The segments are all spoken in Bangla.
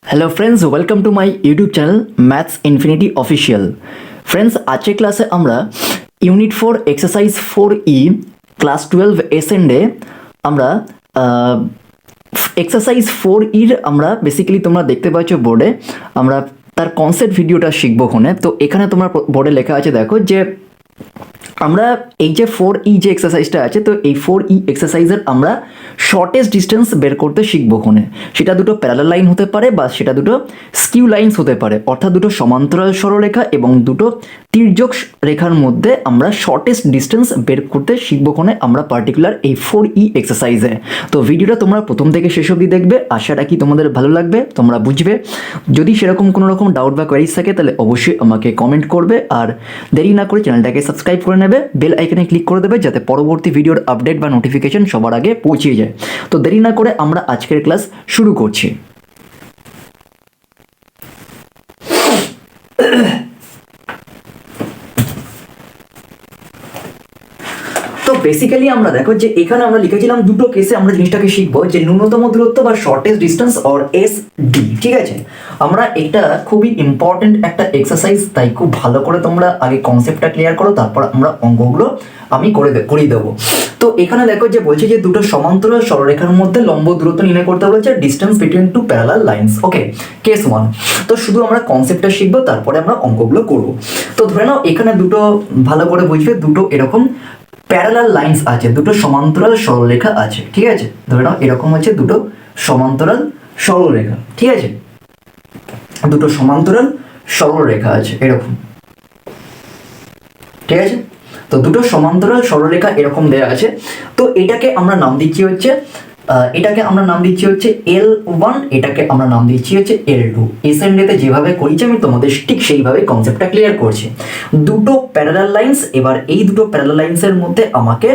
Hello friends, welcome to my YouTube channel maths infinity official. Friends, आज के क्लासे আমরা ইউনিট 4 এক্সারসাইজ 4E ক্লাস 12 এসএনডে আমরা এক্সারসাইজ 4E আমরা বেসিক্যালি তোমরা দেখতে পাচ্ছ বোর্ডে আমরা তার কনসেপ্ট ভিডিওটা শিখবো ওখানে। তো এখানে তোমার বোর্ডে লেখা আছে, দেখো যে আমরা এই যে 4E যে এক্সারসাইজটা আছে, তো এই 4E এক্সারসাইজের আমরা শর্টেস্ট ডিস্টেন্স বের করতে শিখবো ওখানে। সেটা দুটো প্যারালাল লাইন হতে পারে বা সেটা দুটো স্কিউ লাইনস হতে পারে, অর্থাৎ দুটো সমান্তরাল সরলরেখা এবং দুটো তির্যক রেখার মধ্যে আমরা শর্টেস্ট ডিস্টেন্স বের করতে শিখবো ওখানে আমরা পার্টিকুলার এই 4E এক্সারসাইজে। তো ভিডিওটা তোমরা প্রথম থেকে শেষ অবধি দেখবে, আশা রাখি তোমাদের ভালো লাগবে, তোমরা বুঝবে। যদি সেরকম কোনো রকম ডাউট বা কোয়ারিজ থাকে তাহলে অবশ্যই আমাকে কমেন্ট করবে, আর দেরি না করে চ্যানেলটাকে সাবস্ক্রাইব করে নেবে, বেল আইকনে ক্লিক করে দেবে যাতে পরবর্তী ভিডিওর আপডেট বা নোটিফিকেশন সবার আগে পৌঁছে যায়। তো দেরি না করে আমরা আজকের ক্লাস শুরু করছি। তো বেসিক্যালি আমরা দেখো যে এখানে আমরা লিখেছিলাম দুটো কেসে আমরা জিনিসটাকে শিখবো যে ন্যূনতম দূরত্ব বা শর্টেস্ট ডিস্টেন্স অর এসডি। ঠিক আছে, আমরা এটা খুবই ইম্পর্টেন্ট একটা এক্সারসাইজ, তাই খুব ভালো করে তোমরা আগে কনসেপ্টটা ক্লিয়ার করো, তারপর আমরা অঙ্কগুলো আমি করিয়ে দেবো। তো এখানে দেখো যে বলছে যে দুটো সমান্তরাল সরলরেখার মধ্যে লম্ব দূরত্ব নির্ণয় করতে বলেছে, distance between two parallel lines. Okay, case 1। তো শুধু আমরা কনসেপ্টটা শিখবো, তারপরে আমরা অঙ্কগুলো করবো। তো ধরে নাও এখানে দুটো ভালো করে বুঝবে, দুটো এরকম প্যারালাল লাইনস আছে, দুটো সমান্তরাল সরলরেখা আছে। ঠিক আছে, ধরে নাও এরকম হচ্ছে দুটো সমান্তরাল সরলরেখা। ঠিক আছে, দুটো সমান্তরাল সরলরেখা আছে এরকম। ঠিক আছে, তো দুটো সমান্তরাল সরলরেখা এরকম দেয়া আছে। তো এটাকে আমরা নাম দিচ্ছি হচ্ছে L1, এটাকে আমরা নাম দিচ্ছি হচ্ছে L2। এসএনডেতে যেভাবে করেছি আমি তোমাদের ঠিক সেইভাবে কনসেপ্টটা ক্লিয়ার করছি। দুটো প্যারালাল লাইনস, এবার এই দুটো প্যারালাল লাইনসের মধ্যে আমাকে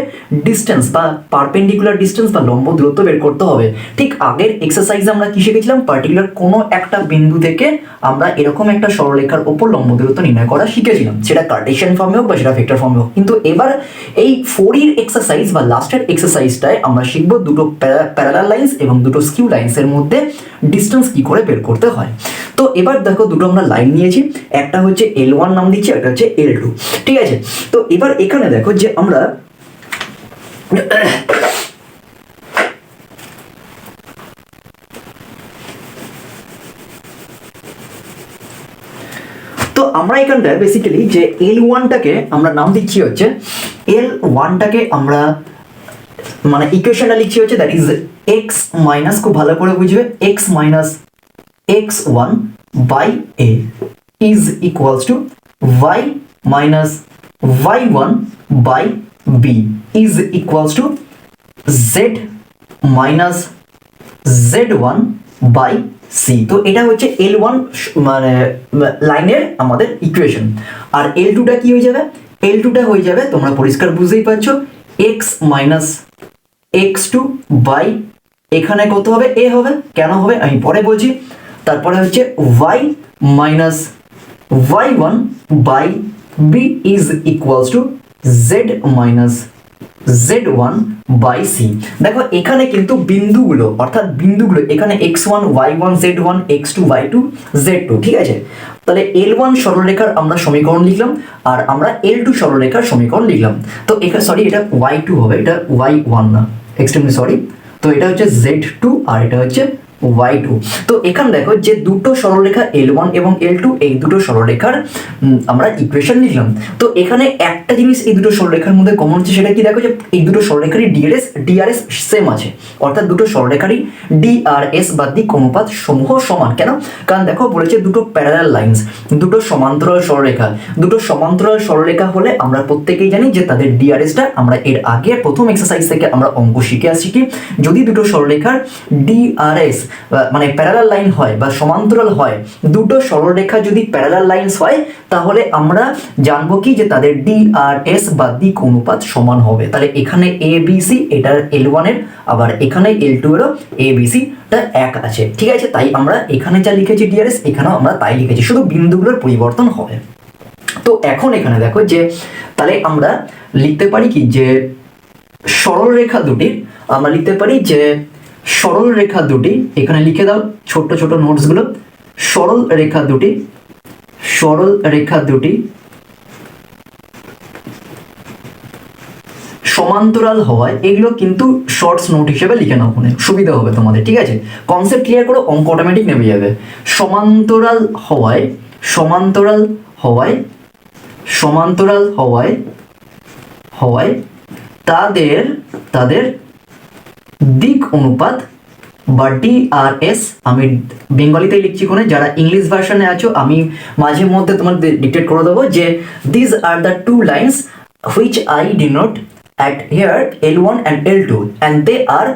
ডিস্টেন্স বা পারপেন্ডিকুলার ডিস্টেন্স বা লম্ব দূরত্ব বের করতে হবে। ঠিক আগের এক্সারসাইজে আমরা কি শিখেছিলাম, পার্টিকুলার কোনো একটা বিন্দু থেকে আমরা এরকম একটা সরলরেখার উপর লম্ব দূরত্ব নির্ণয় করা শিখেছিলাম, সেটা কার্টেশিয়ান ফর্মে হোক বা সেটা ভেক্টর ফর্মে হোক। কিন্তু এবার এই 4 এক্সারসাইজ বা লাস্টের এক্সারসাইজটায় আমরা শিখবো দুটো প্যারালাল লাইনস এবং দুটো স্কিউ লাইনসের মধ্যে ডিস্টেন্স কি করে বের করতে হয়। তো এবার দেখো দুটো আমরা লাইন নিয়েছি, একটা হচ্ছে L1 নাম দিচ্ছি, একটা হচ্ছে L2। ঠিক আছে, তো এবার এখানে দেখো যে আমরা তো আমরা এখানটায় বেসিক্যালি যে L1টাকে আমরা নাম দিচ্ছি হচ্ছে L1টাকে আমরা মানে ইকুয়েশনটা লিখছি হচ্ছে দ্যাট ইজ x মাইনাস, খুব ভালো করে বুঝবে, x minus x1 by a is equals to y minus y1 by b is equals to z minus z1 by c। তো এটা হচ্ছে L1 মানে লাইনের আমাদের ইকুয়েশন। আর L2টা কি হয়ে যাবে? L2টা হয়ে যাবে, তোমরা পরিষ্কার বুঝতেই পারছো, x মাইনাস x2 বাই এখানে কত হবে? a হবে। কেন হবে আমি পরে বলছি। তারপরে হচ্ছে y minus y1 by b is equals to z minus z1 by c। দেখো এখানে কিন্তু বিন্দুগুলো, অর্থাৎ বিন্দুগুলো এখানে x1 y1 z1 x2 y2 z2। ঠিক আছে, তাহলে L1 সরলরেখার আমরা সমীকরণ লিখলাম, আর আমরা L2 সরলরেখার সমীকরণ লিখলাম। তো এখানে সরি, এটা y2 হবে, এটা y1 না, এক্সট্রিমলি সরি। তো এটা হচ্ছে z2 আর এটা হচ্ছে y2। তো এখানে দেখো যে দুটো সরলরেখা L1 এবং L2, এই দুটো সরলরেখার আমরা ইকুয়েশন লিখলাম। তো এখানে একটা জিনিস এই দুটো সরলরেখার মধ্যে কমন হচ্ছে, সেটা কি? দেখো যে এই দুটো সরলরেখারই ডিআরএস সেম আছে, অর্থাৎ দুটো সরলরেখারই ডিআরএস বা দিক অনুপাত সমূহ সমান। কেন? কারণ দেখো বলেছে দুটো প্যারালাল লাইনস, দুটো সমান্তরাল সরলরেখা। দুটো সমান্তরাল সরলরেখা হলে আমরা প্রত্যেকেই জানি যে তাদের ডিআরএসটা, আমরা এর আগে প্রথম এক্সারসাইজ থেকে আমরা অঙ্ক শিখে আসছি কি, যদি দুটো সরলরেখার ডিআরএস মানে প্যারালাল লাইন হয় বা সমান্তরাল হয়, দুটো সরলরেখা যদি প্যারালাল লাইনস হয়, তাহলে আমরা জানবো কি যে তাদের ডিআরএস বা দিক অনুপাত সমান হবে। তাহলে এখানে এবিসি এটার L1 এর, আবার এখানে L2 এরও এবিসি টা এক আছে। ঠিক আছে, তাই আমরা এখানে যা লিখেছি ডিআরএস, এখানেও আমরা তাই লিখেছি, শুধু বিন্দুগুলোর পরিবর্তন হবে। তো এখন এখানে দেখো যে তাহলে আমরা লিখতে পারি কি যে সরলরেখা দুটির আমরা লিখতে পারি যে সরল রেখা দুটি, এখানে লিখে দাও ছোট্ট ছোট নোটসগুলো, সরল রেখা দুটি সমান্তরাল হওয়ায়, এগুলো কিন্তু শর্টস নোট হিসেবে লিখে নাও, ওখানে সুবিধা হবে তোমাদের, ঠিক আছে? কনসেপ্ট ক্লিয়ার করো, অঙ্ক অটোমেটিক নেমে যাবে। সমান্তরাল হওয়ায় তাদের দিক অনুপাত বা ডিআরএস, আমি বেঙ্গলিতে লিখছি, কোনে যারা ইংলিশ ভার্সনে আছো আমি মাঝে মধ্যে তোমাদের ডিক্টেট করে দেবো যে this are the two lines which I denote at here L1 and L2 and they are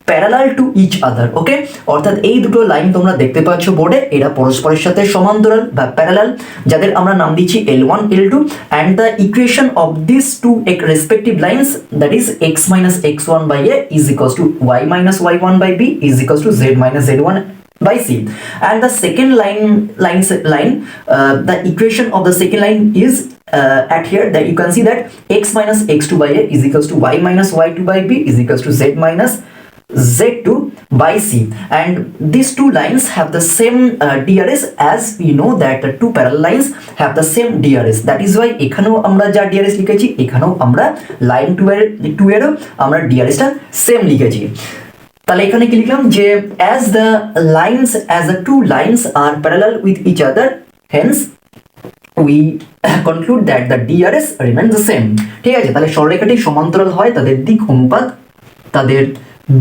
parallel to each other. Okay, অর্থাৎ এই দুটো লাইন তোমরা দেখতে পাচ্ছ বোর্ডে, এরা পরস্পরের সাথে সমান্তরাল বা প্যারালাল, যাদের আমরা নাম দিচ্ছি L1 L2, and the equation of these two respective lines, that is x minus x1 by a is equals to y minus y1 by b is equals to z minus z1 by c, and the second the equation of the second line is at here, that you can see that x minus x2 by a is equals to y minus y2 by b is equals to z minus z2 by c, and these two lines have the same DRS, as we know that the two parallel lines have the same DRS, that is why এখানেও আমরা যা DRS লিখেছি এখানেও আমরা লাইন 2 এরও আমরা DRS টা সেম লিখেছি। তাহলে এখানে কি লিখলাম যে as the two lines are parallel with each other, hence we conclude that the DRS remains the same। ঠিক আছে, তাহলে সরলরেখাটি সমান্তরাল হয়, তাদের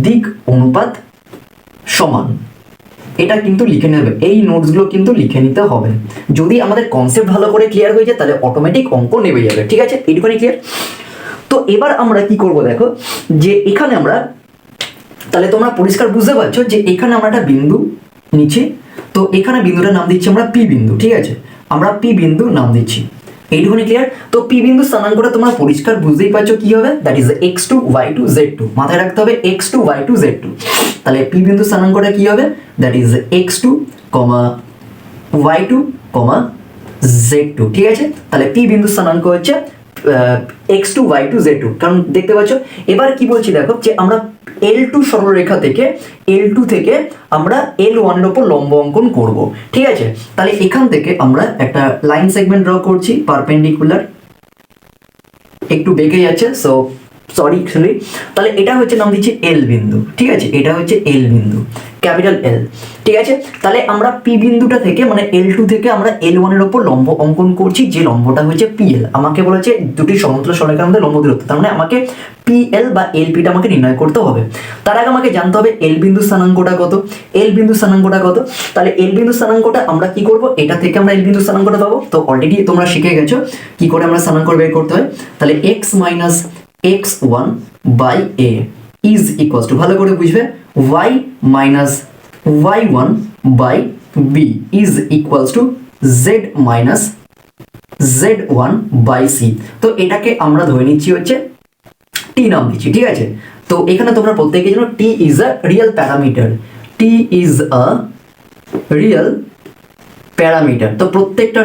দিক অনুপাত সমান, এটা কিন্তু লিখে নেবে, এই নোটসগুলো কিন্তু লিখে নিতে হবে। যদি আমাদের কনসেপ্ট ভালো করে ক্লিয়ার হয়ে যায় তাহলে অটোমেটিক অঙ্ক নেমে যাবে, ঠিক আছে? এইটুখানি ক্লিয়ার। তো এবার আমরা কি করব দেখো, যে এখানে আমরা, তাহলে তোমরা পরিষ্কার বুঝতে পারছো যে এখানে আমরা একটা বিন্দু নিচ্ছি, তো এখানে বিন্দুটার নাম দিচ্ছি আমরা পি বিন্দু, ঠিক আছে? আমরা পি বিন্দু নাম দিচ্ছি, এইটুকুনি ক্লিয়ার। তো পি বিন্দু স্থানাঙ্কটা তোমরা পরিষ্কার বুঝতেই পারছো কি হবে, that is x2 y2 z2, মাথায় রাখতে হবে x2 y2 z2। তাহলে পি বিন্দু স্থানাঙ্কটা কি হবে, that is x2, y2, z2, ঠিক আছে? তাহলে পি বিন্দু স্থানাঙ্ক হচ্ছে x2 y2 z2, কারণ দেখতে পাচ্ছ। এবার কি বলছি দেখো, যে আমরা L2 সরলরেখা থেকে L2 থেকে আমরা L1 এর উপর লম্ব অঙ্কন করব, ঠিক আছে? তাহলে এখান থেকে আমরা একটা লাইন সেগমেন্ট ড্র করছি, পারপেন্ডিকুলার, একটু বেঁকে যাচ্ছে, সো সরি। তাহলে এটা হচ্ছে নাম দিচ্ছি এল বিন্দু, ঠিক আছে? এটা হচ্ছে এল বিন্দু, ক্যাপিটাল এল, ঠিক আছে? তাহলে আমরা পি বিন্দুটা থেকে মানে L2 থেকে আমরা L1 এর উপর লম্ব অঙ্কন করছি, যে লম্বটা হচ্ছে PL। আমাকে বলেছে দুটি সমান্তরাল সরলরেখার মধ্যে লম্ব দূরত্ব, তার মানে আমাকে PL বা LPটা আমাকে নির্ণয় করতে হবে। তার আগে আমাকে জানতে হবে এল বিন্দু স্থানাঙ্কটা কত, তাহলে এল বিন্দু স্থানাঙ্কটা আমরা কি করব, এটা থেকে আমরা এল বিন্দু স্থানাঙ্কটা পাবো। তো অলরেডি তোমরা শিখে গেছো কি করে আমরা স্থানাঙ্ক বের করতে হয়। তাহলে x minus x1 by a is equals to, ভালো করে বুঝবে, y minus y1 by b is equals to z minus z1 by c। তো এটাকে আমরা ধরে নিচ্ছি হচ্ছে t নাম দিচ্ছি, ঠিক আছে? তো এখানে তোমরা প্রত্যেকে জানো t is a real parameter, তো প্রত্যেকটা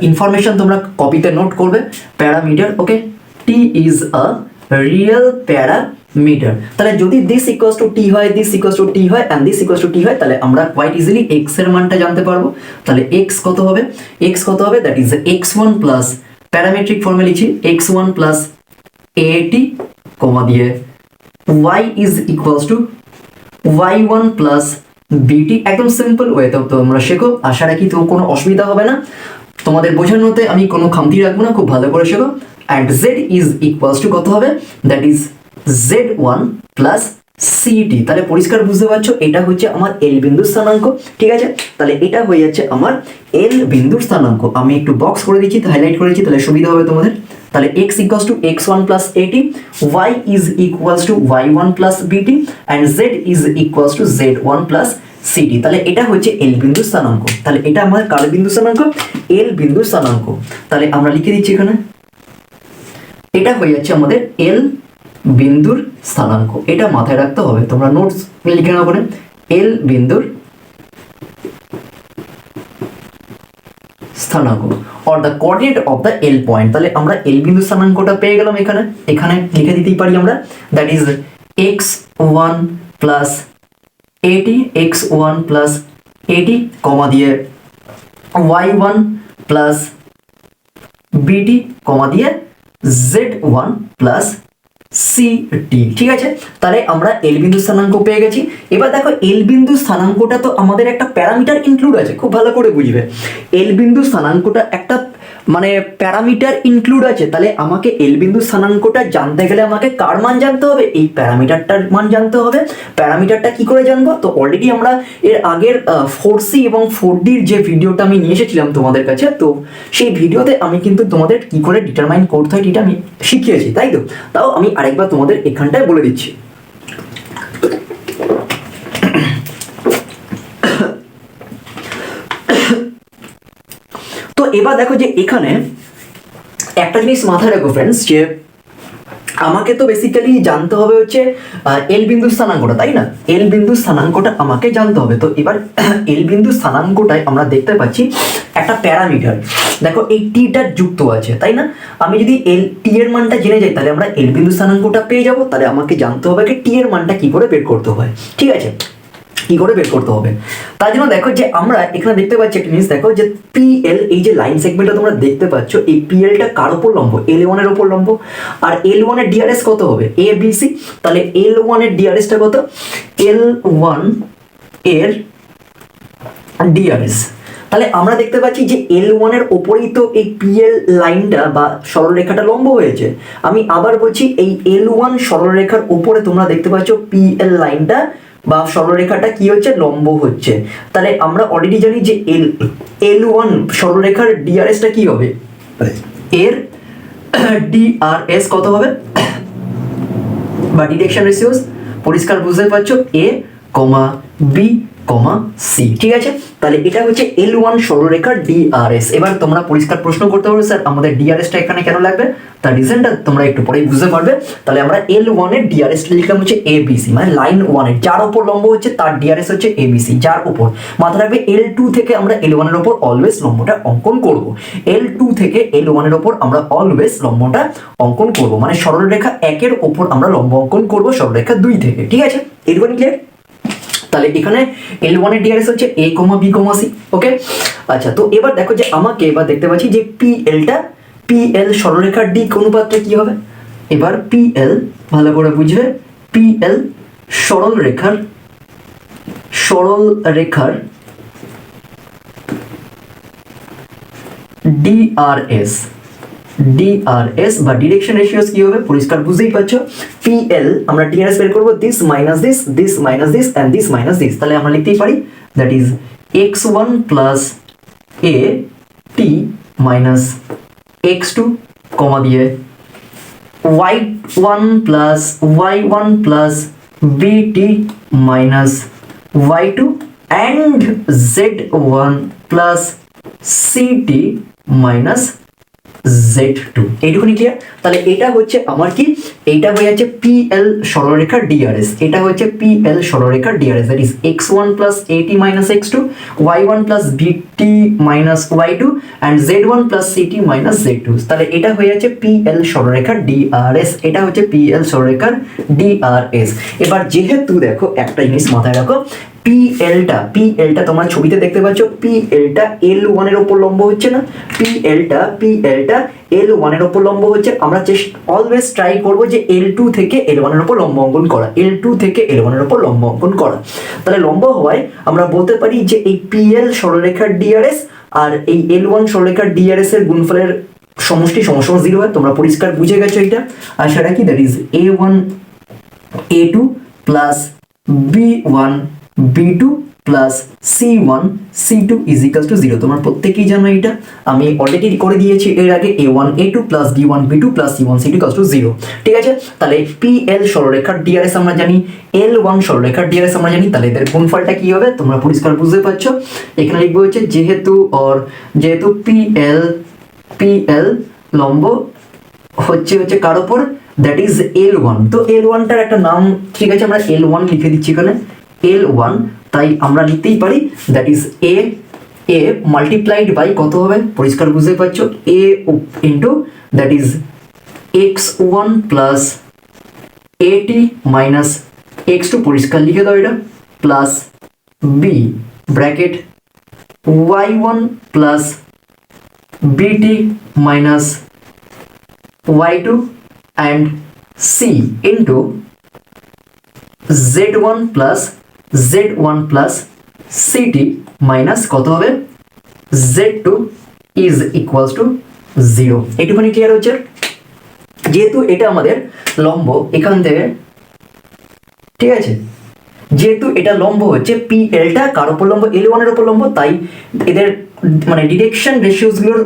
ইনফরমেশন তোমরা কপিতে নোট করবে, parameter, okay? t is a real parameter। তাহলে যদি this equals to t হয়, this equals to t হয় and this equals to t হয়, তাহলে আমরা quite easily x এর মানটা জানতে পারবো। তাহলে x কত হবে, that is x1 plus parametric ফর্মে লিখছি x1 plus at কমা দিয়ে y is equals to y1 plus bt, একদম সিম্পল ওয়েতে তোমরা শেখো, আশা রাখি তো কোনো অসুবিধা হবে না, তোমাদের বোঝানোতে আমি কোনো খামতি রাখবো না, খুব ভালো করে শেখো। and z is equals to কত হবে, that is z1 plus ct। তাহলে পরিষ্কার বুঝতে পারছো এটা হচ্ছে আমার এল বিন্দুর স্থানাঙ্ক, ঠিক আছে? তাহলে এটা হয়ে যাচ্ছে আমার এল বিন্দুর স্থানাঙ্ক। আমি একটু বক্স করে দিচ্ছি, হাইলাইট করেছি, তাহলে সুবিধা হবে তোমাদের। তাহলে x equals to x1 plus at, y is equals to y1 plus bt and z is equals to z1 plus ct। তাহলে এটা হচ্ছে এল বিন্দুর স্থানাঙ্ক। তাহলে এটা আমার কার বিন্দুর স্থানাঙ্ক, এল বিন্দুর স্থানাঙ্ক। তাহলে আমরা লিখে দিচ্ছি এখানে, এটা হয়ে যাচ্ছে আমাদের এল বিন্দুর স্থানাঙ্ক। এটা মাথায় রাখতে হবে, তোমরা নোটস লিখে নাও করে, এল বিন্দুর স্থানাঙ্ক or the coordinate of the L point। তাহলে আমরা এল বিন্দু স্থানাঙ্কটা পেয়ে গেলাম, এখানে লিখে দিতেই পারি আমরা, that is x1 plus এটি x1 প্লাস এটি কমা দিয়ে y1 প্লাস বিটি কমা দিয়ে z1 প্লাস সিটি। ঠিক আছে, তাহলে আমরা এল বিন্দু স্থানাঙ্ক পেয়ে গেছি। এবার দেখো এল বিন্দু স্থানাঙ্কটা তো আমাদের একটা প্যারামিটার ইনক্লুড আছে, খুব ভালো করে বুঝবে। এল বিন্দু স্থানাঙ্কটা একটা মানে প্যারামিটার ইনক্লুড আছে, তাহলে আমাকে এল বিন্দু স্থানাঙ্কটা জানতে গেলে আমাকে কার মান জানতে হবে? এই প্যারামিটারটার মান জানতে হবে। প্যারামিটারটা কি করে জানবো? তো অলরেডি আমরা এর আগের 4C এবং 4Dর যে ভিডিওটা আমি নিয়ে এসেছিলাম তোমাদের কাছে, তো সেই ভিডিওতে আমি কিন্তু তোমাদের কি করে ডিটারমাইন করতে হয় এটা আমি শিখিয়েছি, তাই তো? তাও আমি আরেকবার তোমাদের এখানটায় বলে দিচ্ছি। তো এবার দেখো যে এখানে একটা জিনিস মাথায় রাখো ফ্রেন্ডস, যে আমাকে তো বেসিক্যালি জানতে হবে হচ্ছে এল বিন্দু স্থানাঙ্কটা, তাই না? এল বিন্দু স্থানাঙ্কটা আমাকে জানতে হবে। তো এবার এল বিন্দু স্থানাঙ্কটায় আমরা দেখতে পাচ্ছি একটা প্যারামিটার, দেখো এই টিটা যুক্ত আছে, তাই না? আমি যদি এল টি এর মানটা জেনে যাই তাহলে আমরা এল বিন্দু স্থানাঙ্কটা পেয়ে যাব। তাহলে আমাকে জানতে হবে যে টি এর মানটা কি করে বের করতে হয়, ঠিক আছে? কি করে বের করতে হবে তার জন্য দেখো যে আমরা এখানে দেখতে পাচ্ছি একটা জিনিস, দেখো যে পিএল, এই যে লাইন সেগমেন্টটা তোমরা দেখতে পাচ্ছ, এই পিএলটা কার উপর লম্ব? L1 এর উপর লম্ব। আর L1 এর ডিআরএস কত হবে? A B C. তাহলে L1 এর ডিআরএসটা কত? L1 এর ডিআরএস। তাহলে আমরা দেখতে পাচ্ছি যে L1 এর ওপরেই তো এই পিএল লাইনটা বা সরলরেখাটা লম্ব হয়েছে। আমি আবার বলছি, এই L1 সরলরেখার উপরে তোমরা দেখতে পাচ্ছ পিএল লাইনটা বা সরলরেখাটা কি হচ্ছে? লম্ব হচ্ছে। তাহলে আমরা অলরেডি জানি যে L1 সরলরেখার ডিআরএসটা কি হবে? এর ডিআরএস কত হবে? বা ডিরেকশন রেশিওস পরিষ্কার বুঝতে পারছো, এ কমা বি কমা সি। ঠিক আছে, তাহলে এটা হচ্ছে L1 সরলরেখার ডিআরএস। এবার তোমরা পরিষ্কার প্রশ্ন করতে পারো, স্যার আমাদের ডিআরএসটা এখানে কেন লাগবে? তার রিজনটা তোমরা একটু পরেই বুঝতে পারবে। তাহলে আমরা L1 এর ডিআরএসটা লিখলাম হচ্ছে ABC, মানে লাইন 1 এর যার উপর লম্ব হচ্ছে তার ডিআরএস হচ্ছে ABC, যার উপর। মাথায় রাখবে L2 থেকে আমরা L1 এর উপর অলওয়েজ লম্বটা অঙ্কন করব। L2 থেকে L1 এর উপর আমরা অলওয়েজ লম্বটা অঙ্কন করব, মানে সরলরেখা 1 এর উপর আমরা লম্ব অঙ্কন করব সরলরেখা 2 থেকে। ঠিক আছে, এরকম ক্লিয়ার? তাহলে এখানে L1 এর ডিআরএস হচ্ছে A, B, C। ওকে, আচ্ছা, তো এবার দেখো যে আমাকে এবার দেখতে পাচ্ছি যে PL সরলরেখার D অনুপাতটা কি হবে? এবার PL ভালো করে বুঝবে, PL সরলরেখার ডিআরএস বা ডিরেকশন রেশিওস কি হবে? পরিষ্কার বুঝতেই পারছো। পিএল আমরা ডিআরএস বের করব, this minus this, this minus this and this minus this. তাহলে আমরা লিখতেই পারি that is x1 plus a t minus x2 comma দিয়ে y1 প্লাস y1 প্লাস বিটি minus y2 and z1 plus city minus Z2। এইটুকুনি ক্লিয়ার? তাহলে এটা হচ্ছে আমার কি, এইটা হয়ে যাচ্ছে PL সরলরেখার ডিআরএস। এটা হচ্ছে PL সরলরেখার DRS, that is x1 plus AT minus x2, y1 plus BT minus y2 and z1 plus CT minus z2। তাহলে এটা হয়ে যাচ্ছে PL সরলরেখার ডিআরএস। এটা হচ্ছে PL সরলরেখার ডিআরএস। এবার যেহেতু দেখো একটা জিনিস মাথায় রাখো, পিএলটা তোমরা ছবিতে দেখতে পাচ্ছ, পিএলটা L1 এর উপর লম্ব হচ্ছে না? পিএলটা L1 এর উপর লম্ব হচ্ছে। আমরা অলওয়েজ ট্রাই করব যে L2 থেকে L1 এর উপর লম্ব অঙ্কন করা, L2 থেকে L1 এর উপর লম্ব অঙ্কন করা। তাহলে লম্ব হওয়ায় আমরা বলতে পারি যে এই PL সরলরেখার ডিআরএস আর এই L1 সরলরেখার ডিআরএস এর গুণফলের সমষ্টি সমান 0 হয়। তোমরা পরিষ্কার বুঝে গেছো এটা। আর সেটা কি? That is A1 A2 plus B1 B2 plus C1 C2 is equal to 0। তোমরা প্রত্যেকেই জানো এটা, আমি অলরেডি করে দিয়েছি এর আগে। A1 A2 plus B1 B2 plus C1 C2 equal to 0। ঠিক আছে, তাহলে PL সরলরেখার ডিআরএস আমরা জানি, L1 সরলরেখার ডিআরএস আমরা জানি। তাহলে এদের গুণফলটা কি হবে তোমরা পরিষ্কার বুঝতে পারছো। এখানে লিখবো হচ্ছে যেহেতু PL লম্ব হচ্ছে কার উপর? That is L1। তো L1টার একটা নাম, ঠিক আছে, আমরা L1 লিখে দিচ্ছি এখানে, L1। তাই আমরা লিখতেই পারি that is A multiplied by কত হবে? পরিষ্কার বুঝতে পারছো, A into that is x1 plus AT minus x2। পরিষ্কার লিখে দাও এটা, plus B bracket y1 plus বিটি minus y2 and C into z1 plus city minus কত হবে z2 ইজ ইকুয়ালস টু 0। এটুকুনি ক্লিয়ার হচ্ছে? যেহেতু এটা আমাদের লম্ব এখান থেকে, ঠিক আছে, যেহেতু এটা লম্ব হচ্ছে PLটা কার উপর লম্ব, L1 এর উপর লম্ব, তাই এদের মানে ডিরেকশন রেশিওসগুলোর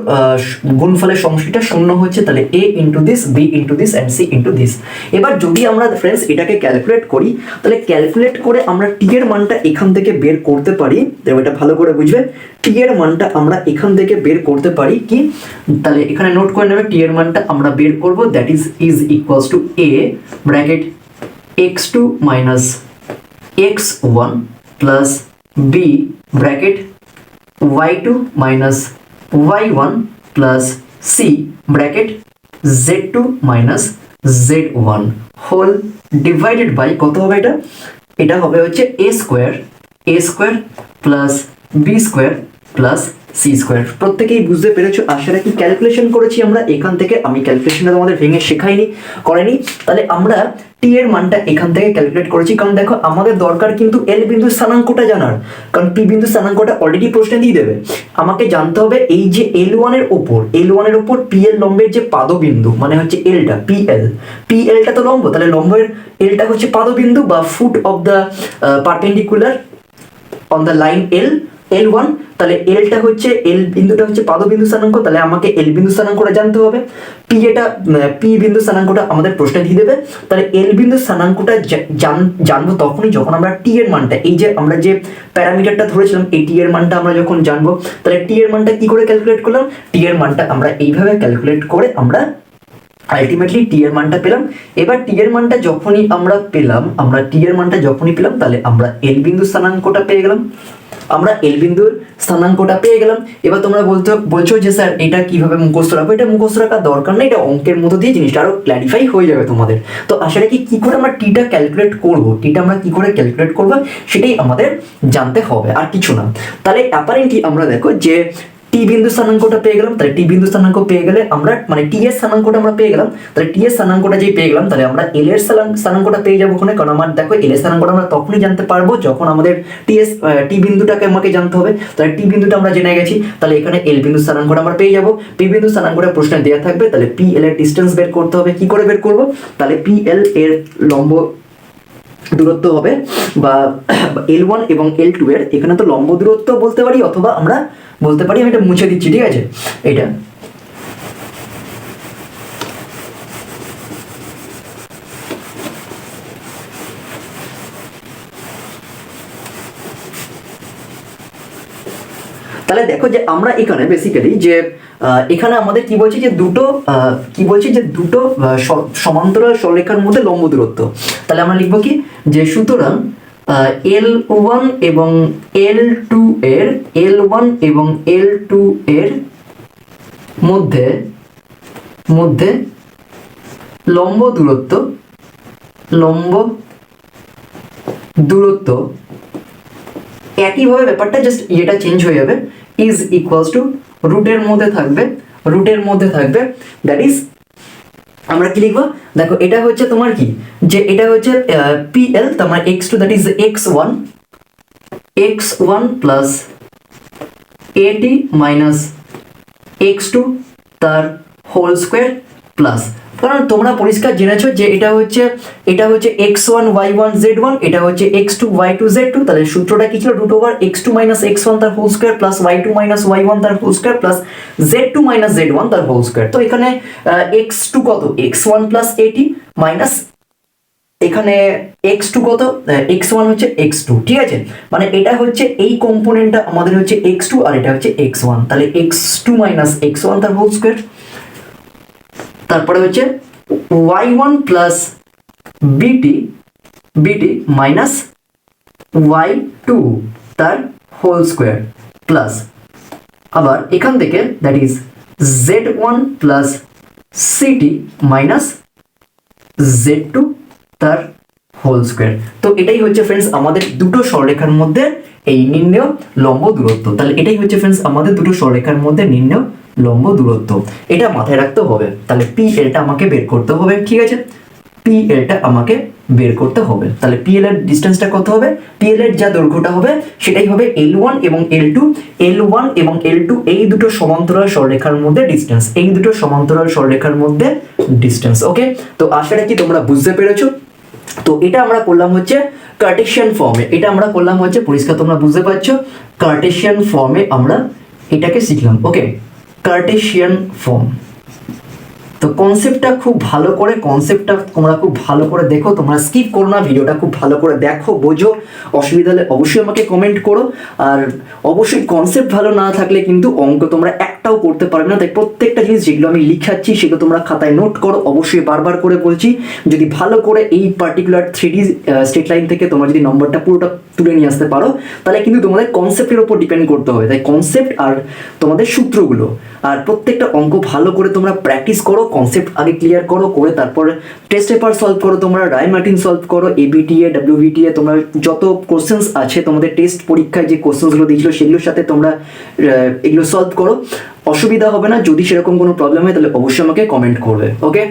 গুণফলের সমষ্টিটা শূন্য হচ্ছে। তাহলে A into this, B into this and C into this. এবার যদি আমরা ফ্রেন্ডস এটাকে ক্যালকুলেট করি, তাহলে ক্যালকুলেট করে আমরা T এর মানটা এখান থেকে বের করতে পারি। দেখো এটা ভালো করে বুঝবে, T এর মানটা আমরা এখান থেকে বের করতে পারি কি, তাহলে এখানে নোট করে নেবে, T এর মানটা আমরা বের করব, that is equals to A bracket x2 minus x1 plus b bracket y2 minus y1 plus c bracket z2 minus z1 whole divided by কত হবে এটা, এটা হবে হচ্ছে a square plus b square plus c square. প্রত্যেকেই বুঝতে পেরেছো আশা রাখি। ক্যালকুলেশন করেছি আমরা এখান থেকে, আমি ক্যালকুলেশনটা তোমাদের ভেঙে শেখাইনি, করেনি। তাহলে আমরা টি এর মানটা এখান থেকে ক্যালকুলেট করেছি, কারণ দেখো আমাদের দরকার কিন্তু এল বিন্দুর স্থানাঙ্কটা জানার, কারণ পি বিন্দুর স্থানাঙ্কটা অলরেডি প্রশ্নে দিয়ে দেবে। আমাকে জানতে হবে এই যে L1 এর উপর পি এল লম্বের যে পাদবিন্দু মানে হচ্ছে এলটা, পিএলটা তো লম্ব, তাহলে লম্বের এলটা হচ্ছে পাদবিন্দু বা foot of the perpendicular on the line L1। তাহলে এলটা হচ্ছে, এল বিন্দুটা হচ্ছে পাদবিন্দু স্থানাঙ্ক, তাহলে আমাকে এল বিন্দু স্থানাঙ্কটা জানতে হবে। পি বিন্দু স্থানাঙ্কটা আমাদের প্রশ্নে দিয়ে দেবে। তাহলে এল বিন্দু স্থানাঙ্কটা জানবো তখনই যখন আমরা টি এর মানটা, এই যে আমরা যে প্যারামিটারটা ধরেছিলাম এই টি এর মানটা আমরা যখন জানবো। তাহলে টি এর মানটা কি করে ক্যালকুলেট করলাম, টি এর মানটা আমরা এইভাবে ক্যালকুলেট করে আমরা আলটিমেটলি টি এর মানটা পেলাম। এবার টি এর মানটা যখনই আমরা পেলাম, তাহলে আমরা এল বিন্দু স্থানাঙ্কটা পেয়ে গেলাম, এবার তোমরা বলছো যে স্যার এটা কিভাবে মুখস্থ রাখবো, এটা মুখস্থ রাখার দরকার নেই, এটা অঙ্কের মধ্যে দিয়ে জিনিসটা আরো ক্ল্যারিফাই হয়ে যাবে তোমাদের। তো আশা রাখি কি করে আমরা টিটা ক্যালকুলেট করবো, সেটাই আমাদের জানতে হবে, আর কিছু না। তাহলে অ্যাপারেন্টলি আমরা দেখো যে টি বিন্দু স্থানাঙ্কটা পেয়ে গেলাম, তাহলে টি বিন্দু স্থানাঙ্ক পেয়ে গেলে আমরা মানে টি এর স্থানাঙ্কটা আমরা পেয়ে গেলাম, তাহলে টি এর স্থানাঙ্কটা যেই পেয়ে গেলাম, তাহলে আমরা এল এর স্থানাঙ্কটা পেয়ে যাবো ওখানে। কারণ আমার দেখো এল এর স্থানাঙ্কটা আমরা তখনই জানতে পারবো যখন আমাদের টি বিন্দুটাকে আমাকে জানতে হবে। তাহলে টি বিন্দুটা আমরা জেনে গেছি, তাহলে এখানে এল বিন্দু স্থানাঙ্কটা আমরা পেয়ে যাবো। পি বিন্দু স্থানাঙ্কটা প্রশ্নে দেওয়া থাকবে, তাহলে পি এল এর ডিস্টেন্স বের করতে হবে। কি করে বের করবো, তাহলে পি এল এর লম্ব দূরত্ব হবে বা L1 এবং L2 এর, এখানে তো লম্ব দূরত্ব বলতে পারি, অথবা আমরা বলতে পারি, আমি এটা মুছে দিচ্ছি, ঠিক আছে, এটা তাহলে দেখো যে আমরা এখানে বেসিক্যালি যে এখানে আমাদের কি বলছি যে দুটো সমান্তরাল সরলরেখার মধ্যে লম্ব দূরত্ব। তাহলে আমরা লিখবো কি যে সুতরাং L1 এবং L2 এর মধ্যে লম্ব দূরত্ব একইভাবে ব্যাপারটা জাস্ট এটা চেঞ্জ হয়ে যাবে, ইজ ইকুয়ালস টু রুটের মধ্যে থাকবে দ্যাট ইজ আমরা কি লিখবো, দেখো এটা হচ্ছে তোমার কি যে এটা হচ্ছে PL, তোমার x2 that is x1 plus AT minus x2 তার হোল স্কোয়ার প্লাস, কারণ তোমরা পরিষ্কার জেনেছো যে এটা হচ্ছে x1 y1 z1, এটা হচ্ছে x2 y2 z2। তাহলে সূত্রটা কি ছিল, root over x2 minus x1 তার whole square plus y2 minus y1 তার whole square plus z2 minus z1 তার হোল স্কোয়ার। তো এখানে x2 কত, x1 প্লাস AT মাইনাস এখানে x2 কত, x1 হচ্ছে x2, ঠিক আছে, মানে এটা হচ্ছে এই কম্পোনেন্টটা আমাদের হচ্ছে x2 আর এটা হচ্ছে x1, তাহলে x2 মাইনাস x1 তার হোল স্কোয়ার, তারপরে হচ্ছে y1 প্লাস বিটি মাইনাস y2 তার হোল স্কোয়ার প্লাস আবার এখান থেকে that is z1 plus city minus z2 তার হোল স্কোয়ার। তো এটাই হচ্ছে ফ্রেন্ডস আমাদের দুটো সরলরেখার মধ্যে এই নির্ণেয় লম্ব দূরত্ব। তাহলে এটাই হচ্ছে ফ্রেন্ডস আমাদের দুটো সরলরেখার মধ্যে নির্ণেয় লম্ব দূরত্ব। এটা মাথায় রাখতে হবে। তাহলে পি এলটা আমাকে বের করতে হবে, ঠিক আছে, পি এলটা আমাকে বের করতে হবে। তাহলে পি এল এর ডিস্টেন্সটা কত হবে, পি এল এর যা দৈর্ঘ্যটা হবে সেটাই হবে L1 এবং L2। L1 এবং L2 এই দুটো সমান্তরাল সরলরেখার মধ্যে ডিস্টেন্স, এই দুটো সমান্তরাল সরলরেখার মধ্যে ডিস্টেন্স। ওকে, তো আশা রাখি তোমরা বুঝতে পেরেছো। তো এটা আমরা করলাম হচ্ছে কার্টেসিয়ান ফর্মে, এটা আমরা করলাম হচ্ছে, পরিষ্কার তোমরা বুঝতে পারছো, কার্টেসিয়ান ফর্মে আমরা এটাকে শিখলাম। ওকে, কার্টেসিয়ান ফর্ম। তো কনসেপ্টটা খুব ভালো করে, কনসেপ্টটা তোমরা খুব ভালো করে দেখো, তোমরা স্কিপ করো না, ভিডিওটা খুব ভালো করে দেখো, বোঝো। অসুবিধা হলে অবশ্যই আমাকে কমেন্ট করো। আর অবশ্যই কনসেপ্ট ভালো না থাকলে কিন্তু অঙ্ক তোমরা একটাও করতে পারবে না। তাই প্রত্যেকটা জিনিস যেগুলো আমি লিখাচ্ছি সেগুলো তোমরা খাতায় নোট করো। অবশ্যই বারবার করে বলছি, যদি ভালো করে এই পার্টিকুলার 3D স্ট্রেট লাইন থেকে তোমরা যদি নম্বরটা পুরোটা তুলে নিয়ে আসতে পারো, তাহলে কিন্তু তোমাদের কনসেপ্টের উপর ডিপেন্ড করতে হবে। তাই কনসেপ্ট আর তোমাদের সূত্রগুলো আর প্রত্যেকটা অঙ্ক ভালো করে তোমরা প্র্যাকটিস করো, কনসেপ্ট আগে ক্লিয়ার করো, করে তারপর টেস্ট পেপার সলভ করো, তোমরা রায় মার্টিন সলভ করো, এবিটিএ, ডাব্লিউবিটিএ, তোমরা যত কোশ্চেন্স আছে তোমাদের টেস্ট পরীক্ষায় যে কোশ্চেন্সগুলো দিয়েছিল সেগুলোর সাথে তোমরা এগুলো সলভ করো। অসুবিধা হবে না। যদি সেরকম কোনো প্রবলেম হয় তাহলে অবশ্যই আমাকে কমেন্ট করবে। ওকে,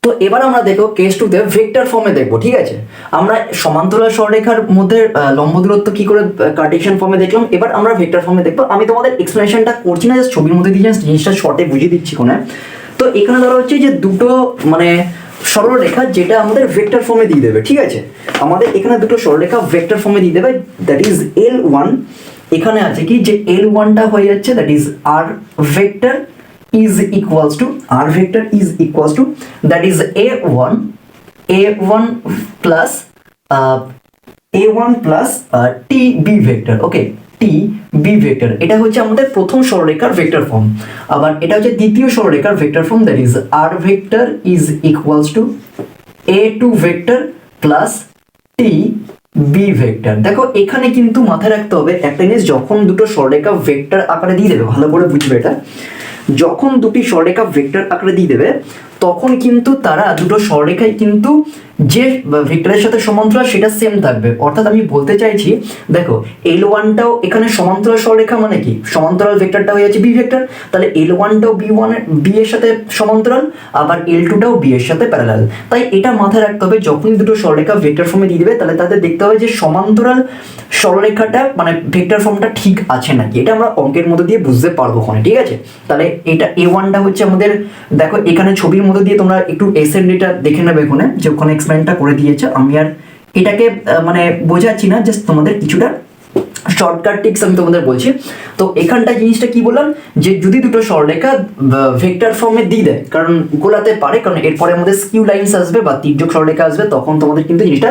তো এবার আমরা দেখো কেস টুতে ভেক্টর ফর্মে দেখবো, ঠিক আছে। আমরা সমান্তরাল সরলরেখার মধ্যে লম্ব দূরত্ব কি করে কার্টেসিয়ান ফর্মে দেখলাম, এবার আমরা ভেক্টর ফর্মে দেখবো। আমি তোমাদের এক্সপ্লেনেশনটা করছি না, জাস্ট ছবির মধ্যে দিয়ে জিনিসটা শর্টে বুঝিয়ে দিচ্ছি কোনে। তো এখানে ধরো হচ্ছে যে দুটো মানে সরলরেখা যেটা আমাদের ভেক্টর ফর্মে দিয়ে দেবে, ঠিক আছে। আমাদের এখানে দুটো সরলরেখা ভেক্টর ফর্মে দিয়ে দেবে, দ্যাট ইজ L1। এখানে আছে কি যে L1টা হয়ে যাচ্ছে that is R vector is equals to R vector is equals to that is A1 plus TB vector. Okay, TB vector এটা হচ্ছে আমাদের প্রথম সরলরেখার ভেক্টর ফর্ম। আবার এটা হচ্ছে দ্বিতীয় সরলরেখার vector form, that is R vector is equals to A2 vector plus TB vector। দেখো এখানে কিন্তু মাথায় রাখতে হবে একটা জিনিস, যখন দুটো সরলরেখা ভেক্টর আকারে দিয়ে দেবে, ভালো করে বুঝবে এটা, যখন দুটি সরলরেখা ভেক্টর আকারে দিয়ে দেবে তখন কিন্তু তারা দুটো সরলরেখায় কিন্তু যে ভেক্টরের সাথে সমান্তরাল সেটা সেম থাকবে। অর্থাৎ আমি বলতে চাইছি, দেখো L1টাও এখানে সমান্তরাল সরলরেখা মানে কি, সমান্তরাল ভেক্টরটা হয়ে যাচ্ছে B ভেক্টর, তাহলে L1টাও B এর সাথে সমান্তরাল, আবার L2টাও B এর সাথে প্যারালাল। তাই এটা মাথায় রাখতে হবে, যখনই দুটো সরলরেখা ভেক্টর ফর্মে দিয়ে দেবে তাহলে তাদের দেখতে হবে যে সমান্তরাল সরলরেখাটা মানে ভেক্টর ফর্মটা ঠিক আছে নাকি। এটা আমরা অঙ্কের মধ্যে দিয়ে বুঝতে পারবো ওখানে, ঠিক আছে। তাহলে এটা A1টা হচ্ছে আমাদের, দেখো এখানে ছবির মধ্যে দিয়ে তোমরা একটু এসএনডিটা দেখে নেবে ওখানে, যে ওখানে এক্সপ্লেনটা করে দিয়েছে। আমি আর এটাকে মানে বোঝাচ্ছি না, জাস্ট তোমাদের কিছুটা শর্টকাট টিপস আমি তোমাদের বলছি। তো এখানটা জিনিসটা কি বললাম, যে যদি দুটো সরলরেখা ভেক্টর ফর্মে দিয়ে দেয়, কারণ গোলাতে পারে, কারণ এরপরে আমাদের স্কিউ লাইনস আসবে বা তির্যক সরলরেখা আসবে, তখন তোমাদের কিন্তু জিনিসটা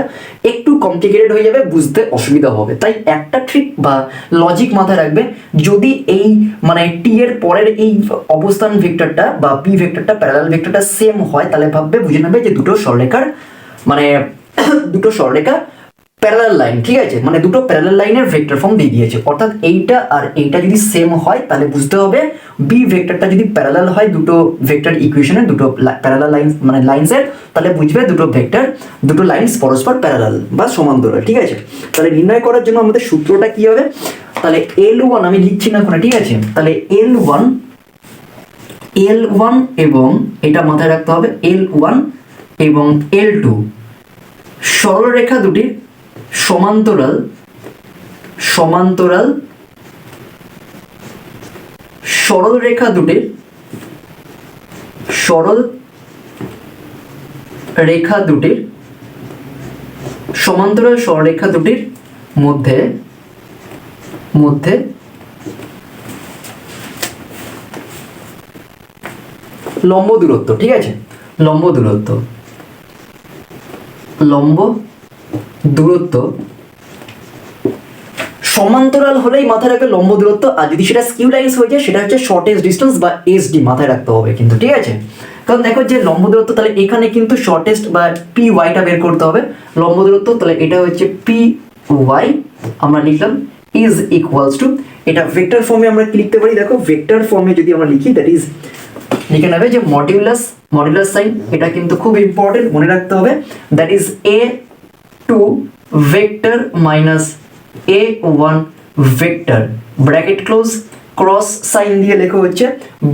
একটু কমপ্লিকেটেড হয়ে যাবে, বুঝতে অসুবিধা হবে। তাই একটা ট্রিক বা লজিক মাথায় রাখবে, যদি এই মানে টি এর পরের এই অবস্থান ভেক্টরটা বা পি ভেক্টরটা প্যারালাল ভেক্টরটা সেম হয়, তাহলে ভাববে বুঝে নেবে যে দুটো সরলরেখার মানে দুটো সরলরেখা প্যারালাল লাইন, ঠিক আছে, মানে দুটো প্যারালাল লাইনের ভেক্টর ফর্ম দিয়ে দিয়েছে। অর্থাৎ এইটা আর এইটা যদি সেম হয় তাহলে বুঝতে হবে বি ভেক্টরটা যদি প্যারালাল হয় দুটো ভেক্টর ইকুয়েশনের, দুটো প্যারালাল লাইন মানে লাইনসের, তাহলে বুঝবে দুটো ভেক্টর দুটো লাইনস পরস্পর প্যারালাল বা সমান্তরাল, ঠিক আছে। তাহলে নির্ণয় করার জন্য আমাদের সূত্রটা কি হবে, তাহলে L1 আমি লিখছি না ওখানে, ঠিক আছে। তাহলে L1 এবং এটা মাথায় রাখতে হবে, L1 এবং L2 সরলরেখা দুটির সমান্তরাল সরলরেখা দুটির সমান্তরাল সরলরেখা দুটির মধ্যে লম্ব দূরত্ব, ঠিক আছে, লম্ব দূরত্ব সমান্তরাল হলেই মাথায় রাখবে লম্ব দূরত্ব, আর যদি সেটা স্কিউ লাইন্স হয়ে যায় সেটা হচ্ছে শর্টেস্ট ডিস্টেন্স বা এসডি মাথায় রাখতে হবে কিন্তু, ঠিক আছে। কারণ দেখো যে লম্ব দূরত্ব, তাহলে এখানে কিন্তু শর্টেস্ট বা পি ওয়াইটা বের করতে হবে লম্ব দূরত্ব, তাহলে এটা হচ্ছে পি ওয়াই আমরা লিখলাম ইজ ইকুয়ালস টু, এটা ভেক্টর ফর্মে আমরা কি লিখতে পারি, দেখো ভেক্টর ফর্মে যদি আমরা লিখি দ্যাট ইজ লিখে নেবে যে মডিউলাস সাইন, এটা কিন্তু খুব ইম্পর্টেন্ট মনে রাখতে হবে, that is A two vector minus A one vector bracket close, cross sign দিয়ে লেখা হচ্ছে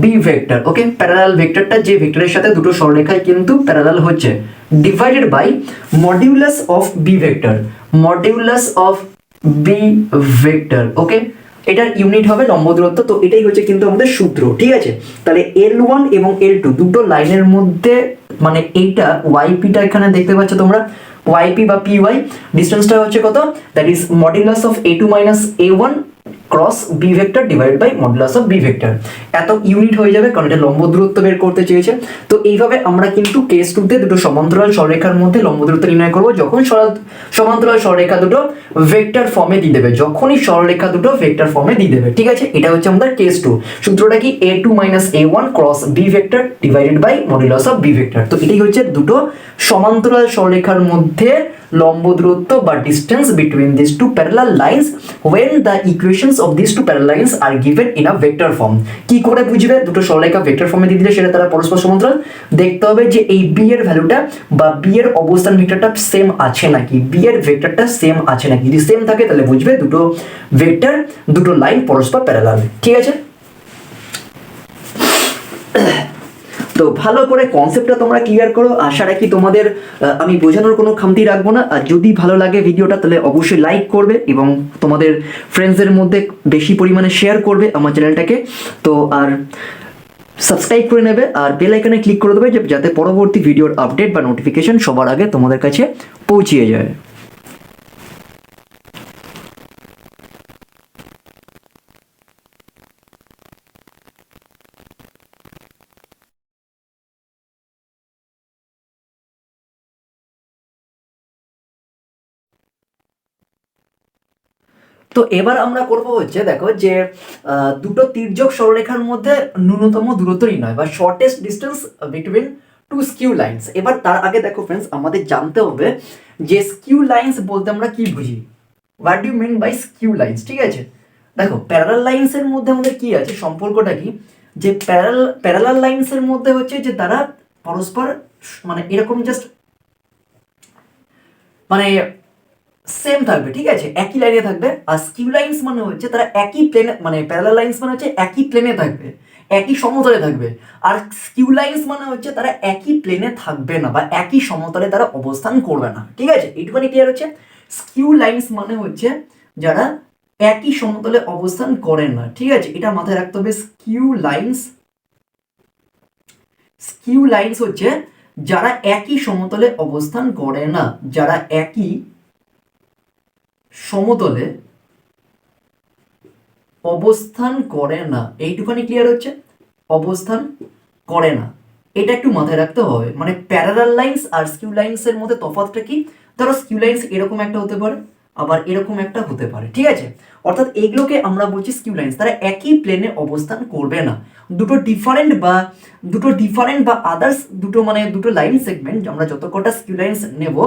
বি ভেক্টর, ওকে। প্যারালাল ভেক্টরটা যে ভেক্টরের সাথে দুটো সরলরেখায় কিন্তু প্যারালাল হচ্ছে, divided by modulus of B vector, modulus of B vector, okay. এটার ইউনিট হবে লম্ব দূরত্ব, তো এটাই হচ্ছে কিন্তু আমাদের সূত্র, ঠিক আছে। তাহলে L1 এবং L2 দুটো লাইনের মধ্যে মানে এইটা ওয়াইপিটা এখানে দেখতে পাচ্ছ তোমরা, ওয়াইপি বা পি ওয়াই ডিস্টেন্সটা হচ্ছে কত, that is modulus of A2 minus A1 cross b vector divided by modulus of B vector, এত ইউনিট হয়ে যাবে কারণ এটা লম্ব দূরত্ব বের করতে চেয়েছে। তো এইভাবে আমরা কিন্তু কেস টুতে দুটো সমান্তরাল সরলরেখার মধ্যে লম্ব দূরত্ব নির্ণয় করব যখন সমান্তরাল সরলরেখা দুটো ভেক্টর ফর্মে দিয়ে দেবে, যখনই সরলরেখা দুটো ভেক্টর ফর্মে দিয়ে দেবে, ঠিক আছে। এটা হচ্ছে আমাদের কেস টু। সূত্রটা কি, A2 minus A1 cross b vector divided by modulus of B vector. তো এটাই হচ্ছে দুটো সমান্তরাল সরলরেখার মধ্যে লম্ব দূরত্ব বা distance between these two parallel lines when the equations of these two parallel lines are given in a vector form। কি করে বুঝবে দুটো সরলরেখা ভেক্টর ফর্মে দিয়ে দিলে সেটা তারা পরস্পর সমান্তরাল, দেখতে হবে যে এই বি এর ভ্যালুটা বা বি এর অবস্থান ভেক্টরটা সেম আছে নাকি, বি এর ভেক্টরটা সেম আছে নাকি, যদি সেম থাকে তাহলে বুঝবে দুটো ভেক্টর দুটো লাইন পরস্পর প্যারালাল, ঠিক আছে। তো ভালো করে কনসেপ্টটা তোমরা ক্লিয়ার করো, আশা রাখি তোমাদের আমি বোঝানোর কোনো খামতি রাখবো না। আর যদি ভালো লাগে ভিডিওটা তাহলে অবশ্যই লাইক করবে এবং তোমাদের ফ্রেন্ডসদের মধ্যে বেশি পরিমাণে শেয়ার করবে আমার চ্যানেলটাকে। তো আর সাবস্ক্রাইব করে নেবে আর বেল আইকনে ক্লিক করে দেবে যাতে পরবর্তী ভিডিওর আপডেট বা নোটিফিকেশন সবার আগে তোমাদের কাছে পৌঁছিয়ে যায়। তো এবার আমরা করব হচ্ছে দেখো যে দুটো তির্যক সরলরেখার মধ্যে ন্যূনতম দূরত্ব নির্ণয় বা shortest distance between two skew lines. এবার তার আগে দেখো ফ্রেন্ডস আমাদের জানতে হবে যে স্কিউ লাইন্স বলতে আমরা কি বুঝি, what do mean by skew lines, ঠিক আছে। দেখো প্যারালাল লাইন্সের মধ্যে আমাদের কি আছে, সম্পর্কটা কি, যে প্যারালাল লাইন্সের মধ্যে হচ্ছে যে তারা পরস্পর মানে এরকম জাস্ট মানে সেম থাকবে, ঠিক আছে, একই লাইনে থাকবে। আর স্কিউ লাইন্স মানে হচ্ছে তারা একই প্লেনে, মানে প্যারালাল লাইন্স মানে হচ্ছে একই প্লেনে থাকবে, একই সমতলে থাকবে। আর স্কিউ লাইন্স মানে হচ্ছে তারা একই প্লেনে থাকবে না বা একই সমতলে তারা অবস্থান করবে না, ঠিক আছে। এইটুখানি ক্লিয়ার হচ্ছে। স্কিউ লাইন্স মানে হচ্ছে যারা একই সমতলে অবস্থান করেন না, ঠিক আছে, এটা মাথায় রাখতে হবে। স্কিউ লাইন্স হচ্ছে যারা একই সমতলে অবস্থান করে না, যারা একই সমতলে অবস্থান করে না, এইটুখানি ক্লিয়ার হচ্ছে, অবস্থান করে না, এটা একটু মাথায় রাখতে হবে। মানে প্যারালাল লাইন্স আর স্কিউ লাইন্সের মধ্যে তফাৎটা কি, ধরো স্কিউ লাইন্স এরকম একটা হতে পারে আবার এরকম একটা হতে পারে, ঠিক আছে। অর্থাৎ এগুলোকে আমরা বলছি স্কিউ লাইন্স, তারা একই প্লেনে অবস্থান করবে না। দুটো ডিফারেন্ট বা আদার্স দুটো লাইন সেগমেন্ট, আমরা যত কটা স্কিউ লাইন্স নেব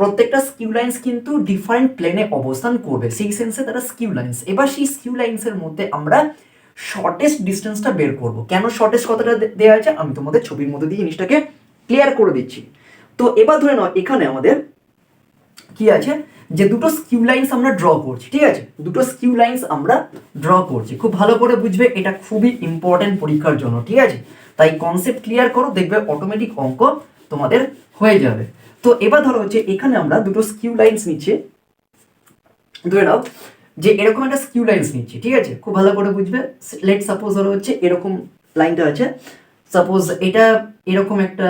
প্রত্যেকটা স্কিউ লাইন্স কিন্তু ডিফারেন্ট প্লেনে অবস্থান করবে, সেই সেন্সে তারা স্কিউ লাইন্স। এবার সেই স্কিউ লাইন্সের মধ্যে আমরা শর্টেস্ট ডিস্টেন্সটা বের করব। কেন শর্টেস্ট কথাটা দেওয়া আছে আমি তোমাদের ছবির মধ্যে দিয়ে জিনিসটাকে ক্লিয়ার করে দিচ্ছি। তো এবার ধরে নাও এখানে আমাদের কি আছে, যে দুটো স্কিউ লাইন্স আমরা ড্র করছি, ঠিক আছে, দুটো স্কিউ লাইন্স আমরা ড্র করছি, খুব ভালো করে বুঝবে, এটা খুবই ইম্পর্টেন্ট পরীক্ষার জন্য, ঠিক আছে। তাই কনসেপ্ট ক্লিয়ার করো, দেখবে অটোমেটিক অঙ্ক তোমাদের হয়ে যাবে। তো এবার ধরো হচ্ছে এখানে আমরা দুটো স্কিউ লাইন্স নিচ্ছি, ধরে নাও যে এরকম একটা স্কিউ লাইন্স নিচ্ছি, ঠিক আছে, খুব ভালো করে বুঝবে। লেট সাপোজ ধরো হচ্ছে এরকম লাইনটা আছে, সাপোজ এটা এরকম একটা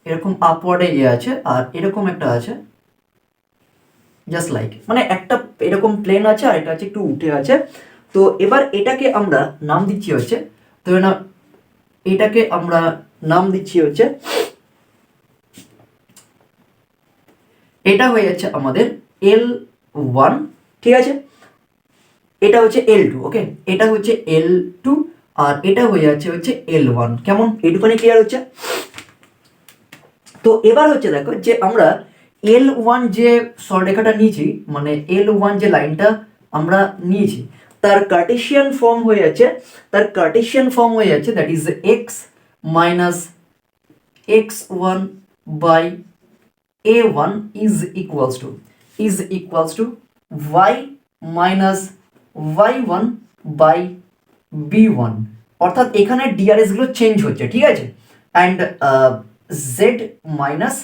এরকম আপওয়ার্ডে ইয়ে আছে আর এরকম একটা আছে, জাস্ট লাইক মানে একটা এরকম প্লেন আছে আর এটা আছে একটু উঠে আছে। তো এবার এটাকে আমরা নাম দিচ্ছি হচ্ছে, তো না এটাকে আমরা নাম দিচ্ছি হচ্ছে, এটা হয়ে যাচ্ছে আমাদের L1, ঠিক আছে। এটা হচ্ছে L2, ওকে, এটা হচ্ছে L2 আর এটা হয়ে যাচ্ছে হচ্ছে L1। কেমন, এইটুখানি ক্লিয়ার হচ্ছে? তো এবার হচ্ছে দেখো যে আমরা L1 যে সরলরেখাটা নিয়েছি, মানে L1 যে লাইনটা আমরা নিয়েছি, তার কার্টেসিয়ান ফর্ম হয়ে যাচ্ছে, that is x minus x1 by a1 is equals to y minus y1 by b1। অর্থাৎ এখানে ডিআরএস গুলো চেঞ্জ হচ্ছে, ঠিক আছে, and z minus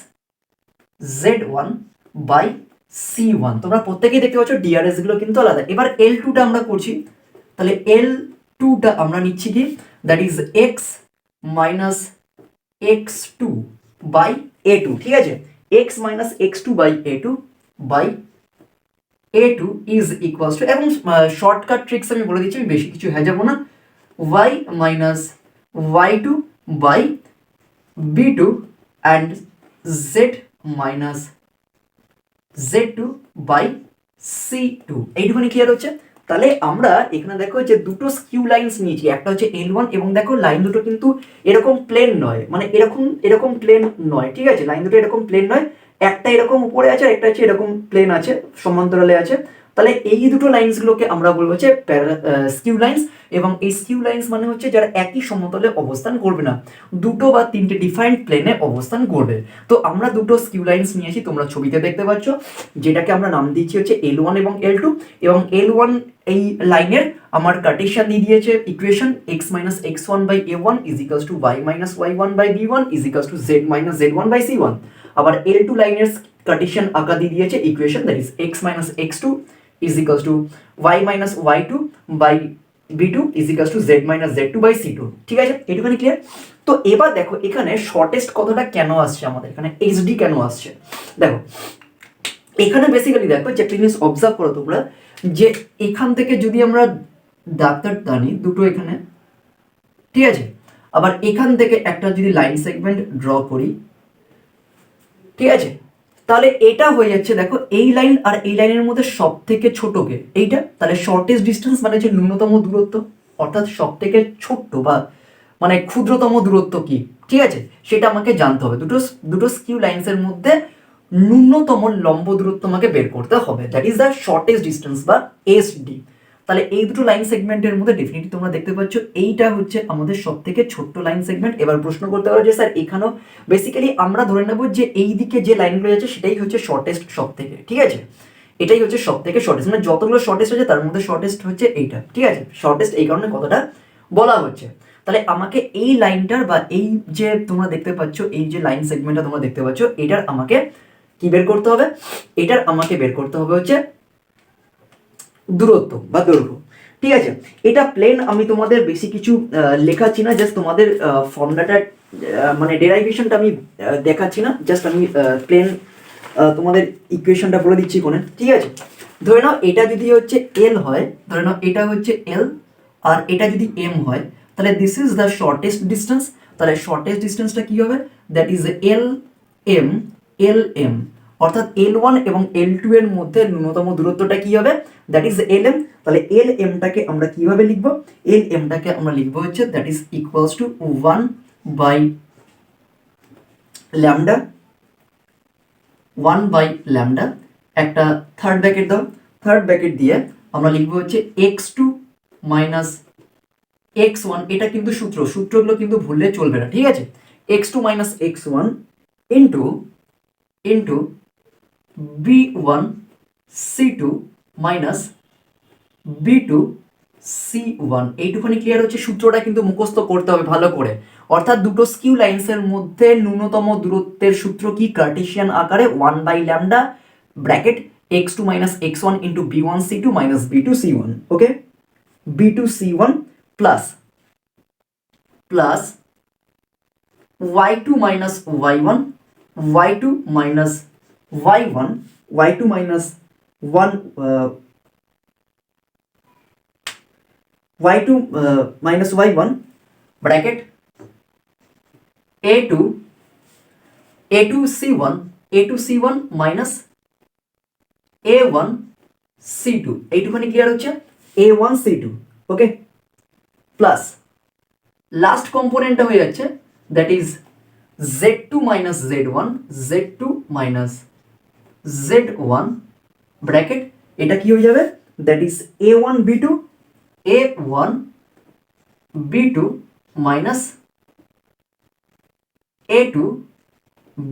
z1 by c1। তোমরা প্রত্যেকেই দেখতে পাচ্ছ ডিআরএস গুলো কিন্তু আলাদা। এবার L2 টা আমরা করছি, তাহলে L2 টা আমরা নিচ্ছি কি, that is x minus x2 by a2, ঠিক আছে, x minus x2 by a2 is equals to, এবং শর্টকাট ট্রিক্স আমি বলে দিচ্ছি, আমি বেশি কিছু হ্যাঁ যাবো না, y minus y2 by b2 and z minus z2 by c2। এইটুখানি ক্লিয়ার হচ্ছে? তাহলে আমরা এখানে দেখো যে দুটো স্কিউ লাইনস নিয়েছি, একটা হচ্ছে L1, এবং দেখো লাইন দুটো কিন্তু এরকম প্লেন নয়, মানে এরকম প্লেন নয়, ঠিক আছে, লাইন দুটো এরকম প্লেন নয়, একটা এরকম উপরে আছে আর একটা হচ্ছে এরকম প্লেন আছে, সমান্তরালে আছে। তাহলে এই দুটো লাইনসগুলোকে আমরা বলবো হচ্ছে স্কিউ লাইনস, এবং এই স্কিউ লাইনস মানে হচ্ছে যারা একই সমতলে অবস্থান করবে না, দুটো বা তিনটে ডিফারেন্ট প্লেনে অবস্থান করবে। তো আমরা দুটো স্কিউ লাইনস নিয়েছি, তোমরা ছবিতে দেখতে পাচ্ছ, যেটাকে আমরা নাম দিয়েছি হচ্ছে L1 এবং L2। এবং L1 এই লাইনের আমার কার্টেসিয়ান দিয়ে দিয়েছে equation x minus x1 by a1 is equals to y minus y1 by b1 is equals to z minus z1 by c1। আবার L2 লাইনের কার্টেসিয়ান আঁকা দিয়ে দিয়েছে equation, that is x minus x2 is equals to y minus y2 by b2 is equals to z minus z2 by c2। ঠিক আছে, এটুখানি ক্লিয়ার? তো এবার দেখো এখানে শর্টেস্ট কথাটা কেন আসছে, আমাদের এখানে hd কেন আসছে। দেখো এখানে বেসিক্যালি দেখো যে একটা জিনিস অবজার্ভ করো তোমরা, যে এখান থেকে যদি আমরা ডাক্তার টানি দুটো এখানে, ঠিক আছে, আবার এখান থেকে একটা যদি লাইন সেগমেন্ট ড্র করি, ঠিক আছে, তাহলে এটা হয়ে যাচ্ছে দেখো এই লাইন আর এই লাইনের মধ্যে সব থেকে ছোটকে এইটা, তাহলে শর্টেস্ট ডিস্টেন্স মানে হচ্ছে ন্যূনতম দূরত্ব, অর্থাৎ সব থেকে ছোট্ট বা মানে ক্ষুদ্রতম দূরত্ব কি, ঠিক আছে, সেটা আমাকে জানতে হবে। দুটো স্কিউ লাইন্সের মধ্যে ন্যূনতম লম্ব দূরত্ব আমাকে বের করতে হবে, that is the shortest distance বা এসডি। তাহলে এই দুটো লাইন সেগমেন্টের মধ্যে ডেফিনেটলি তোমরা দেখতে পাচ্ছ এইটা হচ্ছে আমাদের সব থেকে ছোট্ট লাইন সেগমেন্ট। এবার প্রশ্ন করতে পারো যে স্যার এখানেও বেসিক্যালি আমরা ধরে নেব যে এই দিকে যে লাইনগুলো যাচ্ছে সেটাই হচ্ছে শর্টেস্ট সব থেকে, ঠিক আছে, এটাই হচ্ছে সব থেকে শর্টেস্ট, মানে যতগুলো শর্টেস্ট হচ্ছে তার মধ্যে শর্টেস্ট হচ্ছে এইটা, ঠিক আছে, শর্টেস্ট এই কারণে কথাটা বলা হচ্ছে। তাহলে আমাকে এই লাইনটার বা এই যে তোমরা দেখতে পাচ্ছ এই যে লাইন সেগমেন্টটা তোমরা দেখতে পাচ্ছ, এটার আমাকে কি বের করতে হবে, এটার আমাকে বের করতে হবে হচ্ছে দূরত্ব বা দৈর্ঘ্য, ঠিক আছে। এটা প্লেন, আমি তোমাদের বেশি কিছু লেখাচ্ছি না, জাস্ট তোমাদের ফর্মুলাটা মানে ডেরাইভেশনটা আমি দেখাচ্ছি না, জাস্ট আমি প্লেন তোমাদের ইকুয়েশনটা বলে দিচ্ছি কোনে, ঠিক আছে। ধরে নাও এটা যদি হচ্ছে এল হয়, ধরে নাও এটা হচ্ছে এল আর এটা যদি এম হয়, তাহলে this is the shortest distance. তাহলে শর্টেস্ট ডিস্টেন্সটা কি হবে, দ্যাট ইজ এল এম, অর্থাৎ L1 এবং L2 এর মধ্যে ন্যূনতম দূরত্বটা কি হবে, দ্যাট ইজ LM। তাহলে LMটাকে আমরা কিভাবে লিখব, LMটাকে আমরা লিখব হচ্ছে that is equals to 1 by lambda, একটা থার্ড ব্র্যাকেট দাও, থার্ড ব্র্যাকেট দিয়ে আমরা লিখব হচ্ছে x2 মাইনাস x1। এটা কিন্তু সূত্রগুলো কিন্তু ভুললে চলবে না, ঠিক আছে, x2 minus x1 into b1 c2 minus b2 c1। এইটুখানি ক্লিয়ার হচ্ছে? সূত্রটা কিন্তু মুখস্থ করতে হবে ভালো করে, অর্থাৎ দুটো স্কিউ লাইন্সের মধ্যে ন্যূনতম দূরত্বের সূত্র কি, কার্টেসিয়ান আকারে 1 by lambda bracket x2 minus x1 into b1 c2 minus b2 c1, okay, b2 c1 plus y2 minus y1 y2 minus y1 y2 minus 1 y2 minus y1 bracket a2 c1 minus a1 c2। এইটুখানি ক্লিয়ার হচ্ছে? a1 c2, okay, plus last কম্পোনেন্টটা হয়ে যাচ্ছে that is z2 minus z1, z2 minus z1 bracket, এটা কি হয়ে যাবে that is a1 b2, a1 b2 minus a2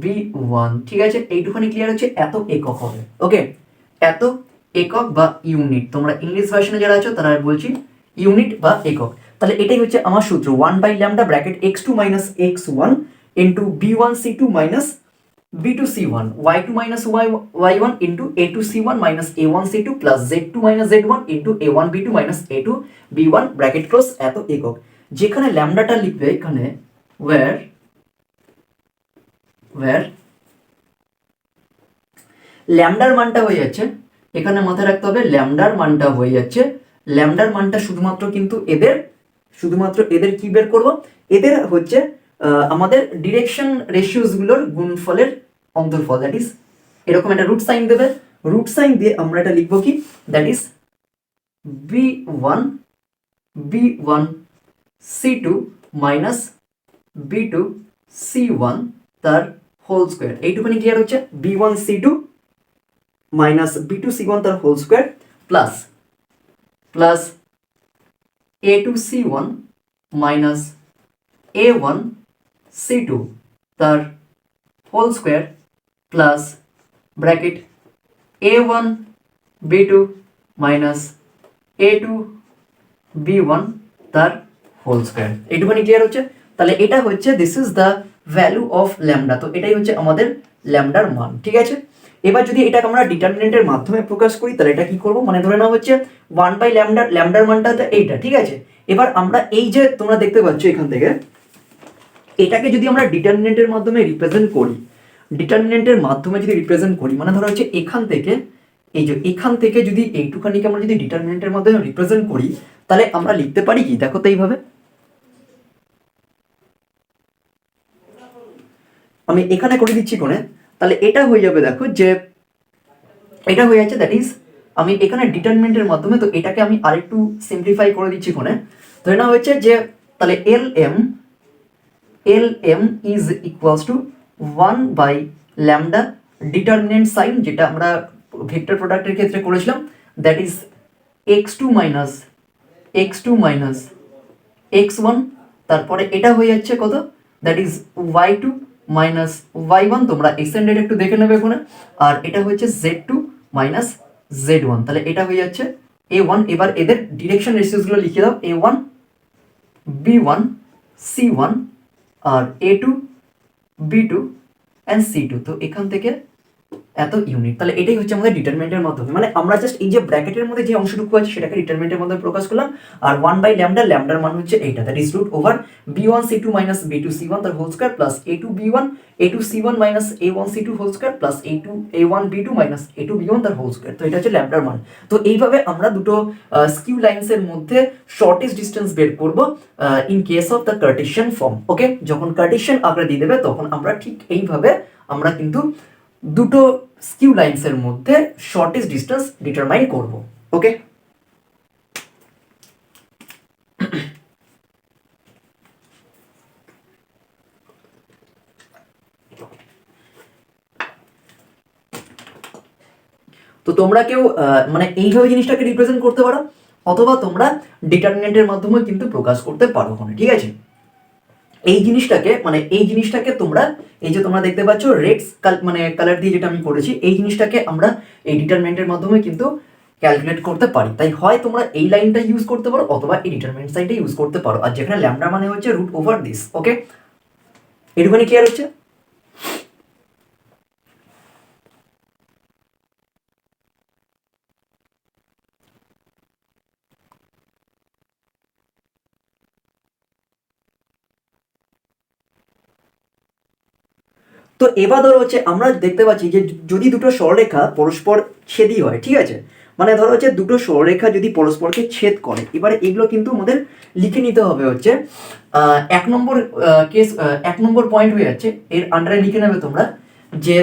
b1। ঠিক আছে, এইটুখানি ক্লিয়ার হচ্ছে, এত একক হবে। ওকে, এত একক বা ইউনিট, তোমরা ইংলিশ ভার্সনে যারা আছো তারা বলছি ইউনিট বা একক। তাহলে এটাই হচ্ছে আমার সূত্র, 1/λ bracket x2 minus x1 into b1 c2 minus b2 c1, y2 minus y1 into a2 c1 minus a1 c2 plus z2 minus z1 into a1 b2 minus a2 b1 bracket close, এত একক। যেখানে ল্যামডাটা লিখবে এখানে where ল্যামডার মানটা হয়ে যাচ্ছে, এখানে মাথায় রাখতে হবে ল্যামডার মানটা হয়ে যাচ্ছে, ল্যামডার মানটা শুধুমাত্র কিন্তু এদের কি বের করব, এদের হচ্ছে আমাদের ডিরেকশন রেশিওস গুলোর গুণফলের অন্তর্ফল, দ্যাট ইজ এরকম একটা রুট সাইন দেবে, রুট সাইন দিয়ে আমরা এটা লিখবো কি that is b1 c2 minus b2 c1 তার হোল স্কোয়ার। এইটুখানি ক্লিয়ার হচ্ছে, b1 c2 minus b2 c1 তার whole square plus a2 c1 minus a1 c2 তার whole square plus bracket a1 b2 minus a2 b1 তার হোল স্কোয়ার। এইটুখানি ক্লিয়ার হচ্ছে। তাহলে এটা হচ্ছে this is the value of lambda, তো এটাই হচ্ছে আমাদের ল্যামডার মান। ঠিক আছে, এবার যদি এটাকে আমরা ডিটারমিনেন্টের মাধ্যমে প্রকাশ করি তাহলে এটা কি করব, মানে ধরে নাও হচ্ছে 1/λ, ল্যামডার মানটা এইটা। ঠিক আছে, এবার আমরা এই যে তোমরা দেখতে পাচ্ছ এখান থেকে, এটাকে যদি আমরা ডিটারমিনেন্টের মাধ্যমে রিপ্রেজেন্ট করি, মানে ধরো হচ্ছে এখান থেকে এই যে এখান থেকে যদি এইটুখানিকে আমরা যদি ডিটারমিনেন্টের মাধ্যমে রিপ্রেজেন্ট করি তাহলে আমরা লিখতে পারি কি, দেখো তো এইভাবে, আমি এখানে করে দিচ্ছি কোণে, তাহলে এটা হয়ে যাবে, দেখো যে এটা হয়ে যাচ্ছে দ্যাট ইজ আমি এখানে ডিটারমিনেন্টের মাধ্যমে, তো এটাকে আমি আরেকটু সিম্পলিফাই করে দিচ্ছি কোণে, ধরে নেওয়া হচ্ছে যে তাহলে lm is equals to 1/λ determinant sign, যেটা আমরা ভেক্টর প্রোডাক্টের ক্ষেত্রে করেছিলাম, that is x2 minus x1, তারপরে এটা হয়ে যাচ্ছে কত, that is y2 minus y1, তোমরা এক্সটেন্ডেড একটু দেখে নেবে ওখানে, আর এটা হচ্ছে z2 মাইনাস z1, তাহলে এটা হয়ে যাচ্ছে a1। এবার এদের ডিরেকশন রেশিওস গুলো লিখে দাও, a1 b1 c1 R a2 b2 and c2, তো এখান থেকে এত ইউনিট। তাহলে এটাই হচ্ছে আমাদের ডিটারমিনেন্টের মাধ্যমে, মানে আমরা জাস্ট এই যে ব্র্যাকেটের মধ্যে যে অংশটুকু আছে সেটাকে ডিটারমিনেন্টের মধ্যে প্রকাশ করলাম, আর 1/λ, ল্যামডার মান হচ্ছে এইটা, that is root over b1 c2 minus b2 c1 তার whole square plus a2 b1 a2 c1 minus a1 c2 whole square plus a1 b2 minus a2 b1 তার হোল স্কয়ার। তো এটা হচ্ছে ল্যামডার মান। তো এইভাবে আমরা দুটো স্কিউ লাইনসের মধ্যে শর্টেস্ট ডিসটেন্স বের করব in case of the Cartesian form. Okay, যখন কার্টেসিয়ান আকারে দিয়ে দেবে তখন আমরা ঠিক এইভাবে আমরা কিন্তু দুটো স্কিউ লাইনসের মধ্যে শর্টেস্ট ডিসটেন্স ডিটারমাইন করব। ওকে, তো তোমরা কেউ মানে এইভাবে জিনিসটাকে রিপ্রেজেন্ট করতে পারো, অথবা তোমরা ডিটারমিনেন্টের মাধ্যমে কিন্তু প্রকাশ করতে পারো ওখানে। ঠিক আছে, এই জিনিসটাকে তোমরা এই যে তোমরা দেখতে পাচ্ছ রেড মানে কালার দিয়ে যেটা আমি করেছি, এই জিনিসটাকে আমরা এই ডিটারমিনেন্টের মাধ্যমে কিন্তু ক্যালকুলেট করতে পারি। তাই হয় তোমরা এই লাইনটা ইউজ করতে পারো অথবা এই ডিটারমিনেন্ট সাইনটা ইউজ করতে পারো, আর যেখানে ল্যামডা মানে হচ্ছে রুট ওভার দিস। ওকে, এটুখানি ক্লিয়ার হচ্ছে। তো এবার ধরো হচ্ছে আমরা দেখতে পাচ্ছি যে যদি দুটো সরলরেখা পরস্পর ছেদই হয়, ঠিক আছে, মানে ধরো হচ্ছে দুটো সরলরেখা যদি পরস্পরকে ছেদ করে, এবারে এগুলো কিন্তু আমাদের লিখে নিতে হবে হচ্ছে 1 নম্বর পয়েন্ট হয়ে যাচ্ছে, এর আন্ডারে লিখে নেবে তোমরা যে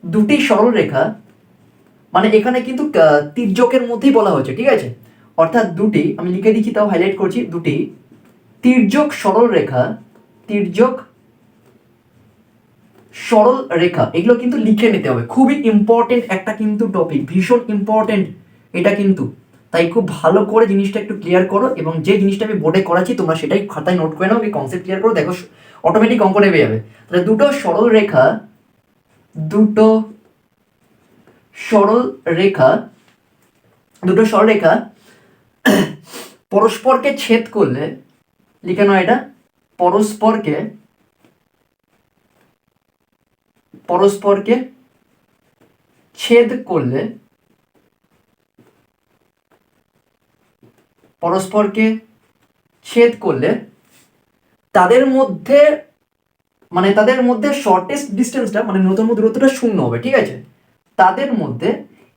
দুটি সরলরেখা, মানে এখানে কিন্তু তির্যকের মধ্যেই বলা হচ্ছে, ঠিক আছে, অর্থাৎ দুটি, আমি লিখে দিচ্ছি তাও হাইলাইট করছি, দুটি তির্যক সরল রেখা, তির্যক সরল রেখা, এগুলো কিন্তু লিখে নিতে হবে, খুবই ইম্পর্টেন্ট একটা কিন্তু টপিক, ভীষণ ইম্পর্টেন্ট এটা কিন্তু, তাই খুব ভালো করে জিনিসটা একটু ক্লিয়ার করো, এবং যে জিনিসটা আমি বোর্ডে করাচ্ছি তোমরা সেটাই খাতায় নোট করে নাও, আমি কনসেপ্ট ক্লিয়ার করো, দেখো অটোমেটিক অঙ্ক নেমে যাবে। তাহলে দুটো সরল রেখা, দুটো সরল রেখা, দুটো সরল রেখা পরস্পরকে ছেদ করলে, লিখে নাও এটা, পরস্পরকে পরস্পরকে ছেদ করলে, পরস্পরকে ছেদ করলে তাদের মধ্যে তাদের মধ্যে শর্টেস্ট ডিস্টেন্সটা মানে ন্যূনতম দূরত্বটা শূন্য হবে, ঠিক আছে? তাদের মধ্যে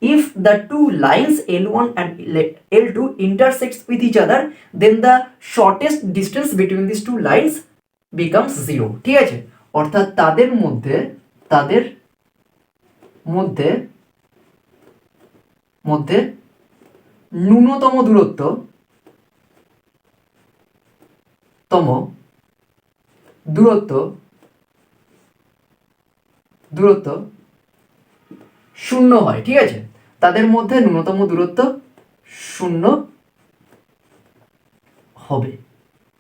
if the two lines L1 and L2 intersects with each other then the shortest distance between these two lines becomes 0, ঠিক আছে? অর্থাৎ তাদের মধ্যে ন্যূনতম দূরত্ব শূন্য হয়, ঠিক আছে? তাদের মধ্যে ন্যূনতম দূরত্ব শূন্য হবে,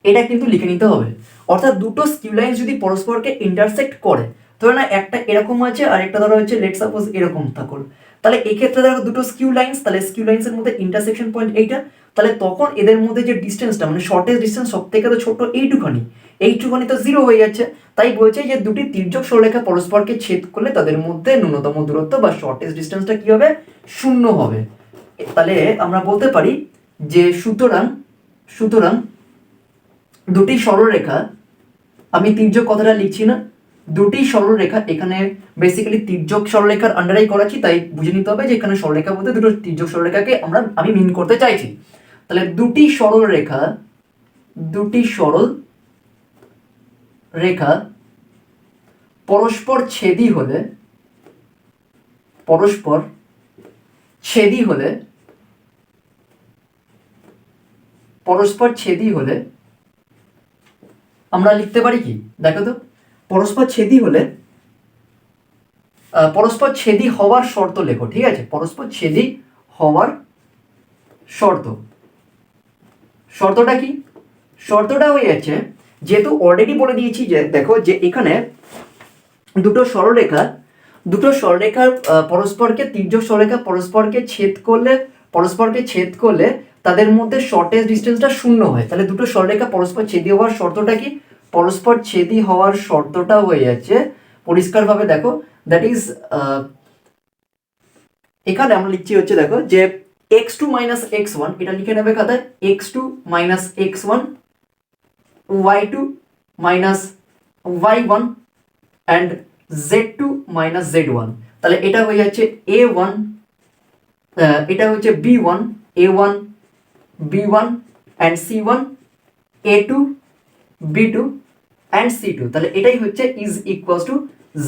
এটা কিন্তু লিখে নিতে হবে। অর্থাৎ দুটো স্কিউ লাইন যদি পরস্পরকে ইন্টারসেক্ট করে, ধরো না একটা এরকম আছে আর একটা ধরো হচ্ছে লেট সাপোজ এরকম থাকুন, তাহলে এক্ষেত্রে দেখো দুটো স্কিউ লাইন্স, তাহলে স্কিউ লাইন্সের মধ্যে ইন্টারসেকশন পয়েন্ট এইটা, তাহলে তখন এদের মধ্যে যে ডিস্টেন্সটা মানে শর্টেস্ট ডিস্টেন্স সব থেকে তো ছোট এইটুখানি তো 0 হয়ে যাচ্ছে। তাই বলছে যে দুটি তির্যক সরলরেখা পরস্পরকে ছেদ করলে তাদের মধ্যে ন্যূনতম দূরত্ব বা শর্টেস্ট ডিস্টেন্সটা কি হবে? শূন্য হবে। তাহলে আমরা বলতে পারি যে সুতরাং দুটি সরলরেখা, আমি তির্যক কথাটা লিখছি না, দুটি সরলরেখা, এখানে বেসিক্যালি তির্যক সরলরেখার আন্ডারেই করাচ্ছি, তাই বুঝে নিতে হবে যে এখানে সরলরেখা বলতে দুটো তির্যক সরলরেখাকে আমি মিন করতে চাইছি। তাহলে দুটি সরল রেখা পরস্পর ছেদি হলে আমরা লিখতে পারি কি দেখো তো, পরস্পর ছেদি হওয়ার শর্ত লেখো, ঠিক আছে? পরস্পর ছেদি হওয়ার শর্তটা কি? শর্তটা হয়ে যাচ্ছে, যেহেতু অলরেডি বলে দিয়েছি যে দেখো যে এখানে দুটো সরলরেখার পরস্পরকে তির্যক সরলরেখা পরস্পরকে ছেদ করলে তাদের মধ্যে শর্টেস্ট ডিস্টেন্সটা শূন্য হয়। তাহলে দুটো সরলরেখা পরস্পর ছেদি হওয়ার শর্তটা কি? পরস্পর ছেদি হওয়ার শর্তটা হয়ে যাচ্ছে, পরিষ্কারভাবে দেখো, দ্যাট ইজ এখানে আমরা লিখছি হচ্ছে দেখো যে x2 minus x1, এটা লিখে নেবে খাতায়, x2 minus x1, y2 minus y1 and z2 minus z1, তাহলে এটা হয়ে যাচ্ছে a1, এটা হচ্ছে b1 and c1, a2 b2 and c2, তাহলে এটাই হচ্ছে is equals to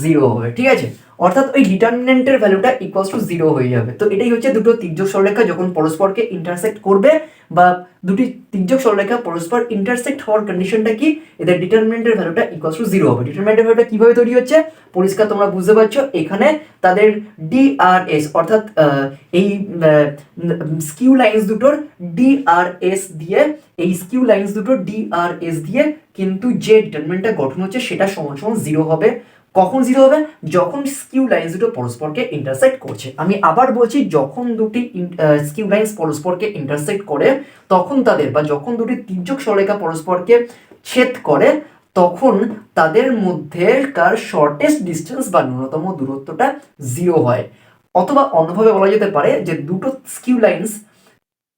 0 হবে, ঠিক আছে? অর্থাৎ ওই ডিটারমিনেন্টের ভ্যালুটা ইকুয়ালস টু 0 হয়ে যাবে। তো এটাই হচ্ছে দুটো তির্যক সরলরেখা যখন পরস্পরকে ইন্টারসেক্ট করবে, বা দুটি তির্যক সরলরেখা পরস্পর ইন্টারসেক্ট হওয়ার কন্ডিশনটা কি? এদের ডিটারমিনেন্টের ভ্যালুটা ইকুয়ালস টু 0 হবে। ডিটারমিনেন্টের ভ্যালুটা কিভাবে তৈরি হচ্ছে পরিষ্কার তোমরা বুঝতে পারছো, এখানে তাদের ডিআরএস অর্থাৎ এই স্কিউ লাইন্স দুটোর ডিআরএস দিয়ে, কিন্তু যে ডিটারমিনেন্টটা গঠন হচ্ছে সেটা সমান সমান 0 হবে। কখন 0 হবে? যখন স্কিউ লাইন্স দুটো পরস্পরকে ইন্টারসেক্ট করছে। আমি আবার বলছি, যখন দুটি স্কিউ লাইন্স পরস্পরকে ইন্টারসেক্ট করে তখন তাদের, বা যখন দুটি তির্যক সরলরেখা পরস্পরকে ছেদ করে তখন তাদের মধ্যেকার শর্টেস্ট ডিস্টেন্স বা ন্যূনতম দূরত্বটা 0 হয়। অথবা অন্যভাবে বলা যেতে পারে যে দুটো স্কিউ লাইন্স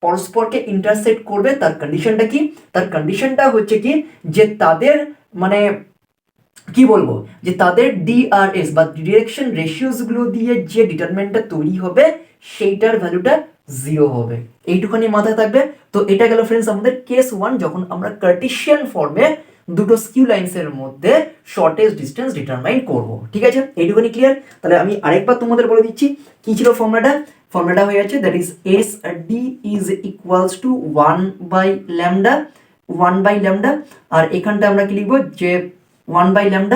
পরস্পরকে ইন্টারসেক্ট করবে, তার কন্ডিশনটা কি? তার কন্ডিশনটা হচ্ছে কি যে তাদের কি বলবো, যে তাদের ডিআরএস বা ডিরেকশন রেশিওস গুলো দিয়ে যে ডিটারমিনেন্টটা তৈরি হবে সেইটার ভ্যালুটা 0 হবে। এইটুখানি মাথায় থাকবে। তো এটা গেল ফ্রেন্ডস আমাদের কেস 1, যখন আমরা কার্টেসিয়ান ফর্মে দুটো স্কিউ লাইন্সের মধ্যে শর্টেস্ট ডিস্টেন্স ডিটারমাইন করব, ঠিক আছে? এইটুখানি ক্লিয়ার? তাহলে আমি আরেকবার তোমাদের বলে দিচ্ছি কি ছিল ফর্মুলাটা। ফর্মুলাটা হয়ে যাচ্ছে that is S D is equals to 1/λ, আর এখানটা আমরা কি লিখবো যে 1/λ,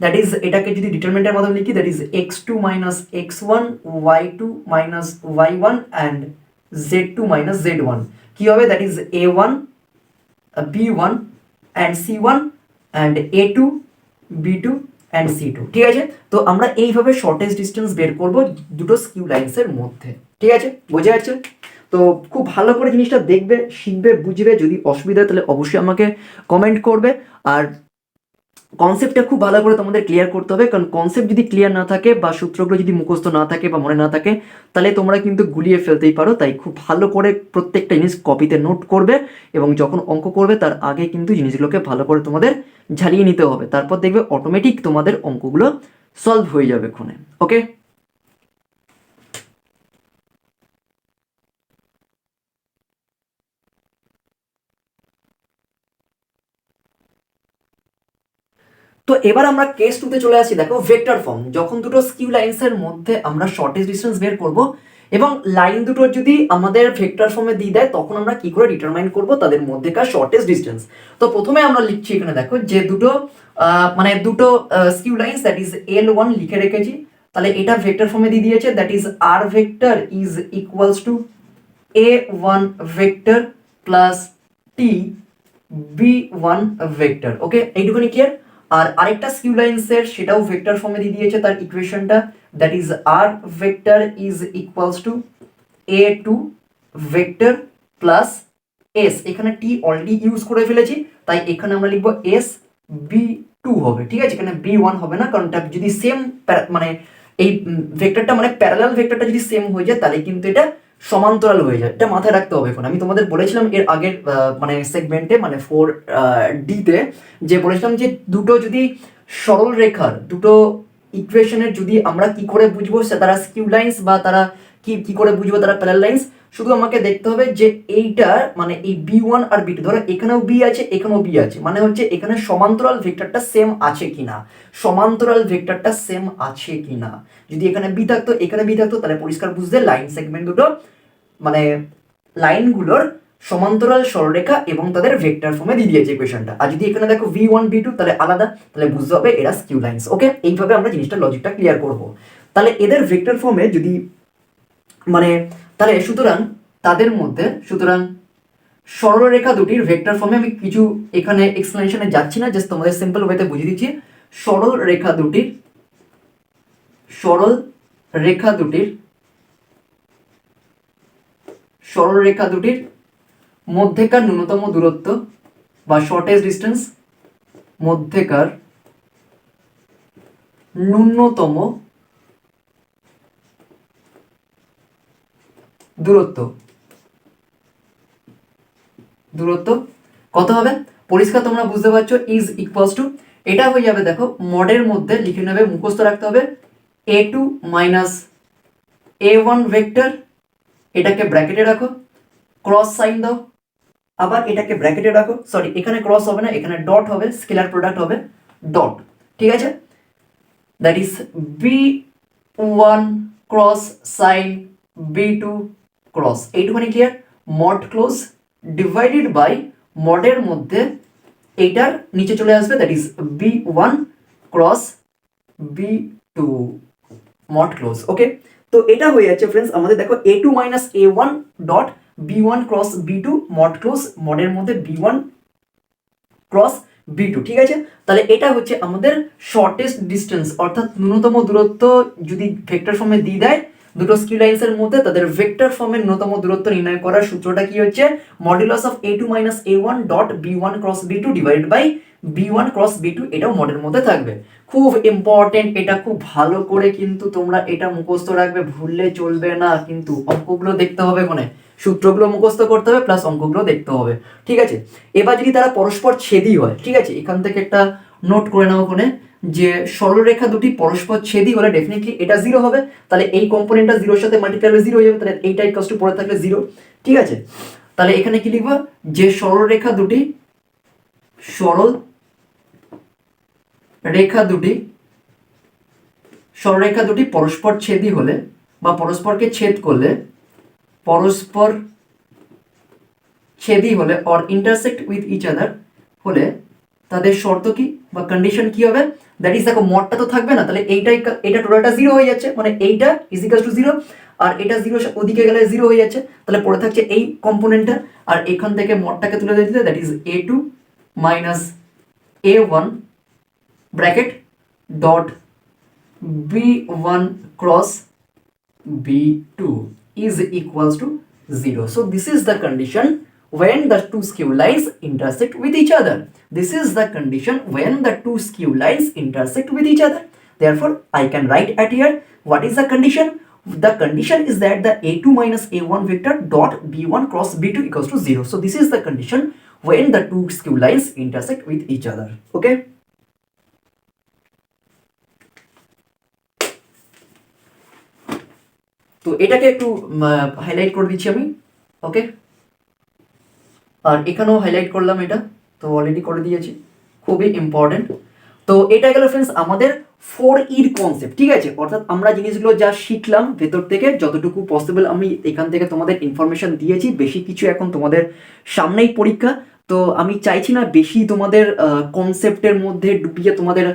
দ্যাট ইজ এটাকে যদি ডিটারমিনেন্টের মধ্যে লিখি that is x2 minus x1 y2 minus y1 and z2 minus z1 কি হবে that is a1 b1 and c1 and a2 b2 and c2। ঠিক আছে, তো আমরা এইভাবে শর্টেজ ডিস্টেন্স বের করব দুটো স্কিউ লাইন্সের মধ্যে। ঠিক আছে, বোঝা যাচ্ছে? তো খুব ভালো করে জিনিসটা দেখবে, শিখবে, বুঝবে। যদি অসুবিধা হয় তাহলে অবশ্যই আমাকে কমেন্ট করবে। আর কনসেপ্টটা খুব ভালো করে তোমাদের ক্লিয়ার করতে হবে, কারণ কনসেপ্ট যদি ক্লিয়ার না থাকে বা সূত্রগুলো যদি মুখস্থ না থাকে বা মনে না থাকে তাহলে তোমরা কিন্তু গুলিয়ে ফেলতেই পারো। তাই খুব ভালো করে প্রত্যেকটা জিনিস কপিতে নোট করবে এবং যখন অঙ্ক করবে তার আগে কিন্তু জিনিসগুলোকে ভালো করে তোমাদের ঝালিয়ে নিতে হবে। তারপর দেখবে অটোমেটিক তোমাদের অঙ্কগুলো সলভ হয়ে যাবে ক্ষণে। ওকে, তো এবার আমরা কেস টুতে চলে আসি। দেখো ভেক্টর ফর্ম, যখন দুটো স্কিউ লাইন্সের মধ্যে আমরা শর্টেজ ডিস্টেন্স বের করব এবং লাইন দুটো যদি আমাদের ভেক্টর ফর্মে দিয়ে দেয় তখন আমরা কি করে ডিটারমাইন করব তাদের মধ্যেকার শর্টেজ ডিস্টেন্স। তো প্রথমে আমরা লিখছি এখানে দেখো যে দুটো দুটো skew lines that is L1 লিখে রেখেছি, তাহলে এটা ভেক্টর ফর্মে দিয়ে দিয়েছে that is R vector is equals to A1 vector plus T B1 vector. Okay, এইটুকুনি ক্লিয়ার। আর আরেকটা স্কিউ লাইন্সের সেটাও ভেক্টর ফর্মে দিয়ে দিয়েছে তার ইকুয়েশনটা that is R vector is equals to A2 vector plus S, এখানে টি অলরেডি ইউজ করে ফেলেছি তাই এখানে আমরা লিখবো এস B2 হবে। ঠিক আছে, এখানে B1 হবে না, কারণ যদি সেম মানে এই ভেক্টরটা মানে প্যারালাল ভেক্টরটা যদি সেম হয়ে যায় তাহলে কিন্তু এটা সমান্তরাল হয়ে যায়। এটা মাথায় রাখতে হবে। এখন আমি তোমাদের বলেছিলাম এর আগের মানে সেগমেন্টে মানে 4D তে যে বলেছিলাম যে দুটো যদি সরল রেখার দুটো ইকুয়েশনের যদি আমরা কি করে বুঝবো তারা স্কিউ লাইন্স বা তারা কি করে বুঝবো তারা প্যারালাল লাইন্স, শুধু আমাকে দেখতে হবে যে এইটার মানে এই B1 আর B2, ধরো এখানেও B আছে এখানেও B আছে, মানে হচ্ছে এখানে সমান্তরাল ভেক্টরটা সেম আছে কিনা, সমান্তরাল ভেক্টরটা সেম আছে কিনা। যদি এখানে B থাকতো এখানে B থাকতো তাহলে পরিষ্কার বুঝতে লাইন সেগমেন্ট দুটো মানে লাইনগুলোর সমান্তরাল সরলরেখা এবং তাদের ভেক্টর ফর্মে দিয়ে দিয়েছে ইকুয়েশনটা। আর যদি এখানে দেখো V1 B2 তাহলে আলাদা, তাহলে বুঝতে হবে এরা স্কিউ লাইন্স। ওকে, এইভাবে আমরা জিনিসটা লজিকটা ক্লিয়ার করব। তাহলে এদের ভেক্টর ফর্মে যদি মানে তাহলে সুতরাং তাদের মধ্যে সুতরাং সরলরেখা দুটির ভেক্টর ফর্মে আমি কিছু এখানে এক্সপ্লেনেশনে যাচ্ছি না, জাস্ট তোমাদের সিম্পল ওয়েতে বুঝিয়ে দিচ্ছি। সরল রেখা দুটির মধ্যেকার ন্যূনতম দূরত্ব বা শর্টেজ ডিস্টেন্স, মধ্যেকার ন্যূনতম দূরত্ব কত হবে পরিষ্কার তোমরা বুঝতে পারছো, ইজ ইকুয়ালস টু এটা হয়ে যাবে। দেখো মডের মধ্যে লিখে নেবে, মুখস্থ রাখতে হবে A2 মাইনাস A1 ভেক্টর, এটাকে ব্র্যাকেটে রাখো, ক্রস সাইন দাও, আবার এটাকে ব্র্যাকেটে রাখো, সরি এখানে ক্রস হবে না এখানে ডট হবে, স্কেলার প্রোডাক্ট হবে ডট। ঠিক আছে, that is B1 cross sign B2 cross, এইটুখানি clear. Mod close divided by মডের মধ্যে এইটার নিচে চলে আসবে that is B1 cross B2 mod close. Okay, তো এটা হয়ে যাচ্ছে ফ্রেন্ডস আমাদের। দেখো A2 minus A1 dot B1 cross B2 mod close, মডের মধ্যে B1 ক্রস B2। ঠিক আছে, তাহলে এটা হচ্ছে আমাদের শর্টেস্ট ডিস্টেন্স, অর্থাৎ ন্যূনতম দূরত্ব যদি ভেক্টর ফর্মে দিয়ে দেয় দুটো স্কিউ লাইন্সের মধ্যে তাদের ভেক্টর ফর্মের ন্যূনতম দূরত্ব নির্ণয় করার সূত্রটা কি হচ্ছে modulus of A2 minus A1 dot B1 cross B2 divided by B1 cross B2, এটাও মডের মধ্যে থাকবে। খুব ইম্পর্টেন্ট, এটা খুব ভালো করে কিন্তু তোমরা এটা মুখস্থ রাখবে, ভুললে চলবে না। কিন্তু অঙ্কগুলো দেখতে হবে, কোনে সূত্রগুলো মুখস্থ করতে হবে প্লাস অঙ্কগুলো দেখতে হবে। ঠিক আছে, এবার যদি তারা পরস্পর ছেদই হয়, ঠিক আছে এখান থেকে একটা নোট করে নাও ওখানে যে সরলরেখা দুটি পরস্পর ছেদই হলে ডেফিনেটলি এটা জিরো হবে, তাহলে এই কম্পোনেন্টটা জিরোর সাথে মাল্টিপ্লাই হলে জিরো হয়ে যাবে, তাহলে এইটা ইকুয়ালস টু পড়ে থাকলে জিরো। ঠিক আছে, তাহলে এখানে কি লিখবো যে সরলরেখা দুটি পরস্পর ছেদই হলে বা পরস্পরকে ছেদ করলে, পরস্পর ছেদি হলে or intersect with each other হলে তাদের শর্ত কি বা কন্ডিশন কি হবে, দ্যাট ইজ দেখো মডটা তো থাকবে না, তাহলে এটা টোটালটা জিরো হয়ে যাচ্ছে, মানে এইটা ইজ ইকুয়াল টু জিরো আর এটা জিরো ওদিকে গেলে জিরো হয়ে যাচ্ছে, তাহলে পড়ে থাকছে এই কম্পোনেন্টটা, আর এখান থেকে মডটাকে তুলে দিতে that is a2 minus a1 bracket dot b1 cross b2 is equals to 0. So this is the condition when the two skew lines intersect with each other. This is the condition when the two skew lines intersect with each other. Therefore, I can write at here what is the condition. The condition is that the a2 minus a1 vector dot b1 cross b2 equals to 0. So this is the condition when the two skew lines intersect with each other. Okay. তো এটাকে একটু হাইলাইট করে দিচ্ছি আমি। ওকে, আর এখানেও হাইলাইট করলাম, এটা তো অলরেডি করে দিয়েছি, খুবই ইম্পর্টেন্ট। তো এটা গেল ফ্রেন্ডস আমাদের 4E কনসেপ্ট, ঠিক আছে। অর্থাৎ আমরা জিনিসগুলো যা শিখলাম ভেতর থেকে যতটুকু পসিবল আমি এখান থেকে তোমাদের ইনফরমেশন দিয়েছি, বেশি কিছু এখন তোমাদের সামনেই পরীক্ষা, তো আমি চাইছি না বেশি তোমাদের কনসেপ্টের মধ্যে ডুবিয়ে তোমাদের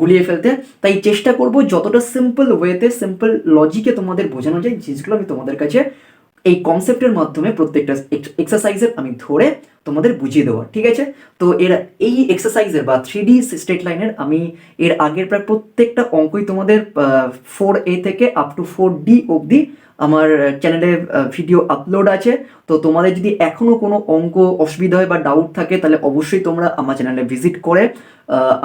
গুলিয়ে ফেলতে, তাই চেষ্টা করব যতটা সিম্পল ওয়েতে সিম্পল লজিকে তোমাদের বোঝানো যায় জিনিসগুলো আমি তোমাদের কাছে এই কনসেপ্টের মাধ্যমে প্রত্যেকটা এক্সারসাইজের আমি ধরে তোমাদের বুঝিয়ে দেওয়া, ঠিক আছে। তো এই এক্সারসাইজের বা 3D স্ট্রেট লাইনের আমি এর আগের প্রায় প্রত্যেকটা অঙ্কই তোমাদের 4A থেকে আপ টু 4D অবধি আমার চ্যানেলে ভিডিও আপলোড আছে। তো তোমাদের যদি এখনও কোনো অঙ্ক অসুবিধা হয় বা ডাউট থাকে তাহলে অবশ্যই তোমরা আমার চ্যানেলে ভিজিট করে,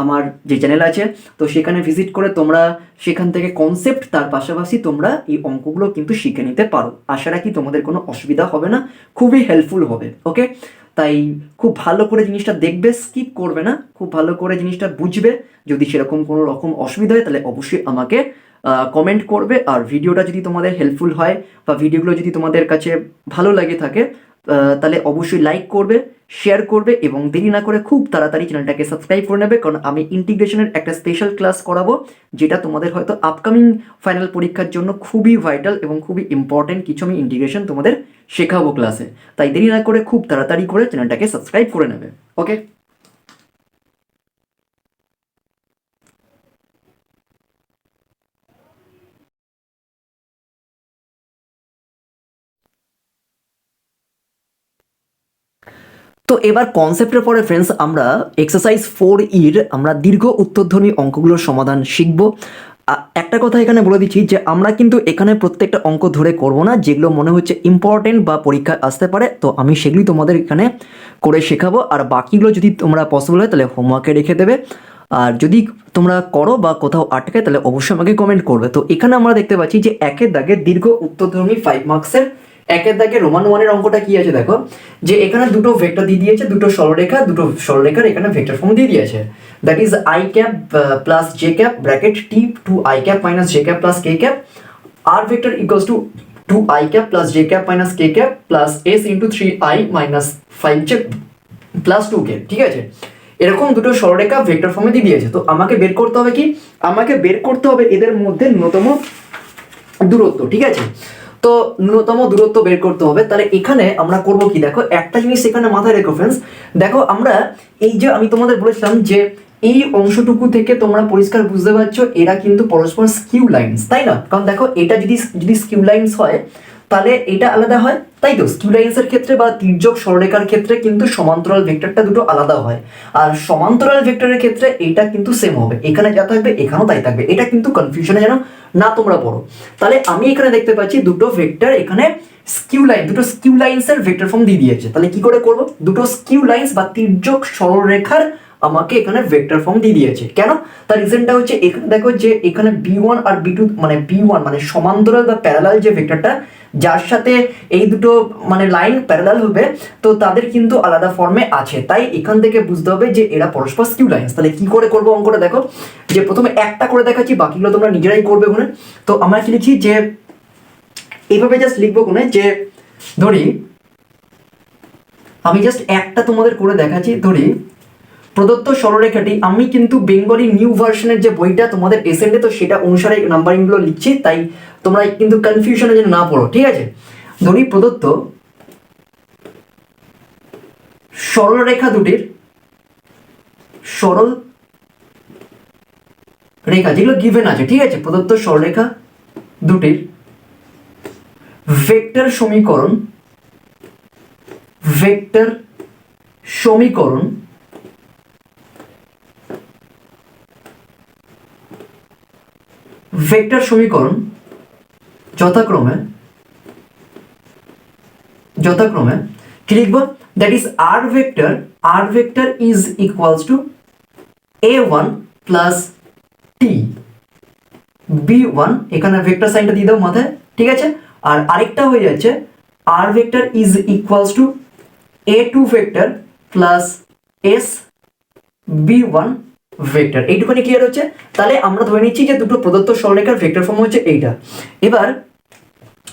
আমার যে চ্যানেল আছে তো সেখানে ভিজিট করে তোমরা সেখান থেকে কনসেপ্ট তার পাশাপাশি তোমরা এই অঙ্কগুলো কিন্তু শিখে নিতে পারো। আশা রাখি তোমাদের কোনো অসুবিধা হবে না, খুবই হেল্পফুল হবে। ওকে, তাই খুব ভালো করে জিনিসটা দেখবে, স্কিপ করবে না, খুব ভালো করে জিনিসটা বুঝবে। যদি সেরকম কোনো রকম অসুবিধা হয় তাহলে অবশ্যই আমাকে কমেন্ট করবে। আর ভিডিওটা যদি তোমাদের হেল্পফুল হয় বা ভিডিওগুলো যদি তোমাদের কাছে ভালো লাগে থাকে তাহলে অবশ্যই লাইক করবে, শেয়ার করবে এবং দেরি না করে খুব তাড়াতাড়ি চ্যানেলটাকে সাবস্ক্রাইব করে নেবে, কারণ আমি ইন্টিগ্রেশনের একটা স্পেশাল ক্লাস করাবো যেটা তোমাদের হয়তো আপকামিং ফাইনাল পরীক্ষার জন্য খুবই ভাইটাল এবং খুবই ইম্পর্টেন্ট কিছু আমি ইন্টিগ্রেশন তোমাদের শেখাবো ক্লাসে। তাই দেরি না করে খুব তাড়াতাড়ি করে চ্যানেলটাকে সাবস্ক্রাইব করে নেবে। ওকে, তো এবার কনসেপ্টের পরে ফ্রেন্ডস আমরা এক্সারসাইজ 4E আমরা দীর্ঘ উত্তরধ্বনি অঙ্কগুলোর সমাধান শিখব। একটা কথা এখানে বলে দিচ্ছি যে আমরা কিন্তু এখানে প্রত্যেকটা অঙ্ক ধরে করব না, যেগুলো মনে হচ্ছে ইম্পর্টেন্ট বা পরীক্ষায় আসতে পারে তো আমি সেগুলি তোমাদের এখানে করে শেখাবো, আর বাকিগুলো যদি তোমরা পসিবল হয় তাহলে হোমওয়ার্কে রেখে দেবে। আর যদি তোমরা করো বা কোথাও আটকে তাহলে অবশ্যই আমাকে কমেন্ট করবে। তো এখানে আমরা দেখতে পাচ্ছি যে একের দাগে দীর্ঘ উত্তরধ্বনি 5 মার্কসের একের দাগে রোমান 1-এর অঙ্কটা কি আছে দেখো, যে এখানে দুটো ভেক্টর দিয়ে দিয়েছে, দুটো সরলরেখার এখানে ভেক্টর ফর্ম দিয়ে দিয়েছে, that is i cap plus j cap bracket t two i cap minus j cap plus k cap r vector equals to 2i cap plus j cap minus k cap plus s into 3i minus 5j plus 2k, ঠিক আছে। এরকম দুটো সরলরেখা ভেক্টর ফর্মে দিয়ে দিয়েছে। তো আমাকে বের করতে হবে কি, আমাকে বের করতে হবে এদের মধ্যে ন্যূনতম দূরত্ব, ঠিক আছে। তো ন্যূনতম দূরত্ব বের করতে হবে। তাহলে এখানে আমরা করব কি দেখো, একটা জিনিস এখানে মাথায় রেখো ফ্রেন্ডস, দেখো আমরা এই যে আমি তোমাদের বলেছিলাম যে এই অংশটুকু থেকে তোমরা পরিষ্কার বুঝতে পারছো এরা কিন্তু পরস্পর স্কিউ লাইনস, তাই না? কারণ দেখো এটা যদি স্কিউ লাইনস হয় তাহলে এটা আলাদা হয়, তাই তো। স্কিউ লাইনসের ক্ষেত্রে বা তির্যক সরলরেখার ক্ষেত্রে কিন্তু সমান্তরাল ভেক্টরটা দুটো আলাদা হয়, আর সমান্তরাল ভেক্টরের ক্ষেত্রে এটা কিন্তু সেম হবে, এখানে যা থাকবে এখানেও তাই থাকবে। এটা কিন্তু কনফিউশনে যেন না তোমরা পড়ো। তাহলে আমি এখানে দেখতে পাচ্ছি দুটো ভেক্টর এখানে দুটো স্কিউ লাইনসের ভেক্টর ফর্ম দিয়ে দিয়েছে। তাহলে কি করে করব, দুটো স্কিউ লাইনস বা তির্যক সরলরেখার আমাকে এখানে ভেক্টর ফর্ম দিয়ে দিয়েছে। কেন? তার রিজনটা হচ্ছে এখানে দেখো যে এখানে b1 আর b2 মানে b1 মানে সমান্তরাল বা প্যারালাল যে ভেক্টরটা যার সাথে এই দুটো মানে লাইন প্যারালাল হবে তো তাদের কিন্তু আলাদা ফর্মে আছে, তাই এখান থেকে বুঝতে হবে যে এরা পরস্পর স্কিউ লাইনস। তাহলে কি করে করবো অঙ্কটা দেখো, যে প্রথমে একটা করে দেখাচ্ছি, বাকিগুলো তোমরা নিজেরাই করবে ওখানে। তো আমরা কি লিখছি যে এইভাবে জাস্ট লিখবো কোনে, যে ধরি আমি জাস্ট একটা তোমাদের করে দেখাচ্ছি, ধরি প্রদত্ত সরলরেখাটি, আমি কিন্তু বেঙ্গলি নিউ ভার্সনের যে বইটা তোমাদের এসেন্ডে, তো সেটা অনুসারে নাম্বারিংগুলো লিখছি, তাই তোমরা কিন্তু কনফিউশনে যেন না পড়ো, ঠিক আছে। ধরি প্রদত্ত সরলরেখা দুটির, সরল রেখা যেগুলো গিভেন আছে, ঠিক আছে, প্রদত্ত সরলরেখা দুটির ভেক্টর সমীকরণ, ভেক্টর সমীকরণ ভেক্টর সমীকরণ যথাক্রমে কি লিখবো, that is R vector is equals to a1 plus t b1, এখানে ভেক্টর সাইনটা দিয়ে দাও মাথায়, ঠিক আছে। আর আরেকটা হয়ে যাচ্ছে R vector is equals to a2 vector plus s b1 vector. এইটুখানি ক্লিয়ার হচ্ছে। তাহলে আমরা ধরে নিচ্ছি যে দুটো প্রদত্ত সরলরেখার ভেক্টর ফর্ম হচ্ছে এইটা। এবার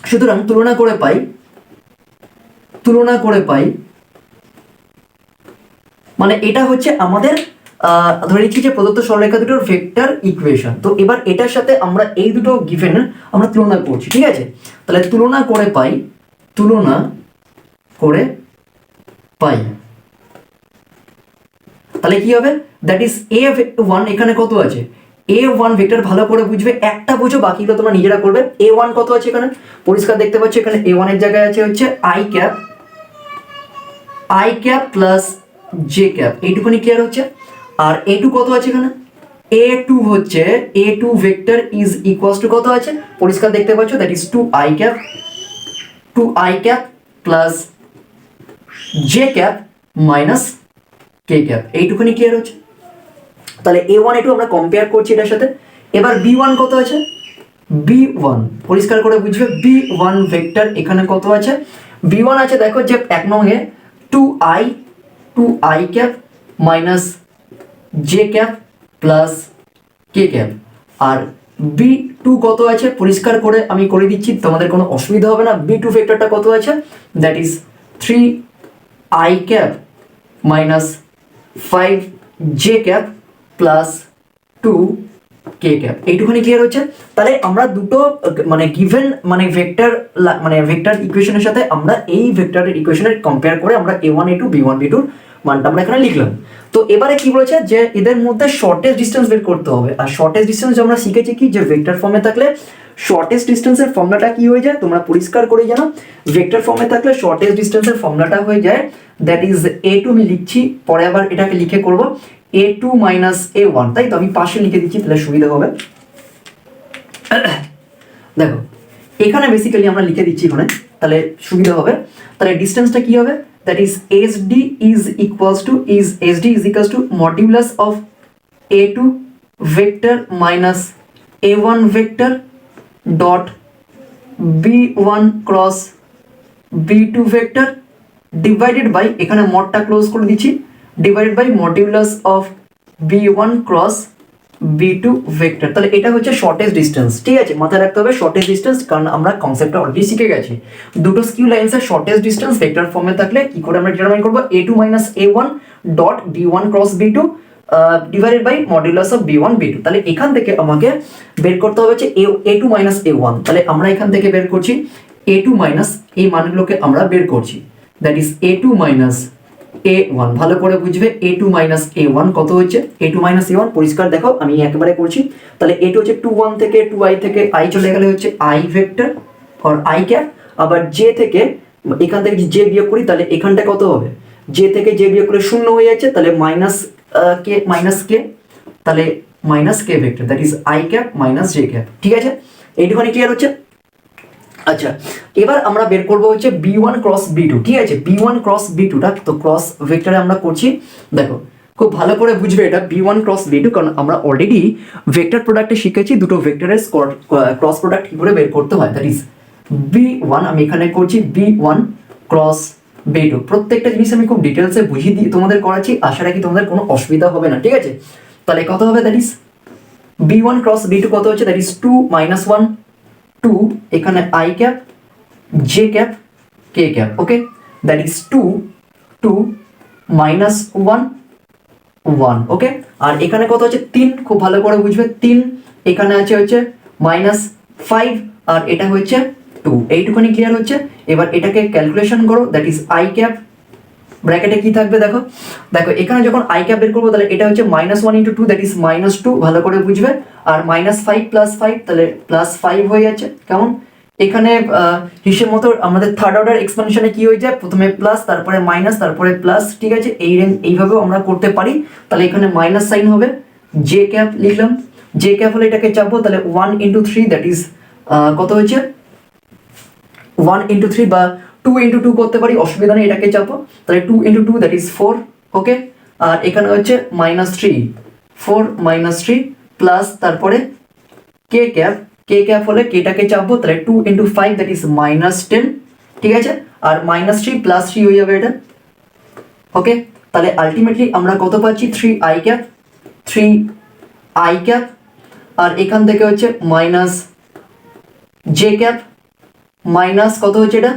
সুতরাং তুলনা করে পাই মানে এটা হচ্ছে আমাদের ধরে নিচ্ছি যে প্রদত্ত সরলরেখা দুটোর ভেক্টর ইকুয়েশন। তো এবার এটার সাথে আমরা এই দুটো গিভেন আমরা তুলনা করছি, ঠিক আছে। তাহলে তুলনা করে পাই তাহলে কি হবে, দ্যাট ইজ a1, এখানে কত আছে a1 ভেক্টর, ভালো করে বুঝবে, একটা বুঝো, বাকিগুলো তোমরা নিজেরা করবে। a1 কত আছে এখানে পরিষ্কার দেখতে পাচ্ছ, এখানে a1 এর জায়গায় আছে হচ্ছে i cap plus j cap, এইটুকুনি ক্লিয়ার হচ্ছে। আর a2 কত আছে এখানে, a2 হচ্ছে a2 vector is equals to কত আছে পরিষ্কার দেখতে পাচ্ছ, that is 2i cap plus j cap minus k cap, এইটুকুনি ক্লিয়ার হচ্ছে। তাহলে a1 a2 আমরা কম্পেয়ার করছি এটার সাথে। এবার b1 কত আছে, b1 পরিষ্কার করে বুঝবে, b1 ভেক্টর এখানে কত আছে, b1 আছে দেখো যে এক নঙ্গে 2i cap minus j cap plus k cap. আর b2 কত আছে পরিষ্কার করে আমি করে দিচ্ছি, তোমাদের কোনো অসুবিধা হবে না। b2 ভেক্টরটা কত আছে, that is 3i cap minus 5j cap plus 2k cap, এইটুখানি ক্লিয়ার হচ্ছে। তাহলে আমরা দুটো মানে গিভেন ভেক্টর ইকুয়েশনের সাথে আমরা এই ভেক্টরের ইকুয়েশনের কম্পেয়ার করে আমরা a1 a2 b1 b2 মানটা আমরা এখানে লিখলাম। তো এবারে কি বলেছে যে এদের মধ্যে শর্টেস্ট ডিস্টেন্স বের করতে হবে। আর শর্টেস্ট ডিস্টেন্স আমরা শিখেছি কি, যে ভেক্টর ফর্মে থাকলে শর্টেস্ট ডিস্টেন্সের ফর্মুলাটা কি হয়ে যায় তোমরা পরিষ্কার করে জানো, ভেক্টর ফর্মে থাকলে শর্টেস্ট ডিস্টেন্সের ফর্মুলাটা হয়ে যায় দ্যাট ইজ a2, আমি লিখছি পরে আবার এটাকে লিখে করব a2 মাইনাস a1, তাই তো আমি পাশে লিখে দিচ্ছি তাহলে সুবিধা হবে। দেখো এখানে বেসিক্যালি আমরা লিখে দিচ্ছি এখানে, তাহলে সুবিধা হবে। তাহলে ডিস্টেন্সটা কি হবে, that is SD is equals to modulus of A2 vector minus A1 vector dot B1 cross B2 vector divided by, এখানে মডটা ক্লোজ করে দিচ্ছি, divided by modulus of B1 cross B2 vector. তাহলে এটা হচ্ছে শর্টেস্ট ডিস্টেন্স, ঠিক আছে, মাথায় রাখতে হবে শর্টেস্ট ডিস্টেন্স, কারণ আমরা কনসেপ্টটা অলরেডি শিখে গেছি। দুটো স্কিউ লাইন্সের শর্টেস্ট ডিস্টেন্স ভেক্টর ফর্মে থাকলে কি করে আমরা ডিটারমাইন করব, a2 minus a1 dot b1 cross b2 divided by modulus of b1 b2। তাহলে এখান থেকে আমাকে বের করতে হবে হচ্ছে a2 মাইনাস a1। তাহলে আমরা এখান থেকে বের করছি a2 মাইনাস, এই মানগুলোকে আমরা বের করছি, that is a2 minus a1, ভালো করে বুঝবে a2 মাইনাস a1 কত হচ্ছে, a2 মাইনাস a1 পরিষ্কার দেখো আমি একেবারে করছি। তাহলে a2 হচ্ছে 2 1 থেকে 2i থেকে i চলে গেলে হচ্ছে i ভেক্টর আর i ক্যাপ, আবার j থেকে এখান থেকে j বিয়োগ করি তাহলে এখানটা কত হবে, j থেকে j বিয়োগ করে 0 হয়ে যাচ্ছে, তাহলে মাইনাস k তাহলে minus k vector, that is i cap minus j cap, ঠিক আছে, এইটুখানি ক্লিয়ার হচ্ছে। আচ্ছা এবার আমরা বের করব হচ্ছে b1 ক্রস b2, ঠিক আছে, b1 ক্রস b2টা তো ক্রস ভেক্টরে আমরা করছি। দেখো খুব ভালো করে বুঝবে এটা b1 ক্রস b2, কারণ আমরা অলরেডি ভেক্টর প্রোডাক্টে শিখেছি দুটো ভেক্টরের ক্রস প্রোডাক্ট কি করে বের করতে হয়, দ্যাট ইজ b1, আমি এখানে করছি b1 ক্রস b2। প্রত্যেকটা জিনিস আমি খুব ডিটেলসে বুঝিয়ে দিয়ে তোমাদের করাচ্ছি, আশা রাখি তোমাদের কোনো অসুবিধা হবে না, ঠিক আছে। তাহলে কত হবে, that is b1 cross b2 কত হচ্ছে, দ্যাট ইজ 2 মাইনাস 1 2, এখানে i cap j cap k cap, okay, that is 2 2 minus 1 1, ওকে। আর এখানে কত হচ্ছে 3, খুব ভালো করে বুঝবে 3, এখানে আছে হচ্ছে -5 আর এটা হচ্ছে 2, এইটুখানি ক্লিয়ার হচ্ছে। এবার এটাকে ক্যালকুলেশন করো, দ্যাট ইজ আই ক্যাপ, ব্র্যাকেটে কি থাকবে দেখো, দেখো এখানে যখন আই ক্যাপ বের করবো তাহলে এটা হচ্ছে -1 × 2 দ্যাট ইজ -2, ভালো করে বুঝবে। আর -5 + 5 তাহলে +5 হয়ে যাচ্ছে, কেমন। এখানে হিসেব মতো আমাদের থার্ড অর্ডার এক্সপানশনে কি হয়ে যায়, প্রথমে প্লাস তারপরে মাইনাস তারপরে প্লাস, ঠিক আছে, এইভাবেও আমরা করতে পারি। তাহলে এখানে মাইনাস সাইন হবে, জে ক্যাপ লিখলাম, জে ক্যাপ হলে এটাকে চাপবো, তাহলে 1 × 3 দ্যাট ইজ কত হচ্ছে 1 × 3 বা 2 × 2 করতে পারি, অসুবিধা নেই, এটাকে চাপো, তাহলে 2 × 2 দ্যাট ইজ 4, ওকে। আর এখানে হচ্ছে -3, 4 - 3 প্লাস তারপরে কে ক্যাপ, কে ক্যাপ হলে কেটাকে চাপবো, তাহলে 2 × 5 দ্যাট ইজ -10, ঠিক আছে। আর -3 + 3 হয়ে যাবে এটা, ওকে। তাহলে আলটিমেটলি আমরা কত পাচ্ছি, 3 আই ক্যাপ, 3 আই ক্যাপ, আর এখান থেকে হচ্ছে মাইনাস জে ক্যাপ মাইনাস কত হচ্ছে এটা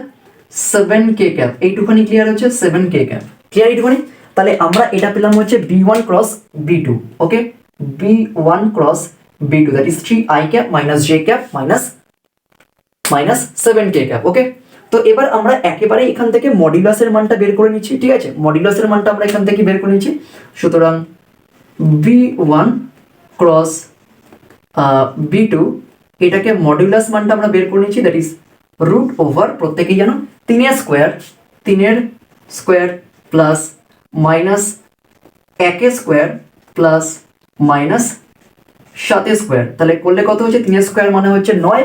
7 কে ক্যাপ, এইটুখানি ক্লিয়ার হচ্ছে 7 কে ক্যাপ, ক্লিয়ার এইটুখানি। তাহলে আমরা এটা পেলাম হচ্ছে B1 × B2, okay, B1 × B2 that is 3 I cap minus J cap minus 7 K cap, okay. তো এবার আমরা একেবারে এখান থেকে মডিউলাসের মানটা বের করে নিচ্ছি, ঠিক আছে, মডিউলাসের মানটা আমরা এখান থেকে বের করে নিচ্ছি। সুতরাং B1 × B2 এটাকে মডিউলাস মানটা আমরা বের করে নিচ্ছি, দ্যাট ইজ √ প্রত্যেকেই জানো 3 এর স্কোয়ার প্লাস মাইনাস 1 এর স্কোয়ার প্লাস মাইনাস 7 এর স্কোয়ার, তাহলে করলে কত হচ্ছে 3 এর স্কোয়ার মানে হচ্ছে 9,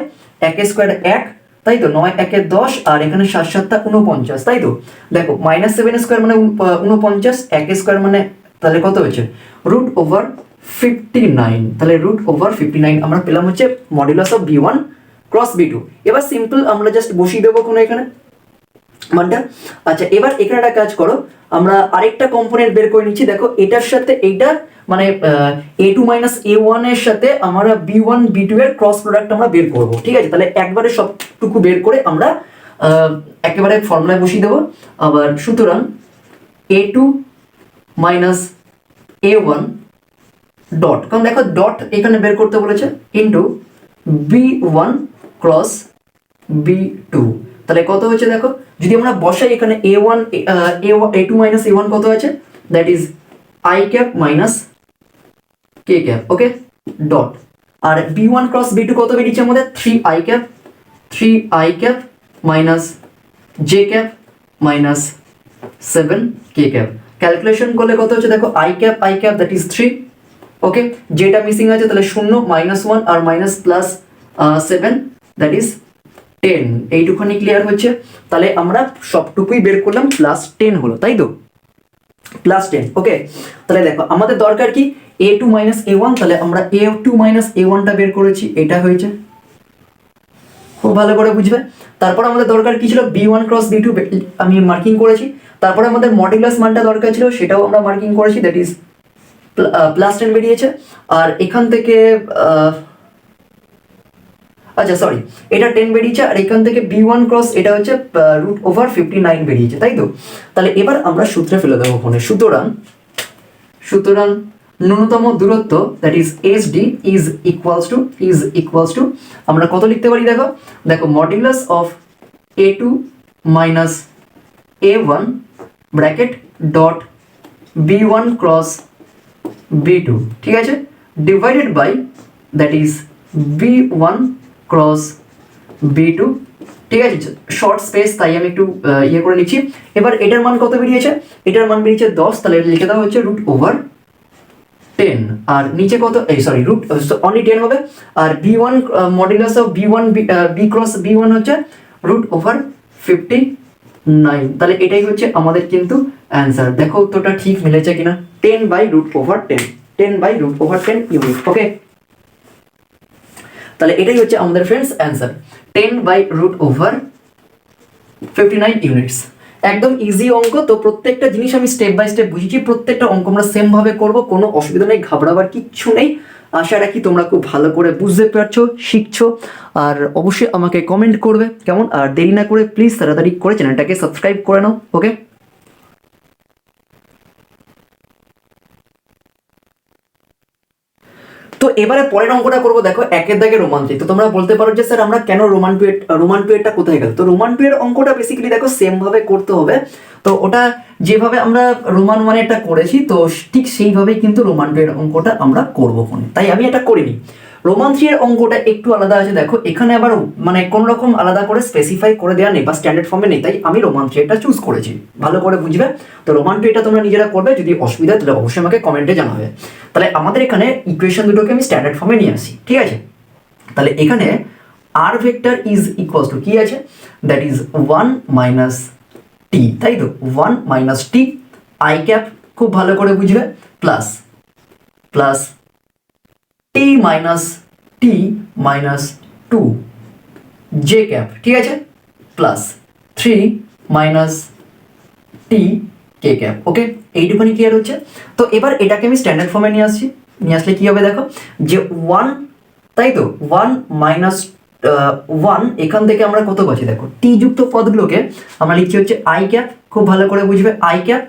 1 এর স্কোয়ার 1, তাই তো, 9 × 1 = 10 আর এখানে 7 × 7 = 49, তাই তো। দেখো -7 এর স্কোয়ার মানে 49, 1 এর স্কোয়ার মানে তাহলে কত হচ্ছে √59, তাহলে √59 আমরা পেলাম হচ্ছে মডুলাস অফ B1 × B2। এবার সিম্পল আমরা জাস্ট বসিয়ে দেবো কোনো এখানে মানটা। আচ্ছা, এবার এখানে একটা কাজ করো, আমরা আরেকটা কম্পোনেন্ট বের করে নিচ্ছি, দেখো এটার সাথে এইটা মানে A2 - A1 এর সাথে আমরা B1 B2 এর ক্রস প্রোডাক্ট আমরা বের করব, ঠিক আছে। তাহলে একবারে সবটুকু বের করে আমরা একেবারে ফর্মুলায় বসিয়ে দেবো। আবার সুতরাং A2 - A1 ডট, কারণ দেখো ডট এখানে বের করতে বলেছে, ইনটু B1 × B2, তাহলে কত হচ্ছে দেখো, যদি আমরা বসাই এখানে A2 - A1 কত আছে, that is I cap minus K cap, okay, dot. আর B1 × B2 কত বেরিয়েছে আমাদের 3 I cap minus J cap minus 7 K cap, calculation করলে কত হচ্ছে দেখো I cap that is 3, okay, যেটা মিসিং আছে তাহলে 0 -1 আর মাইনাস প্লাস 7 দ্যাট ইজ 10, এইটুখানি ক্লিয়ার হচ্ছে। তাহলে আমরা সবটুকুই বের করলাম, +10 হলো, তাই তো, +10, ওকে। তাহলে দেখো আমাদের দরকার কি A2 - A1, তাহলে আমরা A2 - A1টা বের করেছি, এটা হয়েছে, খুব ভালো করে বুঝবে। তারপর আমাদের দরকার কি ছিল B1 × B2, আমি মার্কিং করেছি। তারপরে আমাদের মডুলাস মানটা দরকার ছিল, সেটাও আমরা মার্কিং করেছি, দ্যাট ইজ +10 বেরিয়েছে। আর এখান থেকে আচ্ছা সরি, এটা 10 বেরিয়েছে, আর এখান থেকে B1 × এটা হচ্ছে √59 বেরিয়েছে, তাই তো। তাহলে এবার আমরা সূত্রে ফেলে দেবো ওখানে, সুতরাং ন্যূনতম দূরত্ব that is SD is equals two আমরা কত লিখতে পারি, দেখো modulus of A2 - A1 bracket dot B1 × B2, ঠিক আছে, divided by that is B1 × B2, ঠিক আছে, শর্ট স্পেস তাই আমি একটু ইয়ে করে নিচ্ছি। এবার এটার মান কত বেরিয়েছে, এটার মান বেরিয়েছে 10, তাহলে লিখে দেওয়া হচ্ছে √10, আর নিচে কত অনলি 10 হবে। আর B1 modulus of B1 B × B1 হচ্ছে √59, তাহলে এটাই হচ্ছে আমাদের কিন্তু অ্যান্সার। দেখো উত্তরটা ঠিক মিলেছে কিনা, 10/√10 ইউনিট, ওকে। তাহলে এটাই হচ্ছে আমাদের ফ্রেন্ডস অ্যান্সার, 10/√59 ইউনিটস। একদম ইজি অঙ্ক, তো প্রত্যেকটা জিনিস আমি স্টেপ বাই স্টেপ বুঝিয়েছি, প্রত্যেকটা অঙ্ক আমরা সেম ভাবে করব, কোনো অসুবিধা নেই, ঘাবড়াবার কিচ্ছু নেই। আশা রাখি তোমরা খুব ভালো করে বুঝতে পারছো, শিখছো, আর অবশ্যই আমাকে কমেন্ট করবে কেমন। আর দেরি না করে প্লিজ তাড়াতাড়ি করে চ্যানেলটাকে সাবস্ক্রাইব করে নাও, ওকে। তো এবারে পরের অঙ্কটা করবো, দেখো একের দাগে রোমান 3। তো তোমরা বলতে পারো যে স্যার আমরা কেন রোমান 2 এরটা কোথায় গেল? তো রোমান 2 এর অঙ্কটা বেসিক্যালি দেখো সেম ভাবে করতে হবে। তো ওটা যেভাবে আমরা রোমান 1 এটা করেছি, তো ঠিক সেইভাবেই কিন্তু রোমান 2 এর অঙ্কটা আমরা করবো ফোনে, তাই আমি এটা করিনি। রোমান 3 এর অঙ্কটা একটু আলাদা আছে, দেখো এখানে আবার মানে কোন রকম আলাদা করে স্পেসিফাই করে দেওয়া নেই বা স্ট্যান্ডার্ড ফর্মে নেই, তাই আমি রোমান 3 এটা চুজ করেছি, ভালো করে বুঝবে। তো রোমান 2 এটা তোমরা নিজেরা করবে, যদি অসুবিধা তাহলে অবশ্যই আমাকে কমেন্টে জানাবে। তাহলে আমাদের এখানে ইকুয়েশন দুটোকে আমি স্ট্যান্ডার্ড ফর্মে নিয়ে আসি, ঠিক আছে? তাহলে এখানে আর ভেক্টর ইজ ইকুয়ালস টু কি আছে, দ্যাট ইজ 1 মাইনাস টি, তাই তো 1 মাইনাস টি আই ক্যাপ, খুব ভালো করে বুঝবে, প্লাস প্লাস টি মাইনাস টি মাইনাস 2 জে ক্যাপ, ঠিক আছে, প্লাস 3 মাইনাস টি কে ক্যাপ। ওকে, এইটুখানি ক্লিয়ার হচ্ছে। তো এবার এটাকে আমি স্ট্যান্ডার্ড ফর্মে নিয়ে আসছি, নিয়ে আসলে কি হবে দেখো, যে 1, তাই তো 1 মাইনাস 1, এখান থেকে আমরা কত পাচ্ছি দেখো, টি যুক্ত পদগুলোকে আমরা লিখছি হচ্ছে আই ক্যাপ, খুব ভালো করে বুঝবে, আই ক্যাপ।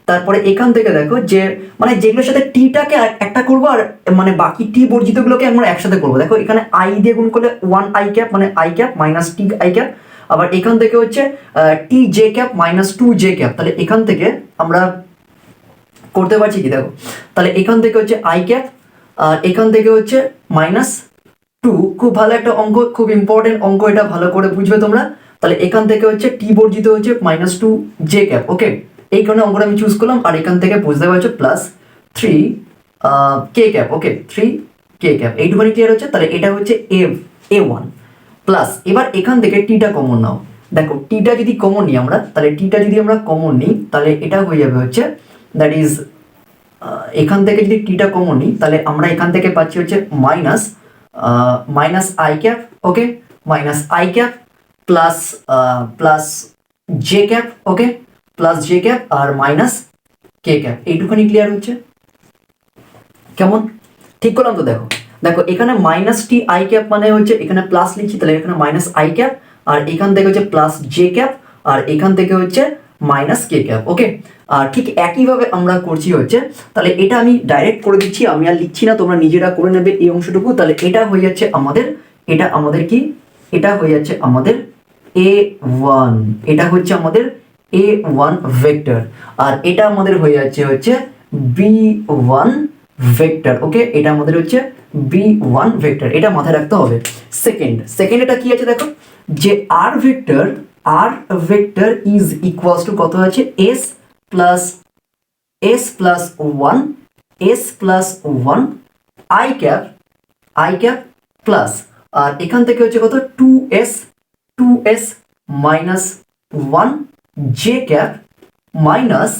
তারপরে এখান থেকে দেখো যে মানে যেগুলোর সাথে টিটাকে একটা করবো আর মানে বাকি টি বর্জিতগুলোকে আমরা একসাথে করবো। দেখো এখানে আই দিয়ে গুণ করলে 1 আই ক্যাপ মানে I cap minus T I cap, আবার এখান থেকে হচ্ছে T J cap minus 2 J cap. তাহলে এখান থেকে আমরা করতে পারছি কি দেখো, তাহলে এখান থেকে হচ্ছে আই ক্যাপ আর এখান থেকে হচ্ছে মাইনাস 2, খুব ভালো একটা অঙ্ক, খুব ইম্পর্টেন্ট অঙ্ক, এটা ভালো করে বুঝবে তোমরা। তাহলে এখান থেকে হচ্ছে টি বর্জিত হচ্ছে মাইনাস 2 জে ক্যাপ। ওকে, এই কারণে অঙ্কটা আমি চুজ করলাম। আর এখান থেকে বুঝতে পারছো প্লাস 3 কে ক্যাপ। ওকে, 3 কে ক্যাপ, এইটুখানি ক্লিয়ার হচ্ছে। তাহলে এটা হচ্ছে A1 প্লাস, এবার এখান থেকে টিটা কমন নাও, দেখো টিটা যদি কমন নিই আমরা, তাহলে টিটা যদি আমরা কমন নিই তাহলে এটা হয়ে যাবে হচ্ছে দ্যাট ইজ, এখান থেকে যদি টিটা কমন নিই তাহলে আমরা এখান থেকে পাচ্ছি হচ্ছে minus minus I cap. Okay, minus I cap plus plus J cap. Okay, plus J cap আর মাইনাস কে ক্যাপ, এইটুখানি ক্লিয়ার হচ্ছে। কেমন ঠিক করলাম তো? দেখো দেখো এখানে মাইনাস টি আই ক্যাপ মানে হচ্ছে এখানে প্লাস লিখছি, তাহলে এখানে মাইনাস আই ক্যাপ আর এখান থেকে হচ্ছে প্লাস জে ক্যাপ আর এখান থেকে হচ্ছে মাইনাস কে ক্যাপ। ওকে, আর ঠিক একইভাবে আমরা করছি হচ্ছে, তাহলে এটা আমি ডাইরেক্ট করে দিচ্ছি, আমি আর লিখছি না, তোমরা নিজেরা করে নেবে এই অংশটুকু। তাহলে এটা হয়ে যাচ্ছে আমাদের, এটা আমাদের কি, এটা হয়ে যাচ্ছে আমাদের A1, এটা হচ্ছে আমাদের A1 ভেক্টর, আর এটা আমাদের হয়ে যাচ্ছে হচ্ছে B1 ভেক্টর। ওকে, এটা আমাদের হচ্ছে B1 ভেক্টর, এটা মাথায় রাখতে হবে। সেকেন্ড এটা কি আছে দেখো, যে R vector is equals to কত আছে, s plus 1 I cap plus, আর এখান থেকে হচ্ছে কত 2s minus 1 J cap minus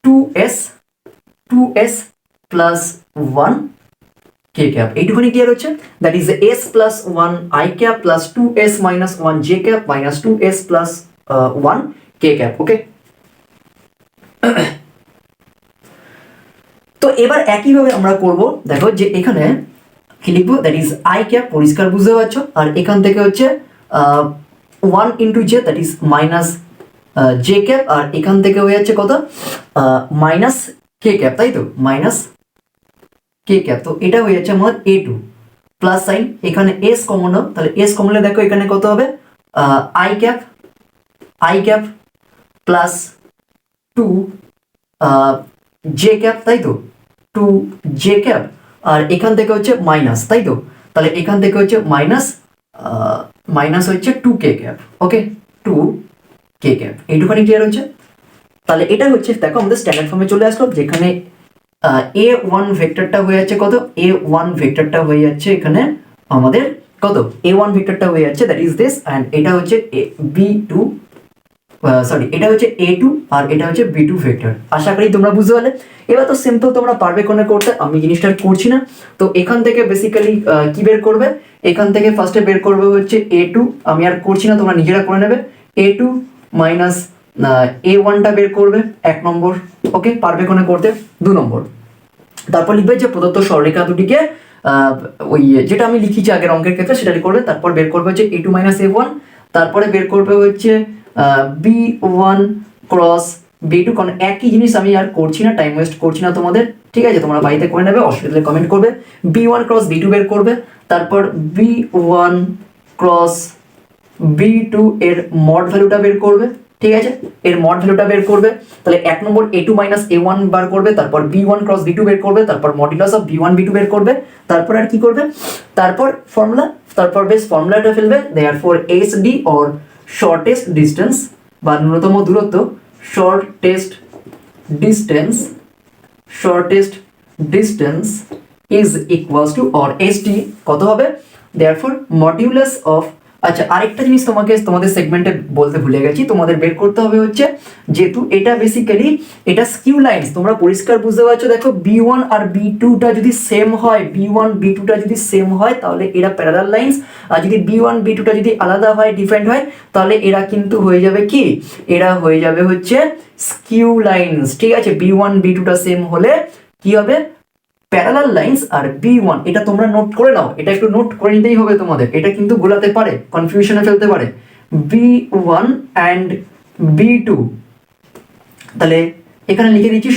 2s plus 1 K cap, এইটুখানি ক্লিয়ার হচ্ছে। That is s plus 1 I cap plus 2s minus 1 J cap minus 2s plus 1 K cap. Okay, তো এবার একইভাবে আমরা করব, দেখো যে এখানে কি লিখবো, দ্যাট ইজ আই ক্যাপ, পরিষ্কার বুঝতে পারছো, আর এখান থেকে হচ্ছে 1 into J, that is minus J cap, আর এখান থেকে হয়ে যাচ্ছে কত মাইনাস কে ক্যাপ, তাই তো মাইনাস কে ক্যাপ। তো এটা হয়ে যাচ্ছে আমার A2 প্লাস সাইন, এখানে s কমন নাও, তাহলে s কমনলে দেখো এখানে কত হবে I cap plus 2 J cap, তাই তো 2 জে ক্যাপ, আর এখান থেকে হচ্ছে মাইনাস, তাই তো, তাহলে এখান থেকে হচ্ছে মাইনাস হচ্ছে 2 কে ক্যাপ। ওকে, 2 কে ক্যাপ, এইটুখানি ক্লিয়ার হচ্ছে। তাহলে এটা হচ্ছে দেখো আমাদের স্ট্যান্ডার্ড ফর্মে চলে আসলো, যেখানে A1 ভেক্টরটা হয়ে যাচ্ছে কত, A1 ভেক্টরটা হয়ে যাচ্ছে এখানে আমাদের কত, A1 ভেক্টরটা হয়ে যাচ্ছে দ্যাট ইজ দিস, এন্ড এটা হচ্ছে B2 সরি এটা হচ্ছে A2 আর এটা হচ্ছে B2 ভেক্টর। আশা করি তোমরা বুঝতে পারলে। এবার তো সিম্পল, তোমরা পারবে কোনে করতে, আমি জিনিসটা করছি না। তো এখান থেকে বেসিক্যালি কি বের করবে, এখান থেকে ফার্স্টে বের করবে হচ্ছে A2, আমি আর করছি না, তোমরা নিজেরা করে নেবে। A2 মাইনাস A1টা বের করবে 1 নম্বর। ওকে, পারবে কোনে করতে 2 নম্বর। তারপর লিখবে যে প্রদত্ত সরলরেখা দুটিকে ওই যেটা আমি লিখেছি আগের অঙ্কের ক্ষেত্রে সেটা করবে, তারপর বের করবে হচ্ছে A2 মাইনাস A1, তারপরে বের করবে হচ্ছে B1 ক্রস B2, কারণ একই জিনিস আমি আর করছি না, টাইম ওয়েস্ট করছি না তোমাদের। ঠিক আছে, তোমরা বাড়িতে করে নেবে, অসুবিধা কমেন্ট করবে। B1 ক্রস B2 বের করবে, তারপর B1 ক্রস B2 এর মড ভ্যালুটা বের করবে। ঠিক আছে, এর মড ভ্যালুটা বের করবে, তাহলে 1 নম্বর A2 মাইনাস A1 বার করবে, তারপর B1 ক্রস B2 বের করবে, তারপর মডুলাস অফ B1 B2 বের করবে, তারপর আর কি করবে, তারপর ফর্মুলা, তারপর বেশ ফর্মুলাটা ফেলবে, therefore SD or shortest distance বা ন্যূনতম দূরত্ব, shortest distance is equals two or SD কত হবে, দেয়ারফর মডিউলাস অফ। আচ্ছা, আরেকটা জিনিস তোমাদের সেগমেন্টে বলতে ভুলে গেছি, তোমাদের বের করতে হবে হচ্ছে, যেহেতু এটা বেসিক্যালি এটা স্কিউ লাইন্স, তোমরা পরিষ্কার বুঝতে পারছো, দেখো B1 আর B2টা যদি সেম হয়, B1 B2টা যদি সেম হয় তাহলে এরা প্যারালাল লাইন্স, আর যদি B1 B2টা যদি আলাদা হয়, ডিফারেন্ট হয়, তাহলে এরা কিন্তু হয়ে যাবে কি, এরা হয়ে যাবে হচ্ছে স্কিউ লাইন্স। ঠিক আছে, B1 B2টা সেম হলে কি হবে, প্যারালাল লাইন্স। আর B1 এটা তোমরা নোট করে নাও, এটা একটু নোট করে নিতেই হবে তোমাদের, এটা কিন্তু গোলাতে পারে, কনফিউশনে ফেলতে পারে। B1 অ্যান্ড B2, তাহলে এখানে লিখে দিচ্ছি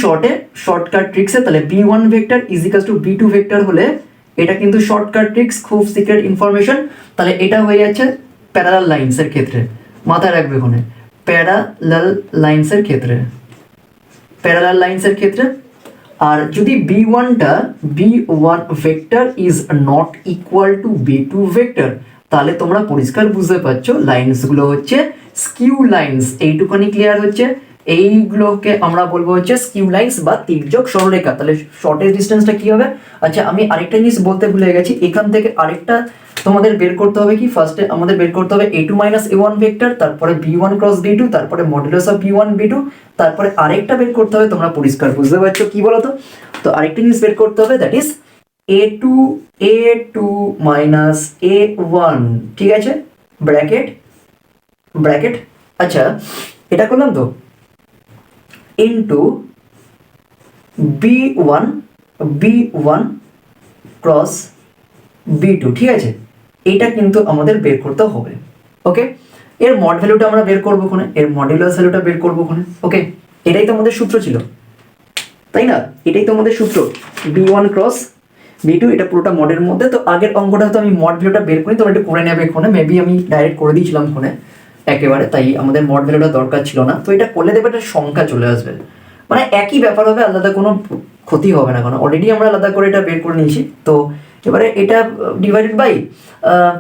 শর্টকাট ট্রিক্সে, তাহলে B1 vector is equals two B2 vector হলে এটা কিন্তু শর্টকাট ট্রিক্স, খুব সিক্রেট ইনফরমেশন। তাহলে এটা হয়ে যাচ্ছে প্যারালাল লাইন্সের ক্ষেত্রে, মাথায় রাখবে ওখানে, প্যারালাল লাইন্সের ক্ষেত্রে। আর যদি B1 vector is not equal to B2 vector, তাহলে তোমরা পরিষ্কার বুঝতে পারছো লাইন্সগুলো হচ্ছে স্কিউ লাইন্স। এইটুখানি ক্লিয়ার হচ্ছে, এইগুলোকে আমরা বলবো হচ্ছে স্কিউ লাইন্স বা তির্যক সরলরেখা। তাহলে শর্টেস্ট ডিস্টেন্সটা কি হবে? আচ্ছা, আমি আরেকটা জিনিস বলতে ভুলে গেছি, এখান থেকে আরেকটা তোমাদের বের করতে হবে কি, ফার্স্টে আমাদের বের করতে হবে A2 মাইনাস A1 ভেক্টর, তারপরে B1 ক্রস B2, তারপরে মডুলাস অফ B1 B2, তারপরে আরেকটা বের করতে হবে, তোমরা পরিষ্কার বুঝতে পারছো কি বলো তো আরেকটা জিনিস বের করতে হবে, that is A2 minus A1। ঠিক আছে, ব্র্যাকেট। আচ্ছা, এটা করলাম তো, ইনটু B1 ক্রস B2। ঠিক আছে, এটা কিন্তু আমাদের বের করতে হবে। ওকে, এর মড ভ্যালুটা আমরা বের করবো ওখানে, এর মডুলাস ভ্যালুটা বের করবো ওখানে। ওকে, এটাই তো আমাদের সূত্র ছিল, তাই না? এটাই তো আমাদের সূত্র, B1 ক্রস B2, এটা পুরোটা মডের মধ্যে। তো আগের অঙ্কটা তো আমি মড ভ্যালুটা বের করি, তোমরা একটু করে নেবে এখানে, মেবি আমি ডাইরেক্ট করে দিয়েছিলাম ওখানে একেবারে, তাই আমাদের মড ভ্যালুটা দরকার ছিল না। তো এটা করলে দেবে, একটা সংখ্যা চলে আসবে, মানে একই ব্যাপার হবে, আলাদা কোনো ক্ষতি হবে না, কারণ অলরেডি আমরা আলাদা করে এটা বের করে নিয়েছি। তো এবারে এটা ডিভাইডেড বাই,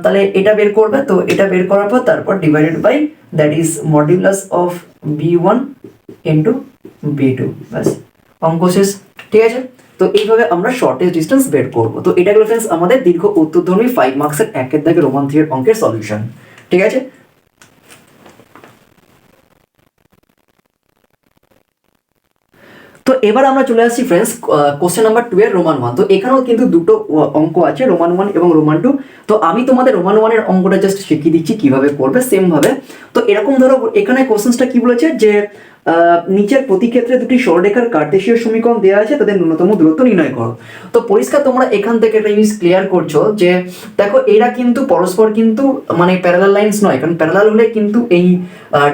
তাহলে এটা বের করবে, তো এটা বের করার পর তারপর divided by, that is modulus of B1 into B2, ব্যাস অঙ্ক শেষ। ঠিক আছে, তো এইভাবে আমরা শর্টেস্ট ডিস্টেন্স বের করবো। তো এটা গেল ফ্রেন্ডস আমাদের দীর্ঘ উত্তরধর্মী 5 মার্কসের একের দাগে রোমান 3 এর অঙ্কের সলিউশন। ঠিক আছে, তো এবার আমরা চলে আসছি ফ্রেন্ডস কোশ্চেন নাম্বার 2 এর রোমান 1। তো এখানেও কিন্তু দুটো অঙ্ক আছে, রোমান 1 এবং রোমান 2। তো আমি তোমাদের রোমান 1 এর অঙ্কটা জাস্ট শিখিয়ে দিচ্ছি কিভাবে করবে সেম ভাবে। তো এরকম ধরো, এখানে কোশ্চেনটা কি বলেছে যে নিচের প্রতি ক্ষেত্রে দুটি সরলরেখার কার্টেসীয় সমীকরণ দেওয়া আছে, তাদের ন্যূনতম দূরত্ব নির্ণয় করো। তো পরিষ্কার তোমরা এখান থেকে একটা জিনিস ক্লিয়ার করছো যে দেখো এরা কিন্তু পরস্পর কিন্তু মানে প্যারালাল লাইন্স নয়, কারণ প্যারালাল হলে কিন্তু এই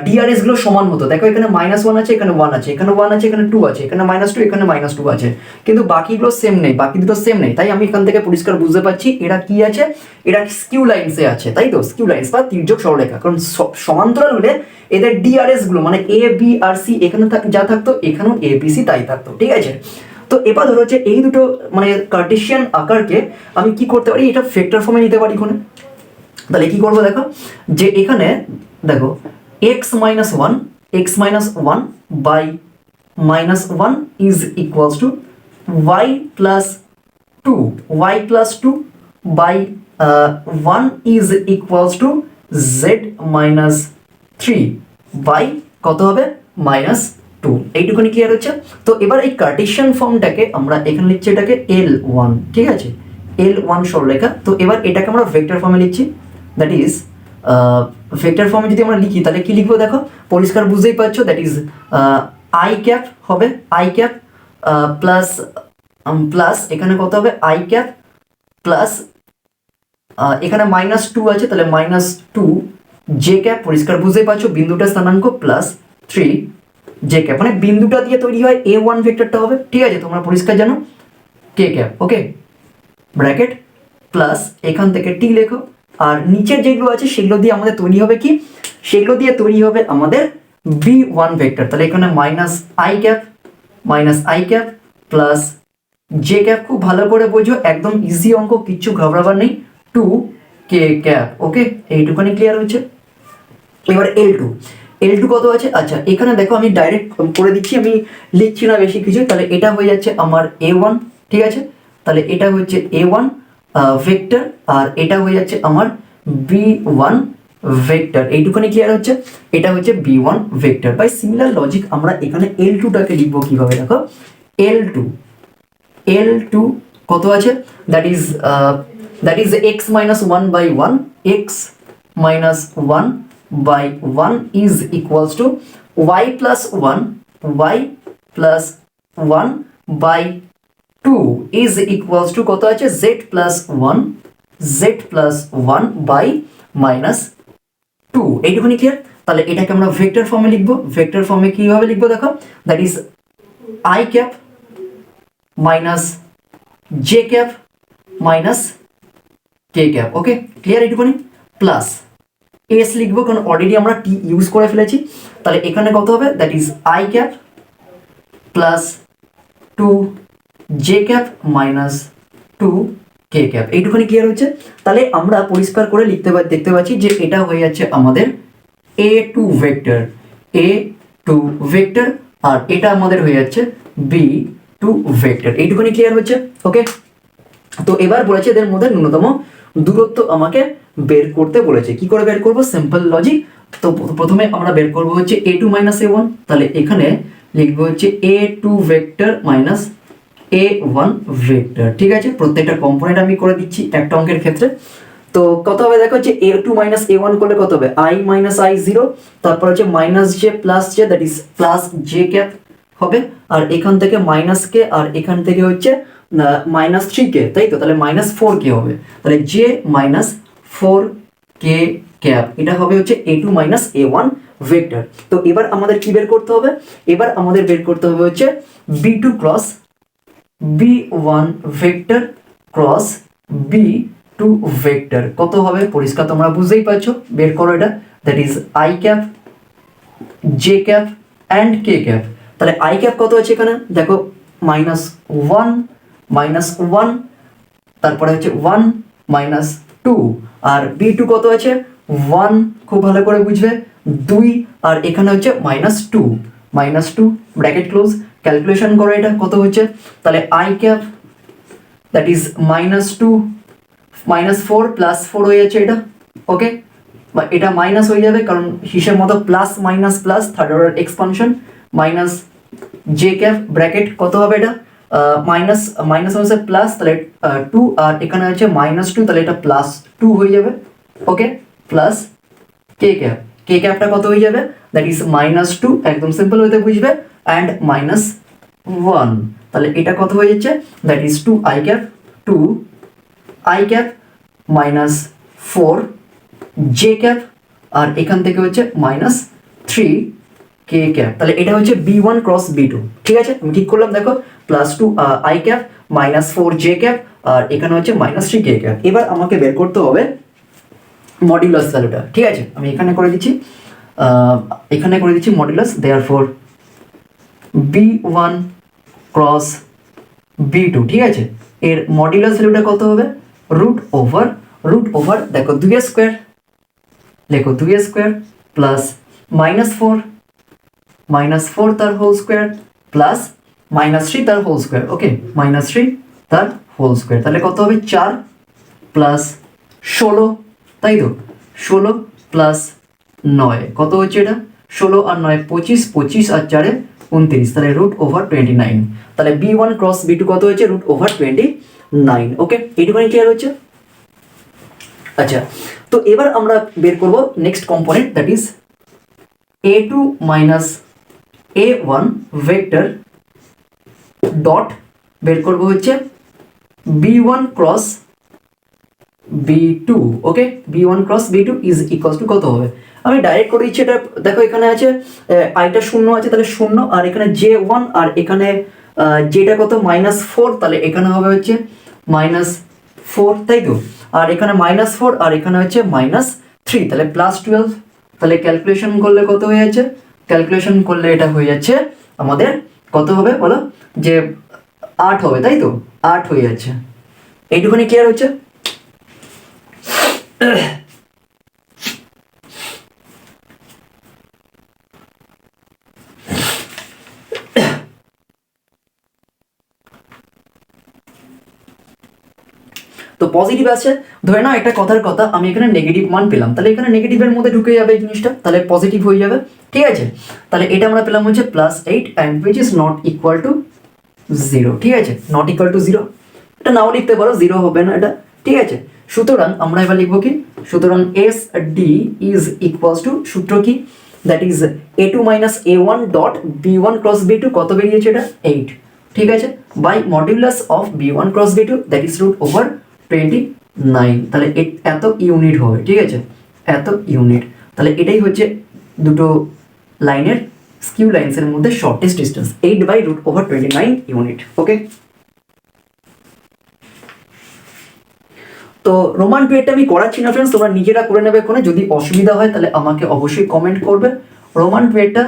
ডিআরএস গুলো সমান হতো। দেখো এখানে -1 আছে, এখানে 1 আছে, এখানে 1 আছে, এখানে 2 আছে, এখানে -2, এখানে -2 আছে, কিন্তু বাকিগুলো সেম নেই, বাকি দুটো সেম নেই। তাই আমি এখান থেকে পরিষ্কার বুঝতে পারছি এরা কি আছে, এরা স্কিউ লাইন্সে আছে, তাই তো, স্কিউ লাইন্স বা তির্যক সরলরেখা। কারণ সমান্তরাল হলে এদের ডিআরএস গুলো মানে এ বি আর সি এখানে যা থাকতো এখানেও এ বি সি তাই থাকতো। ঠিক আছে, তো এবার ধরো হচ্ছে এই দুটো মানে কার্টেসিয়ান আকারকে আমি কি করতে পারি, এটা ভেক্টর ফর্মে নিতে পারি এখানে। তাহলে কি করবো দেখো, যে এখানে দেখো x minus 1 by -1 is equals to y plus 2 by 1 is equals to z minus 3 by কত হবে -2। এইটুকুনি ক্লিয়ার হচ্ছে। তো এবার এই কার্টেসিয়ান ফর্মটাকে আমরা এখানে লিখছি এটাকে L1। ঠিক আছে, L1 সরলরেখা। তো এবার এটাকে আমরা ভেক্টর ফর্মে লিখছি, দ্যাট ইজ ভেক্টর ফর্মে যদি আমরা লিখি তাহলে কি লিখবো দেখো, পরিষ্কার বুঝতেই পারছো, দ্যাট ইজ আই ক্যাপ হবে, আই ক্যাপ প্লাস এখানে কত হবে আই ক্যাপ প্লাস এখানে -2 আছে, তাহলে -2 জে ক্যাপ, পরিষ্কার বুঝতেই পারছো বিন্দুটা স্থানাঙ্ক, প্লাস 3 জে ক্যাপ, মানে বিন্দুটা দিয়ে তৈরি হয় A1 ভেক্টরটা হবে, ঠিক আছে, তোমরা পরিষ্কার জানো, কে ক্যাপ, ওকে, ব্র্যাকেট প্লাস এখান থেকে টি লেখো, আর নিচের যেগুলো আছে সেগুলো দিয়ে আমাদের তৈরি হবে কি, সেগুলো দিয়ে তৈরি হবে আমাদের B1 ভেক্টর। তাহলে এখানে minus I cap plus J cap, খুব ভালো করে বোঝো, একদম ইজি অঙ্ক, কিচ্ছু ঘাবড়াবার নেই, 2 ক্যাপ, ওকে, এইটুখানি ক্লিয়ার হচ্ছে। এবার L2 কত আছে, আচ্ছা এখানে দেখো আমি ডাইরেক্ট করে দিচ্ছি, আমি লিখছি না বেশি কিছু, তাহলে এটা হয়ে যাচ্ছে আমার A1, ঠিক আছে, তাহলে এটা হচ্ছে A1 ভেক্টর, আর এটা হয়ে যাচ্ছে আমার B1 ভেক্টর, এইটুখানি ক্লিয়ার হচ্ছে, এটা হচ্ছে B1 vector. By similar logic আমরা এখানে L2টাকে লিখবো কিভাবে, দেখো L2 কত আছে, that is x minus 1 by 1, x minus 1 by 1 is equals to y plus 1 by 2 is equals to কত আছে, z plus 1 by minus 2, এইটুকুনি ক্লিয়ার। তাহলে এটাকে আমরা ভেক্টর ফর্মে লিখবো, ভেক্টর ফর্মে কিভাবে লিখবো দেখো, that is i cap minus J cap minus K cap, okay, clear, এইটুকুনি, প্লাস এস লিখবো কারণ অলরেডি আমরা টি ইউজ করে ফেলেছি, তাহলে এখানে কত হবে, that is I cap plus 2 J cap minus 2 K cap, এইটুখানি ক্লিয়ার হচ্ছে। তাহলে আমরা পরিষ্কার করে দেখতে পাচ্ছি যে এটা হয়ে যাচ্ছে আমাদের A2 ভেক্টর, আর এটা আমাদের হয়ে যাচ্ছে B2 ভেক্টর, এইটুখানি ক্লিয়ার হচ্ছে, ওকে। তো এবার বলেছে এদের মধ্যে ন্যূনতম দূরত্ব আমাকে বের করতে বলেছে, কি করে বের করব, সিম্পল লজিক। তো প্রথমে আমরা বের করব হচ্ছে A2 মাইনাস A1, তাহলে এখানে লিখবো হচ্ছে A2 vector minus A1 vector, ঠিক আছে, প্রত্যেকটা কম্পোনেন্ট আমি করে দিচ্ছি একটা অঙ্কের ক্ষেত্রে। তো কত হবে দেখো, যে A2 মাইনাস A1 করলে কত হবে, I মাইনাস I0, তারপর হচ্ছে minus J plus J, that is plus J cap হবে, আর এখান থেকে মাইনাস কে, আর এখান থেকে হচ্ছে মাইনাস 3k, তাই তো, তাহলে মাইনাস 4k হবে, তাহলে জে মাইনাস 4k ক্যাপ, এটা হবে হচ্ছে A2 মাইনাস A1 ভেক্টর। তো এবার আমাদের কি বের করতে হবে, এবার আমাদের বের করতে হবে হচ্ছে B2 cross B1 vector cross B2 vector, কত হবে পরিষ্কার তোমরা বুঝতেই পারছো, বের করো এটা, that is I cap J cap and K cap. তাহলে আই ক্যাপ কত আছে এখানে দেখো, -1 তারপরে হচ্ছে 1 -2, আর B2 কত আছে 1, খুব ভালো করে বুঝবে, 2, আর এখানে হচ্ছে -2 ব্র্যাকেট ক্লোজ, ক্যালকুলেশন করো এটা কত হচ্ছে, তাহলে আই ক্যাপ দ্যাট ইজ -2 -4 +4 হয়ে যাচ্ছে এটা, ওকে, বা এটা মাইনাস হয়ে যাবে কারণ হিসেব মতো plus minus plus third order expansion, minus J cap bracket কত হবে এটা, মাইনাস হচ্ছে প্লাস, তাহলে 2, আর এখানে হচ্ছে -2, তাহলে এটা +2 হয়ে যাবে, ওকে, প্লাস কে ক্যাপটা কত হয়ে যাবে, দ্যাট ইজ -2, একদম সিম্পল হতে বুঝবে, অ্যান্ড -1, তাহলে এটা কত হয়ে যাচ্ছে, that is 2 I cap -4 J cap, আর এখান থেকে হচ্ছে -3 কে ক্যাপ, তাহলে এটা হচ্ছে B1 ক্রস B2, ঠিক আছে, আমি ঠিক করলাম দেখো, +2 আই ক্যাপ -4 জে ক্যাপ, আর এখানে হচ্ছে -3 কে ক্যাপ। এবার আমাকে বের করতে হবে মডিউলাস ভ্যালুটা, ঠিক আছে, আমি এখানে করে দিচ্ছি modulus, therefore B1 cross B2, ঠিক আছে, এর মডিউলাস ভ্যালুটা কত হবে, রুট ওভার দেখো 2 এর স্কয়ার, লেখো 2 এর স্কয়ার প্লাস -4 তার হোল স্কয়ার প্লাস -3 তার হোল স্কয়ার, ওকে, -3 তার হোল স্কয়ার, তাহলে কত হবে 4 প্লাস 16, তাই তো, 16 প্লাস 9 কত হচ্ছে এটা, 16 আর 9 25 আর 4 29, তাহলে √29, তাহলে B1 ক্রস B2 কত হচ্ছে √29, ওকে, এইটুকুনি ক্লিয়ার হচ্ছে। আচ্ছা, তো এবার আমরা বের করব next component, that is A2 minus A1 vector dot বের করব হচ্ছে B1 cross b two, okay, b one cross b two is equals to কত হবে? আমি ডাইরেক্ট করে দিচ্ছি এটা। দেখো এখানে আছে আইটা শূন্য আছে, তাহলে শূন্য, আর এখানে জে ওয়ান, আর এখানে যেটা কত -4, তাহলে এখানে হবে হচ্ছে -4, তাই তো? আর এখানে -4, আর এখানে হচ্ছে -3, তাহলে +12। তাহলে ক্যালকুলেশন করলে কত হয়ে যাচ্ছে? ক্যালকুলেশন করলে এটা হয়ে যাচ্ছে আমাদের কত হবে বলো? যে 8 হবে, তাই তো? 8 হয়ে যাচ্ছে। এইটুখানি ক্লিয়ার হচ্ছে? তো পজিটিভ আছে, ধরে নাও একটা কথার কথা আমি এখানে নেগেটিভ মান পেলাম, তাহলে এখানে নেগেটিভের মধ্যে ঢুকে যাবে এই জিনিসটা, তাহলে পজিটিভ হয়ে যাবে, ঠিক আছে? তাহলে এটা আমরা পেলাম হচ্ছে +8 and which is not equal to 0, ঠিক আছে? নট ইকুয়াল টু 0, এটা নাও লিখতে পারো, 0 হবে না এটা, ঠিক আছে? সুতরাং আমরা এবার লিখবো কি? সুতরাং S D is equals two, সূত্র কি? That is a2 - a1 dot b1 cross b2, কত বেরিয়েছে এটা? 8, ঠিক আছে? By modulus of b1 cross b2 that is √29, তাহলে এত ইউনিট হবে, ঠিক আছে? এত ইউনিট। তাহলে এটাই হচ্ছে দুটো লাইনের স্কিউ লাইন্সের মধ্যে শর্টেস্ট ডিস্টেন্স, 8/√29 ইউনিট, ওকে? তো রোমান টুয়েটটা আমি করাচ্ছি না ফ্রেন্ডস, তোমরা নিজেরা করে নেবে কোনে, যদি অসুবিধা হয় তাহলে আমাকে অবশ্যই কমেন্ট করবে। রোমান টুয়েটটা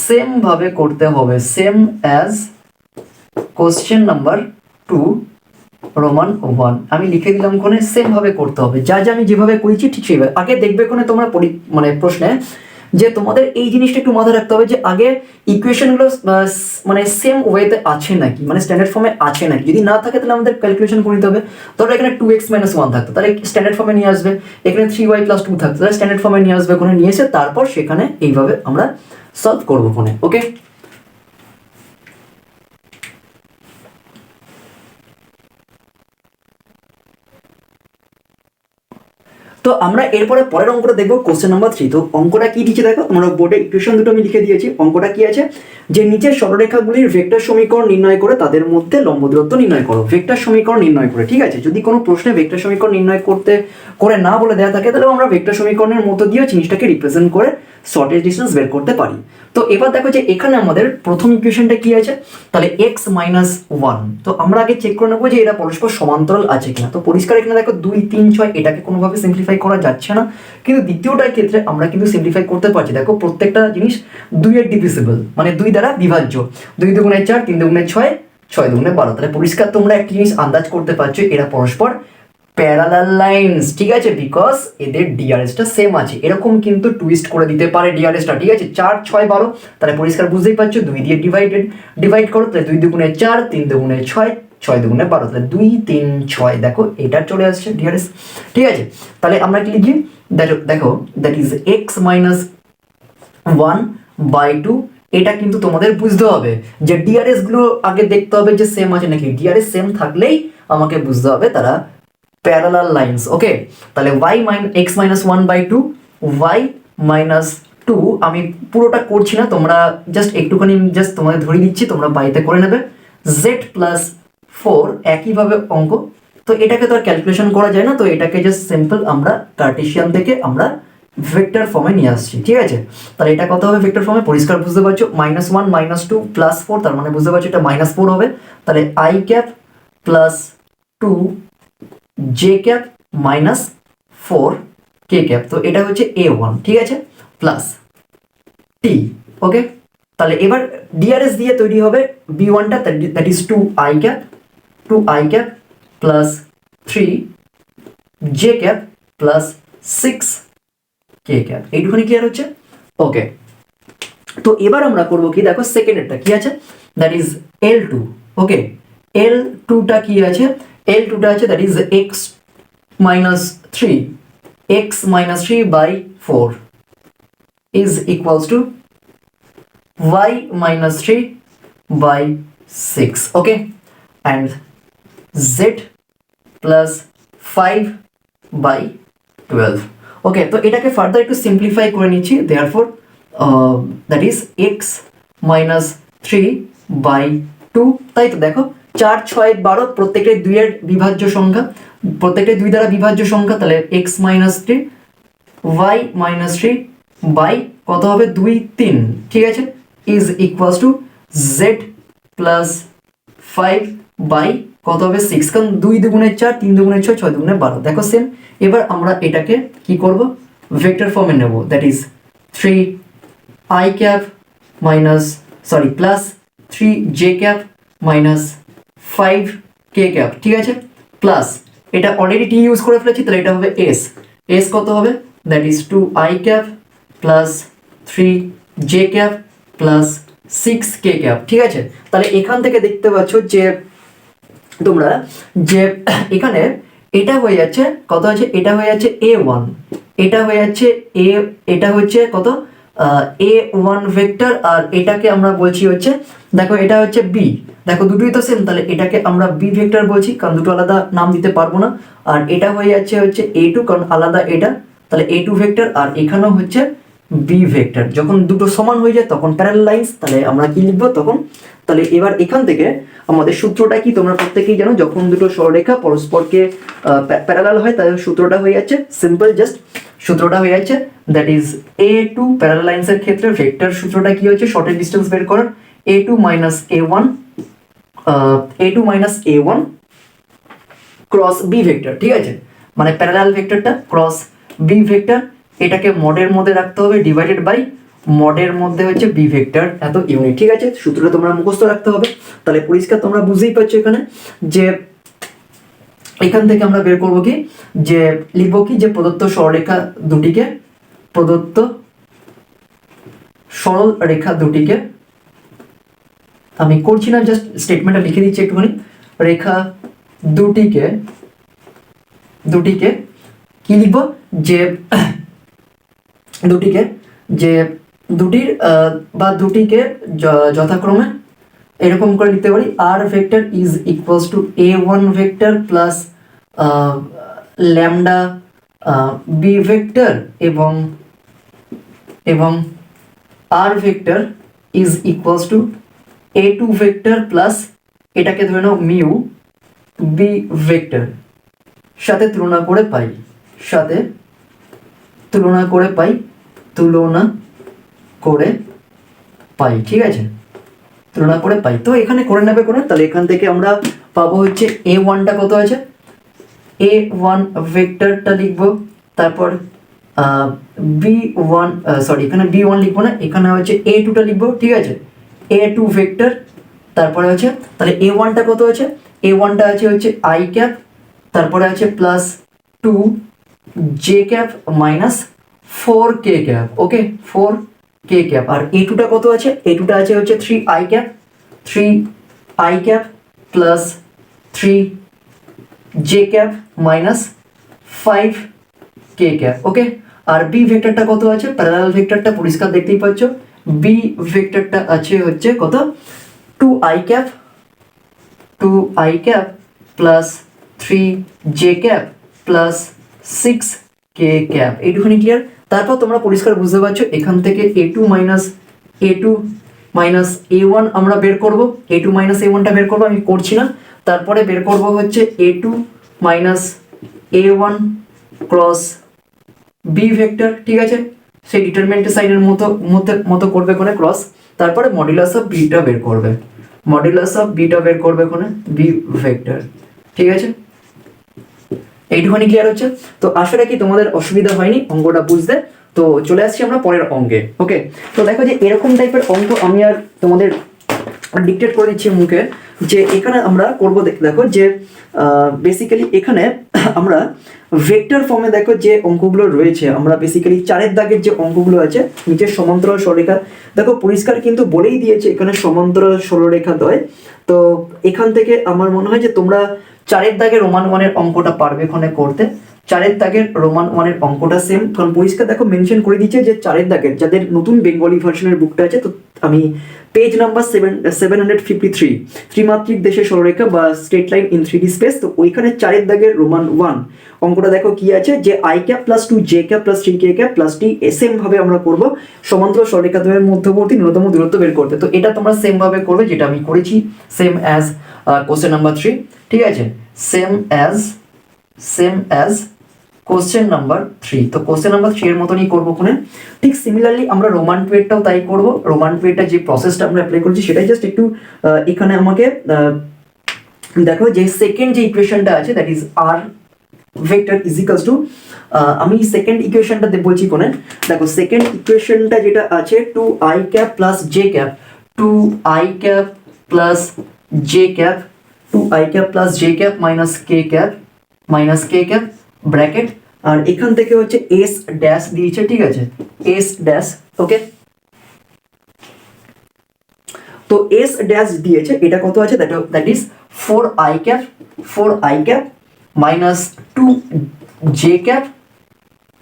সেম ভাবে করতে হবে, same as question number 2 Roman 1, আমি লিখে দিলাম কোনে, সেম ভাবে করতে হবে, যা যা আমি যেভাবে করেছি ঠিক সেইভাবে। আগে দেখবে কোনে তোমরা মানে প্রশ্নে যে তোমাদের এই জিনিসটা একটু মাথায় রাখতে হবে যে আগে ইকুয়েশনগুলো মানে সেম ওয়েতে আছে নাকি, মানে স্ট্যান্ডার্ড ফর্মে আছে নাকি। যদি না থাকে তাহলে আমাদের ক্যালকুলেশন করে নিতে হবে। ধরো এখানে 2x - 1 থাকতো, তাহলে স্ট্যান্ডার্ড ফর্মে নিয়ে আসবে। এখানে 3y + 2 থাকতো, তাহলে স্ট্যান্ডার্ড ফর্মে নিয়ে আসবে, ওখানে নিয়ে এসে তারপর সেখানে এইভাবে আমরা সলভ করবো ফোনে, ওকে? তো আমরা এরপরে পরের অঙ্কটা দেখবো, কোশ্চেন নাম্বার 3। তো অঙ্কটা কি দিচ্ছে দেখো, তোমরা বোর্ডে ইকুয়েশন দুটো আমি লিখে দিয়েছি। অঙ্কটা কি আছে যে নিচের সরলরেখাগুলির ভেক্টর সমীকরণ নির্ণয় করে তাদের মধ্যে লম্ব দূরত্ব নির্ণয় করো। ভেক্টর সমীকরণ নির্ণয় করে, ঠিক আছে? যদি কোনো প্রশ্নে ভেক্টর সমীকরণ নির্ণয় করে না বলে দেওয়া থাকে, তাহলে আমরা ভেক্টর সমীকরণের মধ্য দিয়ে জিনিসটাকে রিপ্রেজেন্ট করে শর্টেস্ট ডিস্টেন্স বের করতে পারি। তো এবার দেখো যে এখানে আমাদের প্রথম ইকুয়েশনটা কি আছে, তাহলে x - 1। তো আমরা আগে চেক করে নেবো যে এরা পরস্পর সমান্তরাল আছে কিনা। তো পরিষ্কার এখানে দেখো 2, 3, 6 এটাকে কোনোভাবে সিম্পলিফাই করা যাচ্ছে না, কিন্তু দ্বিতীয়টার ক্ষেত্রে আমরা কিন্তু সিম্পলিফাই করতে পারছি। দেখো প্রত্যেকটা জিনিস 2 এর ডিভিজিবল, মানে 2 দ্বারা বিভাজ্য। 2 দুগুণে 4, 3 দুগুণে 6, 6 দুগুণে 12। তাহলে পরিষ্কার তোমরা একটা জিনিস আন্দাজ করতে পারছো, এরা পরস্পর প্যারালাল লাইনস, ঠিক আছে? বিকজ এদের ডিআরএসটা সেম আছে। এরকম কিন্তু টুইস্ট করে দিতে পারে ডিআরএসটা, ঠিক আছে? 4, 6, 12, তাহলে পরিষ্কার বুঝতেই পারছো 2 দিয়ে ডিভাইড করো, তাহলে 2 দুগুণে 4, 3 দুগুণে 6, 6 দুগুণে 12, তাহলে 2, 3, 6, দেখো এটা চলে আসছে ডিআরএস, ঠিক আছে? তাহলে আমরা কি লিখি? দেখো দ্যাট ইজ x - 1/2। এটা কিন্তু তোমাদের বুঝতে হবে যে ডিআরএস গুলো আগে দেখতে হবে যে সেম আছে নাকি। ডিআরএস সেম থাকলেই আমাকে বুঝতে হবে তারা প্যারালাল লাইনস, ওকে? তাহলে x - 1/2, y - 2, আমি পুরোটা করছি না, তোমরা জাস্ট একটুখানি জাস্ট তোমাদের ধরে দিচ্ছি, তোমরা বাড়িতে করে নেবে। z + 4 একইভাবে অঙ্ক। তো এটাকে তো আর ক্যালকুলেশন করা যায় না, তো এটাকে জাস্ট সিম্পল আমরা কার্টেসিয়ান থেকে আমরা ভেক্টর ফর্মে নিয়ে আসছি, ঠিক আছে? তাহলে এটা কত হবে ভেক্টর ফর্মে? পরিষ্কার বুঝতে পারছো, -1 - 2 + 4, তার মানে বুঝতে পারছো এটা -4 হবে। তাহলে i cap + 2 j cap -4 k cap, তো এটা হচ্ছে a1, ঠিক আছে? Plus t, okay? তাহলে এবার ডিআরএস দিয়ে তৈরি হবে b1টা, that is 2i cap plus 3 j cap plus 6 k cap. এইটুখানি ক্লিয়ার হচ্ছে, ওকে? তো এবার আমরা করব কি, দেখো সেকেন্ডেরটা কি আছে, দ্যাট ইজ L2, ওকে? L2টা কি আছে? L2টা আছে that is x - 3/4 is equals to y - 3/6, okay? And z plus 5/12, okay? তো এটাকে ফার্দার একটু সিম্পলিফাই করে নিচ্ছি, therefore that is x - 3/2, তাই তো? দেখো 4, 6, 12 প্রত্যেকের 2 এর বিভাজ্য সংখ্যা, প্রত্যেকটা 2 দ্বারা বিভাজ্য সংখ্যা, তাহলে x - 3 y - 3 বাই কত হবে 2 3, ঠিক আছে, is equals to z plus 5 by কত হবে 6, কারণ 2 দুগুণে 4, 3 দুগুণে 6, 6 দুগুণে 12। দেখো সেম। এবার আমরা এটাকে কি করব, ভেক্টর ফর্মে নেব, that is 3i cap minus plus 3j cap minus 5k cap, ঠিক আছে, প্লাস এটা অলরেডি টি ইউজ করে ফেলেছি, তাহলে এটা হবে s কত হবে, that is 2i cap plus 3j cap plus 6k cap, ঠিক আছে। তাহলে এখান থেকে দেখতে পাচ্ছ যে তোমরা যে এখানে এটা হয়ে যাচ্ছে কত আছে, এটা হয়ে যাচ্ছে a1, এটা হয়ে যাচ্ছে এটা হচ্ছে কত a1 ভেক্টর, আর এটাকে আমরা বলছি হচ্ছে, দেখো এটা হচ্ছে b, দেখো দুটোই তো সেম, তাহলে এটাকে আমরা b ভেক্টর বলছি, কারণ দুটো আলাদা নাম দিতে পারবো না। আর এটা হয়ে যাচ্ছে হচ্ছে a2, কারণ আলাদা এটা, তাহলে a2 ভেক্টর, আর এখানেও হচ্ছে b ভেক্টর। যখন দুটো সমান হয়ে যায় তখন প্যারালাল লাইন্স, তাহলে আমরা কি লিখবো তখন, তাহলে এবার এখান থেকে আমাদের সূত্রটা কি তোমরা প্রত্যেকেই জানো, যখন দুটো সরলরেখা পরস্পরকে প্যারালাল হয় তাহলে সূত্রটা হয়ে যাচ্ছে সিম্পল, জাস্ট সূত্রটা হয়ে যাচ্ছে দ্যাট ইজ a2 প্যারালাল লাইন্সের ক্ষেত্রে ভেক্টর সূত্রটা কি হচ্ছে, শর্টের ডিসটেন্স বের করার a2 - a1 cross b vector, ঠিক আছে, মানে প্যারালাল ভেক্টরটা ক্রস b ভেক্টর, এটাকে মডের মধ্যে রাখতে হবে ডিভাইডেড বাই মডের মধ্যে হচ্ছে b ভেক্টর এত ইউনিট, ঠিক আছে। সূত্রটা তোমরা মুখস্থ রাখতে হবে। তাহলে পরিষ্কার তোমরা বুঝতেই পারছো এখানে যে এখান থেকে আমরা বের করব কি, যে লিখবো কি, যে প্রদত্ত সরল রেখা দুটিকে আমি করছি না, জাস্ট স্টেটমেন্টটা লিখে দিচ্ছি একটুখানি, রেখা দুটিকে কি লিখবো, যে দুটিকে যথাক্রমে এরকম করে লিখতে পারি, r vector is equals to a1 vector plus lambda b vector, এবং r vector is equals to a2 vector plus এটাকে ধরে নাও মিউ b ভেক্টর, সাথে তুলনা করে পাই, ঠিক আছে, তুলনা করে পাই। তো এখানে করে নেবে কোনো, তাহলে এখান থেকে আমরা পাবো হচ্ছে a1টা কত আছে, a1 ভেক্টরটা লিখবো, তারপর b1 এখানে b1 লিখবো না, এখানে হচ্ছে a2টা লিখবো, ঠিক আছে, a2 ভেক্টর, তারপরে হচ্ছে তাহলে a1টা কত আছে, a1টা আছে হচ্ছে i ক্যাপ, তারপরে আছে plus 2j cap minus 4k cap, okay 4k cap, আর a2টা কত আছে, a2টা আছে হচ্ছে 3i cap plus 3j cap minus 5k cap, okay. আর b ভেক্টরটা কত আছে, প্যারালাল ভেক্টরটা পরিষ্কার দেখতেই পাচ্ছ, b ভেক্টরটা আছে হচ্ছে কত 2i cap plus 3j cap plus 6k cap, এইটুখানি ক্লিয়ার। তারপর তোমরা পরিষ্কার বুঝতে পারছো এখান থেকে a2 a1 আমরা বের করব, a2 a1টা বের করব, আমি করছি না। তারপরে বের করব হচ্ছে a2 a1 cross b vector, ঠিক আছে, সেই ডিটারমিনেন্ট সাইনের মতো করবে কোনে ক্রস, তারপরে মডুলাস অফ bটা বের করবে, কোনে b ভেক্টর, ঠিক আছে। এইটুখানি ক্লিয়ার হচ্ছে। তো আশা রাখি তোমাদের অসুবিধা হয়নি অঙ্কটা বুঝতে। তো চলে আসছি আমরা পরের অঙ্কে, ওকে। তো দেখো যে এরকম টাইপের অঙ্ক আমি আর তোমাদের ডিকটেট করে দিচ্ছি মুখে, যে এখানে আমরা করব, দেখো যে বেসিক্যালি এখানে আমরা ভেক্টর ফর্মে দেখো যে অঙ্কগুলো রয়েছে, আমরা বেসিক্যালি 4 দাগের যে অঙ্কগুলো আছে, নিচের সমান্তরাল সরলরেখা, দেখো পরিষ্কার কিন্তু বলেই দিয়েছে এখানে সমান্তরাল সরলরেখা দ্বয়। তো এখান থেকে আমার মনে হয় যে তোমরা 4 দাগের রোমান 1-এর অঙ্কটা পারবে এখানে করতে। 4 দাগের রোমান 1-এর অঙ্কটা সেম, কারণ পরিষ্কার দেখো মেনশন করে দিচ্ছে যে 4 দাগের, যাদের নতুন বেঙ্গলি ভার্সনের বুকটা আছে, তো আমি পেজ নাম্বার 753 ত্রিমাত্রিক দেশের সরলরেখা বা straight line in 3D space, তো ওইখানে 4 দাগের রোমান 1 অঙ্কটা দেখো কি আছে, যে i cap plus 2j cap plus 3k cap plus t, same ভাবে আমরা করব সমান্তরাল সরলরেখা দ্বয়ের মধ্যবর্তী ন্যূনতম দূরত্ব বের করতে। তো এটা তোমরা সেম ভাবে করবে যেটা আমি করেছি, সেম অ্যাজ কোশ্চেন নাম্বার 3, ঠিক আছে, same as same as question number 3। তো কোশ্চেন নাম্বার 3 এর মতনই করবো ওখানে। ঠিক সিমিলারলি আমরা রোমান 2 তাই করব। রোমান 2 যে প্রসেসটা আমরা অ্যাপ্লাই করছি সেটাই জাস্ট একটু এখানে আমাকে দেখো যে সেকেন্ড যে ইকুয়েশনটা আছে that is R vector is equals to, আমি সেকেন্ড ইকুয়েশনটা বলছি কোনে, দেখো সেকেন্ড ইকুয়েশনটা যেটা আছে 2i cap plus J cap, 2i cap plus J cap, 2i cap plus J cap minus K cap bracket, আর এখান থেকে হচ্ছে এস ড্যাশ দিয়েছে, ঠিক আছে, এস ড্যাশ, ওকে। তো এস ড্যাশ দিয়েছে, এটা কত আছে, that is 4i cap minus 2j cap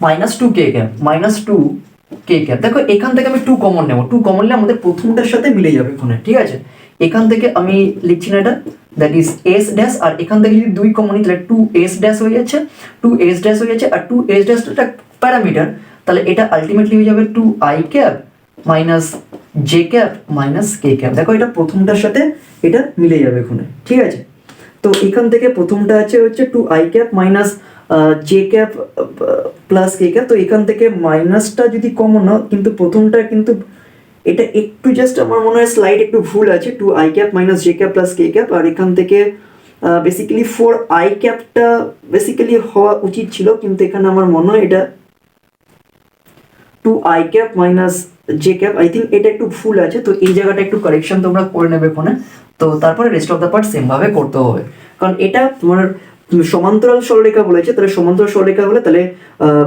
minus 2k cap. দেখো এখান থেকে আমি 2 কমন নেব, 2 কমন নিলে আমাদের প্রথমটার সাথে মিলে যাবে ওখানে, ঠিক আছে। এখান থেকে আমি লিখছি না এটা, দ্যাট ইজ এস ড্যাশ, আর এখান থেকে যদি 2 কমন নিই তাহলে 2s ড্যাশ হয়ে যাচ্ছে, আর 2s ড্যাশটা একটা প্যারামিটার, তাহলে এটা আলটিমেটলি হয়ে যাবে 2i cap minus J cap minus K cap. দেখো এটা প্রথমটার সাথে এটা মিলে যাবে ওখানে, ঠিক আছে। তো এখান থেকে প্রথমটা আছে হচ্ছে 2i cap minus J cap plus K cap. তো এখান থেকে মাইনাসটা যদি কমন না, কিন্তু প্রথমটা কিন্তু এটা একটু জাস্ট আমার মনে হয় স্লাইড একটু ভুল আছে, 2i cap minus J cap plus K cap, আর এখান থেকে বেসিক্যালি 4i ক্যাপটা বেসিক্যালি হওয়া উচিত ছিল, কিন্তু এখানে আমার মনে হয় এটা 2i cap minus J cap, I think এটা একটু ভুল আছে। তো এই জায়গাটা একটু কারেকশন তোমরা করে নেবে ফোনে। তো তারপরে rest of the part same ভাবে করতে হবে, কারণ এটা তোমার সমান্তরাল সরলরেখা বলেছে, তাহলে সমান্তরাল সরলরেখা হলে তাহলে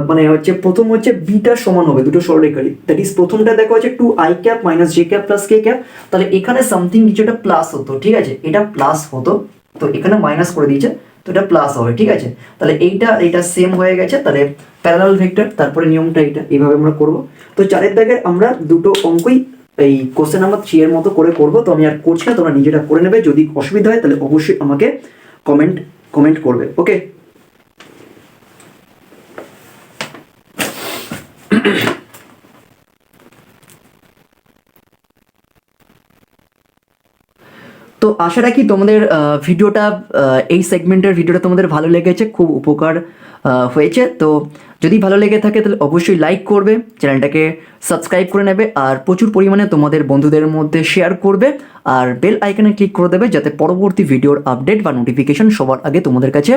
মানে হচ্ছে প্রথম হচ্ছে বিটা সমান হবে দুটো সরলরেখারই, দ্যাট ইজ প্রথমটা দেখো হচ্ছে 2i cap minus J cap plus K cap, তাহলে এখানে সামথিং কিছু একটা প্লাস হতো, ঠিক আছে, এটা প্লাস হতো, তো এখানে মাইনাস করে দিয়েছে, তো এটা প্লাস হবে, ঠিক আছে। তাহলে এইটা সেম হয়ে গেছে, তাহলে প্যারালাল ভেক্টর, তারপরে নিয়মটা এইভাবে আমরা করব। তো 4 দাগের আমরা দুটো অঙ্কই এই কোশ্চেন নাম্বার 3 এর মতো করে করব। তো আমি আর করছি না, তোমরা নিজেরা করে নেবে। যদি অসুবিধা হয় তাহলে অবশ্যই আমাকে কমেন্ট করবে, ওকে। তো আশা রাখি তোমাদের ভিডিওটা, এই সেগমেন্টের ভিডিওটা তোমাদের ভালো লেগেছে, খুব উপকার হয়েছে। তো যদি ভালো লেগে থাকে তাহলে অবশ্যই লাইক করবে, চ্যানেলটাকে সাবস্ক্রাইব করে নেবে, আর প্রচুর পরিমাণে তোমাদের বন্ধুদের মধ্যে শেয়ার করবে, আর বেল আইকনে ক্লিক করে দেবে যাতে পরবর্তী ভিডিওর আপডেট বা নোটিফিকেশন সবার আগে তোমাদের কাছে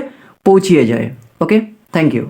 পৌঁছিয়ে যায়, ওকে। Thank you.